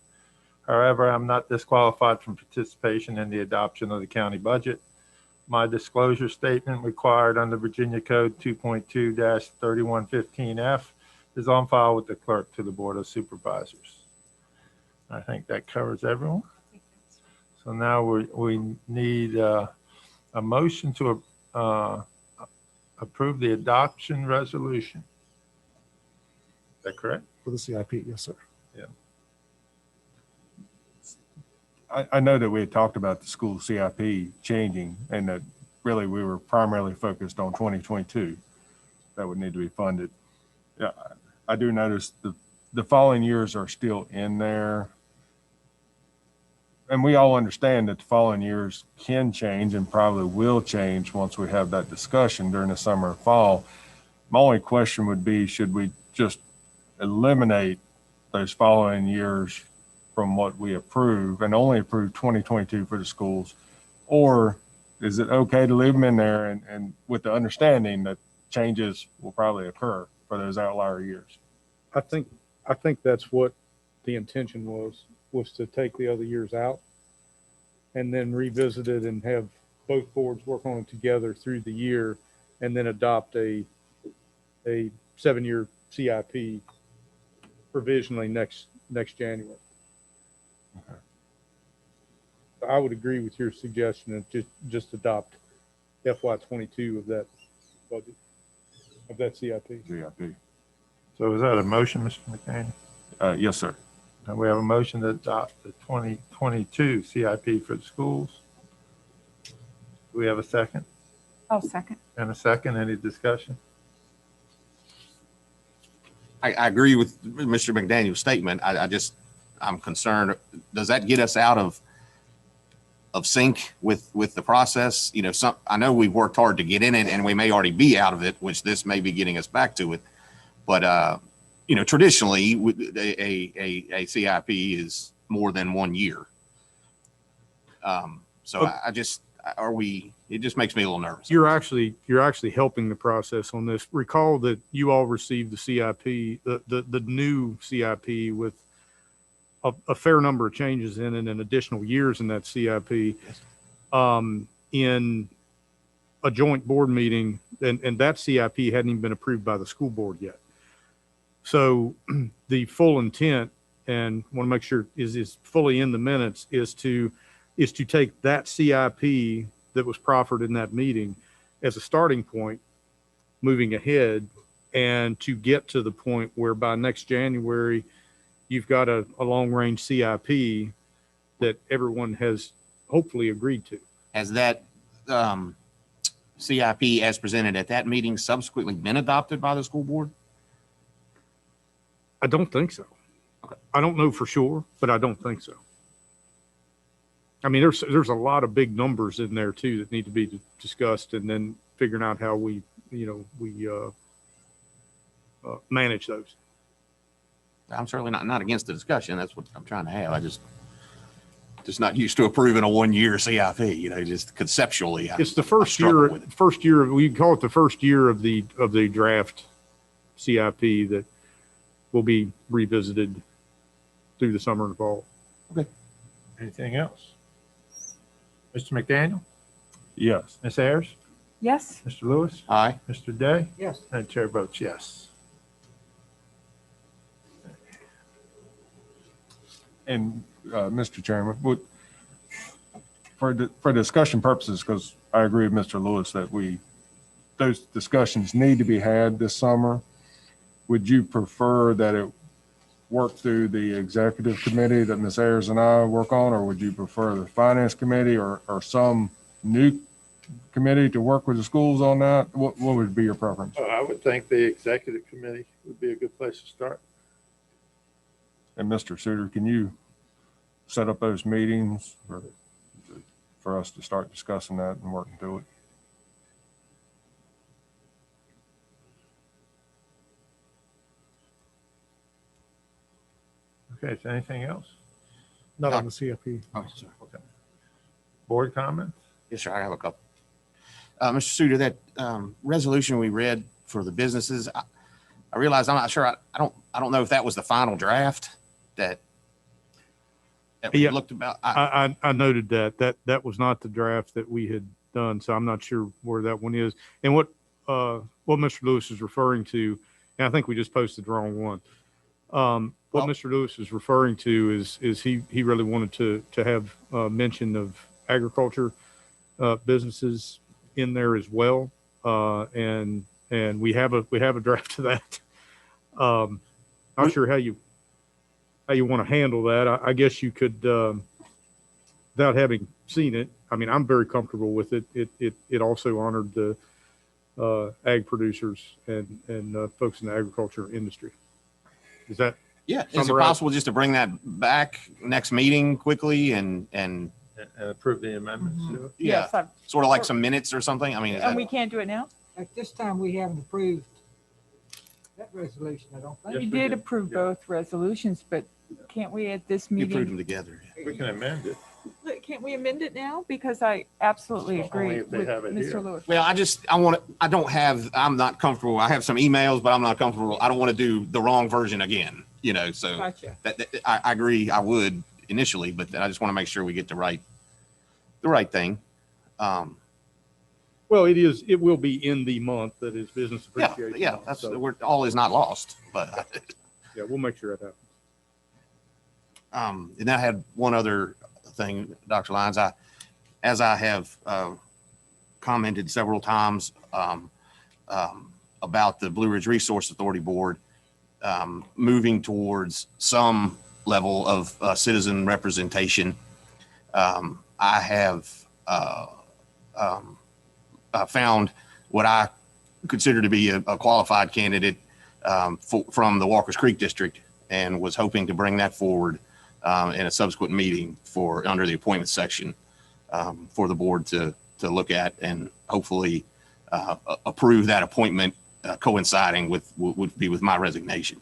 However, I'm not disqualified from participation in the adoption of the county budget. My disclosure statement required under Virginia Code 2.2-3115F is on file with the clerk to the Board of Supervisors. I think that covers everyone. So now we need a motion to approve the adoption resolution. Is that correct? For the CIP, yes, sir. Yeah. I know that we had talked about the school CIP changing and that really we were primarily focused on 2022 that would need to be funded. Yeah, I do notice the following years are still in there. And we all understand that the following years can change and probably will change once we have that discussion during the summer and fall. My only question would be, should we just eliminate those following years from what we approve and only approve 2022 for the schools? Or is it okay to leave them in there and with the understanding that changes will probably occur for those outlier years? I think that's what the intention was to take the other years out and then revisit it and have both boards work on it together through the year and then adopt a 7-year CIP provisionally next January. Okay. I would agree with your suggestion of just adopt FY22 of that budget, of that CIP. CIP. So is that a motion, Mr. McDaniel? Yes, sir. And we have a motion to adopt the 2022 CIP for the schools. Do we have a second? I'll second. And a second, any discussion? I agree with Mr. McDaniel's statement. I'm concerned, does that get us out of sync with the process? You know, I know we've worked hard to get in it and we may already be out of it, which this may be getting us back to it. But, you know, traditionally a CIP is more than 1 year. So it just makes me a little nervous. You're actually helping the process on this. Recall that you all received the CIP, the new CIP with a fair number of changes in it and additional years in that CIP in a joint board meeting, and that CIP hadn't even been approved by the school board yet. So the full intent, and want to make sure is fully in the minutes, is to take that CIP that was proffered in that meeting as a starting point moving ahead, and to get to the point where by next January you've got a long-range CIP that everyone has hopefully agreed to. Has that CIP as presented at that meeting subsequently been adopted by the school board? I don't think so. Okay. I don't know for sure, but I don't think so. I mean, there's a lot of big numbers in there too that need to be discussed, and then figuring out how we manage those. I'm certainly not against the discussion. That's what I'm trying to have. I just not used to approving a 1-year CIP, you know, just conceptually. It's the first year, we call it the first year of the draft CIP that will be revisited through the summer and fall. Okay. Anything else? Mr. McDaniel? Yes. Ms. Ayers? Yes. Mr. Lewis? Aye. Mr. Day? Yes. And chair votes yes. And Mr. Chairman, for discussion purposes, because I agree with Mr. Lewis that those discussions need to be had this summer. Would you prefer that it work through the executive committee that Ms. Ayers and I work on, or would you prefer the finance committee or some new committee to work with the schools on that? What would be your preference? I would think the executive committee would be a good place to start. And Mr. Suter, can you set up those meetings for us to start discussing that and working through it? Okay, is there anything else? Not on the CFP. Oh, sorry. Okay. Board comments? Yes, sir. I have a couple. Mr. Suter, that resolution we read for the businesses, I realize I'm not sure. I don't know if that was the final draft that we Yeah. looked about. I noted that was not the draft that we had done, so I'm not sure where that one is. And what Mr. Lewis is referring to, and I think we just posted the wrong one. What Mr. Lewis is referring to is he really wanted to have mention of agriculture businesses in there as well, and we have a draft of that. Not sure how you want to handle that. I guess you could, without having seen it. I mean, I'm very comfortable with it. It also honored the ag producers and folks in the agriculture industry. Is that? Yeah. Is it possible just to bring that back next meeting quickly and approve the amendments? Yeah, Yes, sort of like some minutes or something? I mean, is and that, we can't do it now? At this time, we haven't approved that resolution, I don't think. We did approve both resolutions, but can't we at this you approved them meeting? together. We can amend it. Can't we amend it now? Because I absolutely Only agree if they with have it here. Mr. Lewis. Well, I'm not comfortable. I have some emails, but I'm not comfortable. I don't want to do the wrong version again, so Gotcha. I agree. I would initially, but I just want to make sure we get the right thing. Well, it will be in the month that is Business Appreciation Yeah, Month, that's so, all is not lost, but yeah, we'll make sure that happens. and I had one other thing, Dr. Lyons. As I have commented several times about the Blue Ridge Resource Authority Board moving towards some level of citizen representation, I have found what I consider to be a qualified candidate from the Walkers Creek District, and was hoping to bring that forward in a subsequent meeting under the appointment section for the board to look at and hopefully approve that appointment coinciding with my resignation.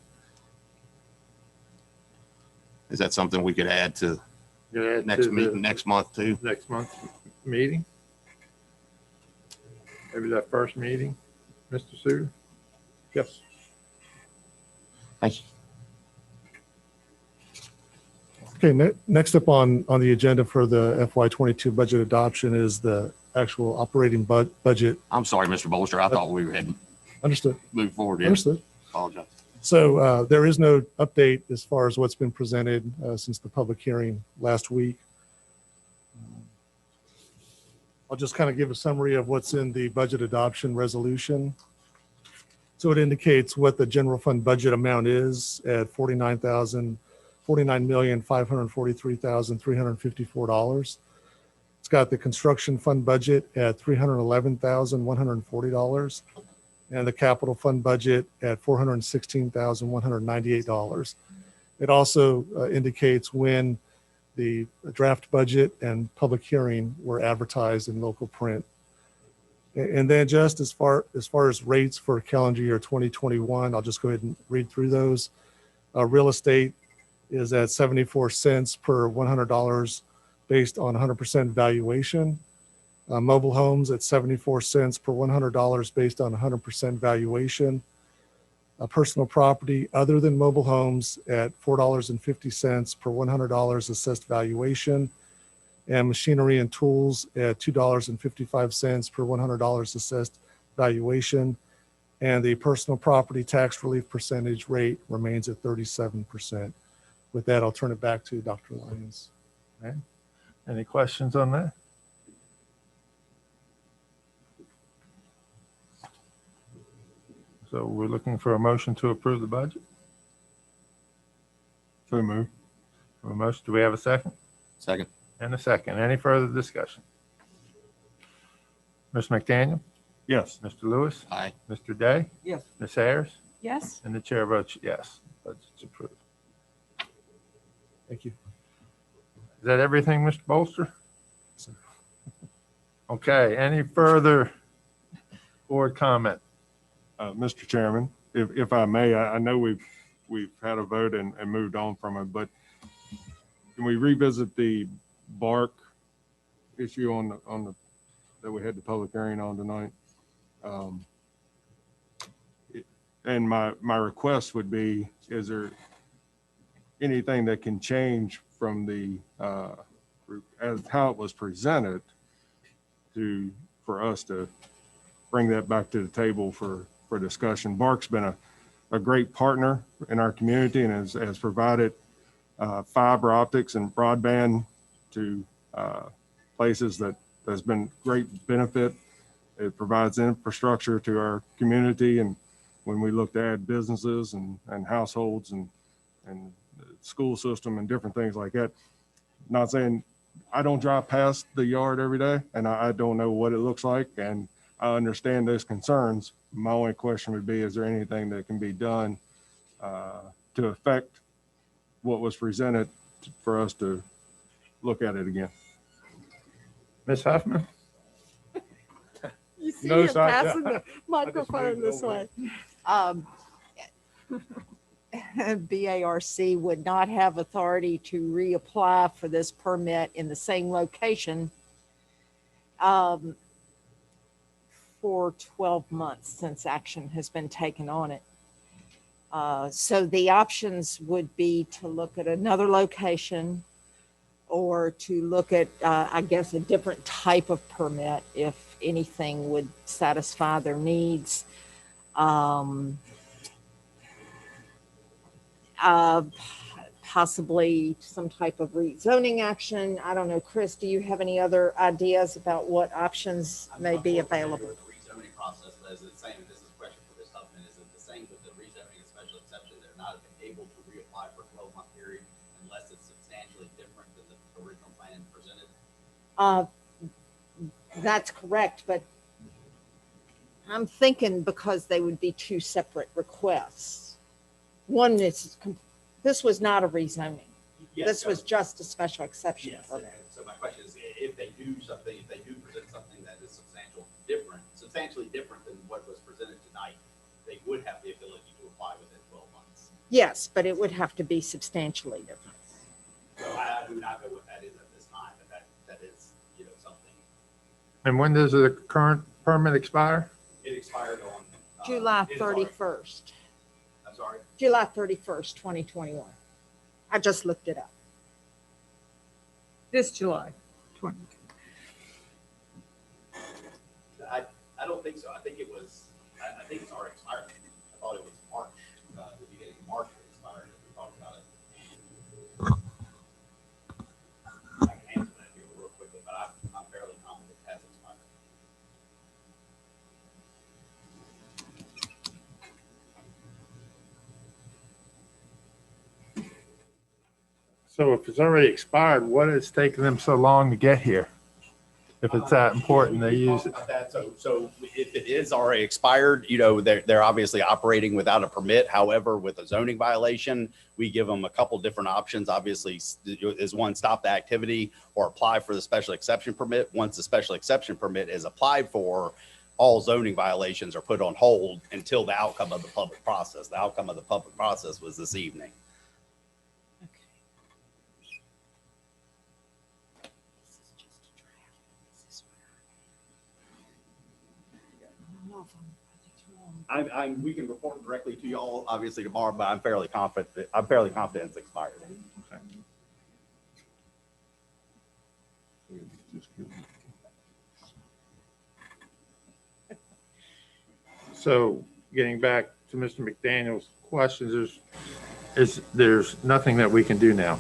Is that something we could add to next meeting next month too? Next month's meeting? Maybe that first meeting, Mr. Suter? Yes. Thank you. Okay, next up on the agenda for the FY22 budget adoption is the actual operating budget. I'm sorry, Mr. Bolster. I thought we had Understood. moved forward. Yeah. Understood. Apologize. So there is no update as far as what's been presented since the public hearing last week. I'll just kind of give a summary of what's in the budget adoption resolution. So it indicates what the general fund budget amount is at $49,543,354. It's got the construction fund budget at $311,140 and the capital fund budget at $416,198. It also indicates when the draft budget and public hearing were advertised in local print. And then just as far as rates for calendar year 2021, I'll just go ahead and read through those. Real estate is at 74 cents per $100 based on 100% valuation. Mobile homes at 74 cents per $100 based on 100% valuation. Personal property other than mobile homes at $4.50 per $100 assessed valuation. And machinery and tools at $2.55 per $100 assessed valuation. And the personal property tax relief percentage rate remains at 37%. With that, I'll turn it back to Dr. Lyons. Okay. Any questions on that? So we're looking for a motion to approve the budget. So move. A motion, do we have a second? Second. And a second. Any further discussion? Mr. McDaniel? Yes. Mr. Lewis? Aye. Mr. Day? Yes. Ms. Ayers? Yes. And the chair votes yes. Budget's approved. Thank you. Is that everything, Mr. Bolster? Okay, any further board comment? Mr. Chairman, if I may, I know we've we've had a vote and moved on from it, but can we revisit the Bark issue that we had the public hearing on tonight? And my request would be, is there anything that can change from the, as how it was presented for us to bring that back to the table for discussion? Bark's been a great partner in our community and has provided fiber optics and broadband to places that has been great benefit. It provides infrastructure to our community, and when we look to add businesses and households and school system and different things like that. Not saying I don't drive past the yard every day and I don't know what it looks like, and I understand those concerns. My only question would be, is there anything that can be done to affect what was presented for us to look at it again? Ms. Huffman? You see No, him sorry. passing the microphone this way. BARC would not have authority to reapply for this permit in the same location for 12 months since action has been taken on it. So the options would be to look at another location or to look at, I guess, a different type of permit if anything would satisfy their needs. Possibly some type of rezoning action. I don't know. Chris, do you have any other ideas about what options may be available? The rezoning process, is it the same? This is a question for Ms. Huffman. Is it the same with the rezoning and special exception? They're not able to reapply for a 12-month period unless it's substantially different than the original plan presented? That's correct, but I'm thinking because they would be two separate requests. One is, this was not a rezoning. Yes, This was just a special exception. Yes. permit. So my question is, if they do something, if they do present something that is substantially different than what was presented tonight, they would have the ability to apply within 12 months. Yes, but it would have to be substantially different. So I do not know what that is at this time, but that is, something. And when does the current permit expire? It expired on July it is already- 31st. I'm sorry. July 31st, 2021. I just looked it up. This July 20. I don't think so. I think it was. I think it's already expired. I thought it was March, the beginning of March it expired. We talked about it. I can answer that here real quickly, but I'm fairly confident it has expired. So if it's already expired, what is taking them so long to get here? If it's that important, they use it. About that. So if it is already expired, they're obviously operating without a permit. However, with a zoning violation, we give them a couple different options. Obviously, is one, stop the activity or apply for the special exception permit. Once the special exception permit is applied for, all zoning violations are put on hold until the outcome of the public process. The outcome of the public process was this evening. We can report directly to y'all obviously tomorrow, but I'm fairly confident it's expired. So getting back to Mr. McDaniel's questions, there's nothing that we can do now.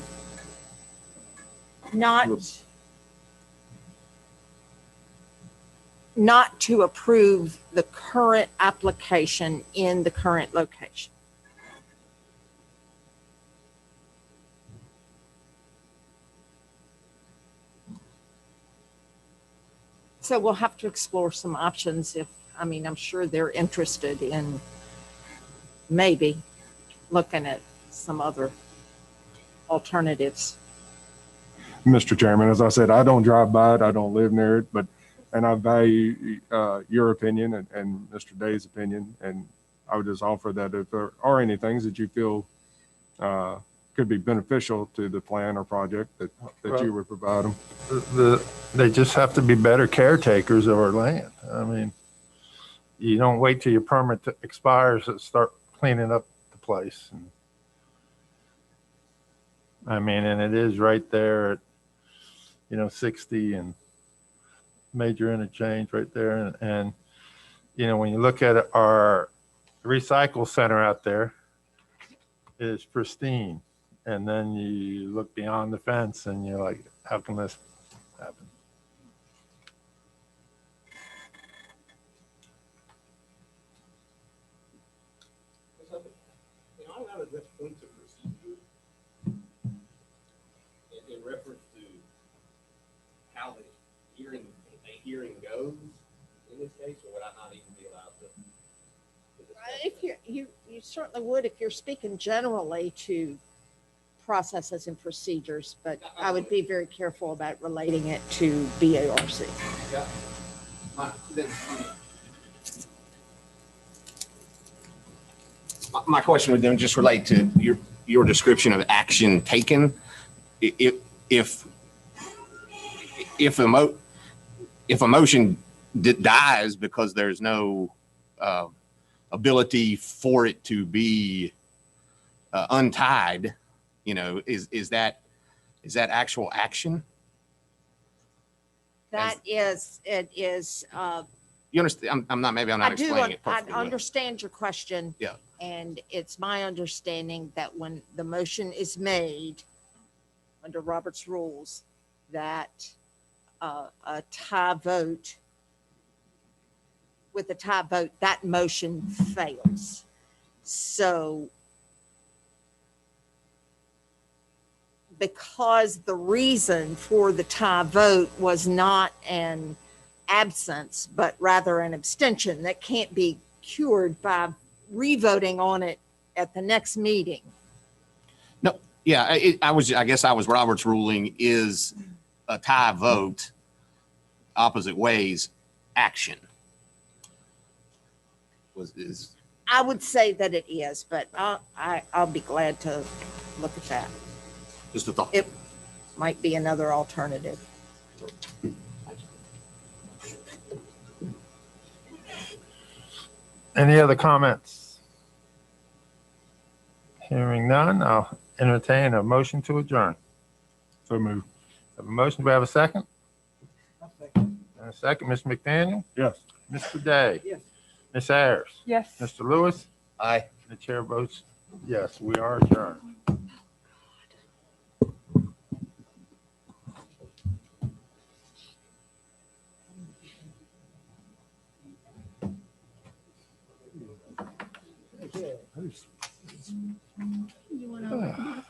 Not to approve the current application in the current location. So we'll have to explore some options I'm sure they're interested in maybe looking at some other alternatives. Mr. Chairman, as I said, I don't drive by it. I don't live near it, and I value your opinion and Mr. Day's opinion. And I would just offer that if there are any things that you feel could be beneficial to the plan or project that you would provide them. They just have to be better caretakers of our land. I mean, you don't wait till your permit expires to start cleaning up the place. I mean, and it is right there at, 60 and major interchange right there. And when you look at our recycle center out there, it is pristine. And then you look beyond the fence and you're like, how can this happen? I want to address points of procedure in reference to how the hearing goes in this case, or would I not even be allowed to? If you certainly would, if you're speaking generally to processes and procedures, but I would be very careful about relating it to BARC. Yeah. My question would then just relate to your description of action taken. If a motion dies because there's no ability for it to be untied, is that actual action? It is. You understand? I'm not explaining it perfectly. I understand your question. Yeah. And it's my understanding that when the motion is made under Robert's rules, that a tie vote, with a tie vote, that motion fails. So because the reason for the tie vote was not an absence, but rather an abstention that can't be cured by revoting on it at the next meeting. No, yeah, I guess Robert's ruling is a tie vote, opposite ways, action. I would say that it is, but I'll be glad to look at that. Just a thought. It might be another alternative. Any other comments? Hearing none, I'll entertain a motion to adjourn. So move. Have a motion, do we have a second? And a second, Mr. McDaniel? Yes. Mr. Day? Yes. Ms. Ayers? Yes. Mr. Lewis? Aye. The chair votes yes, we are adjourned. You want to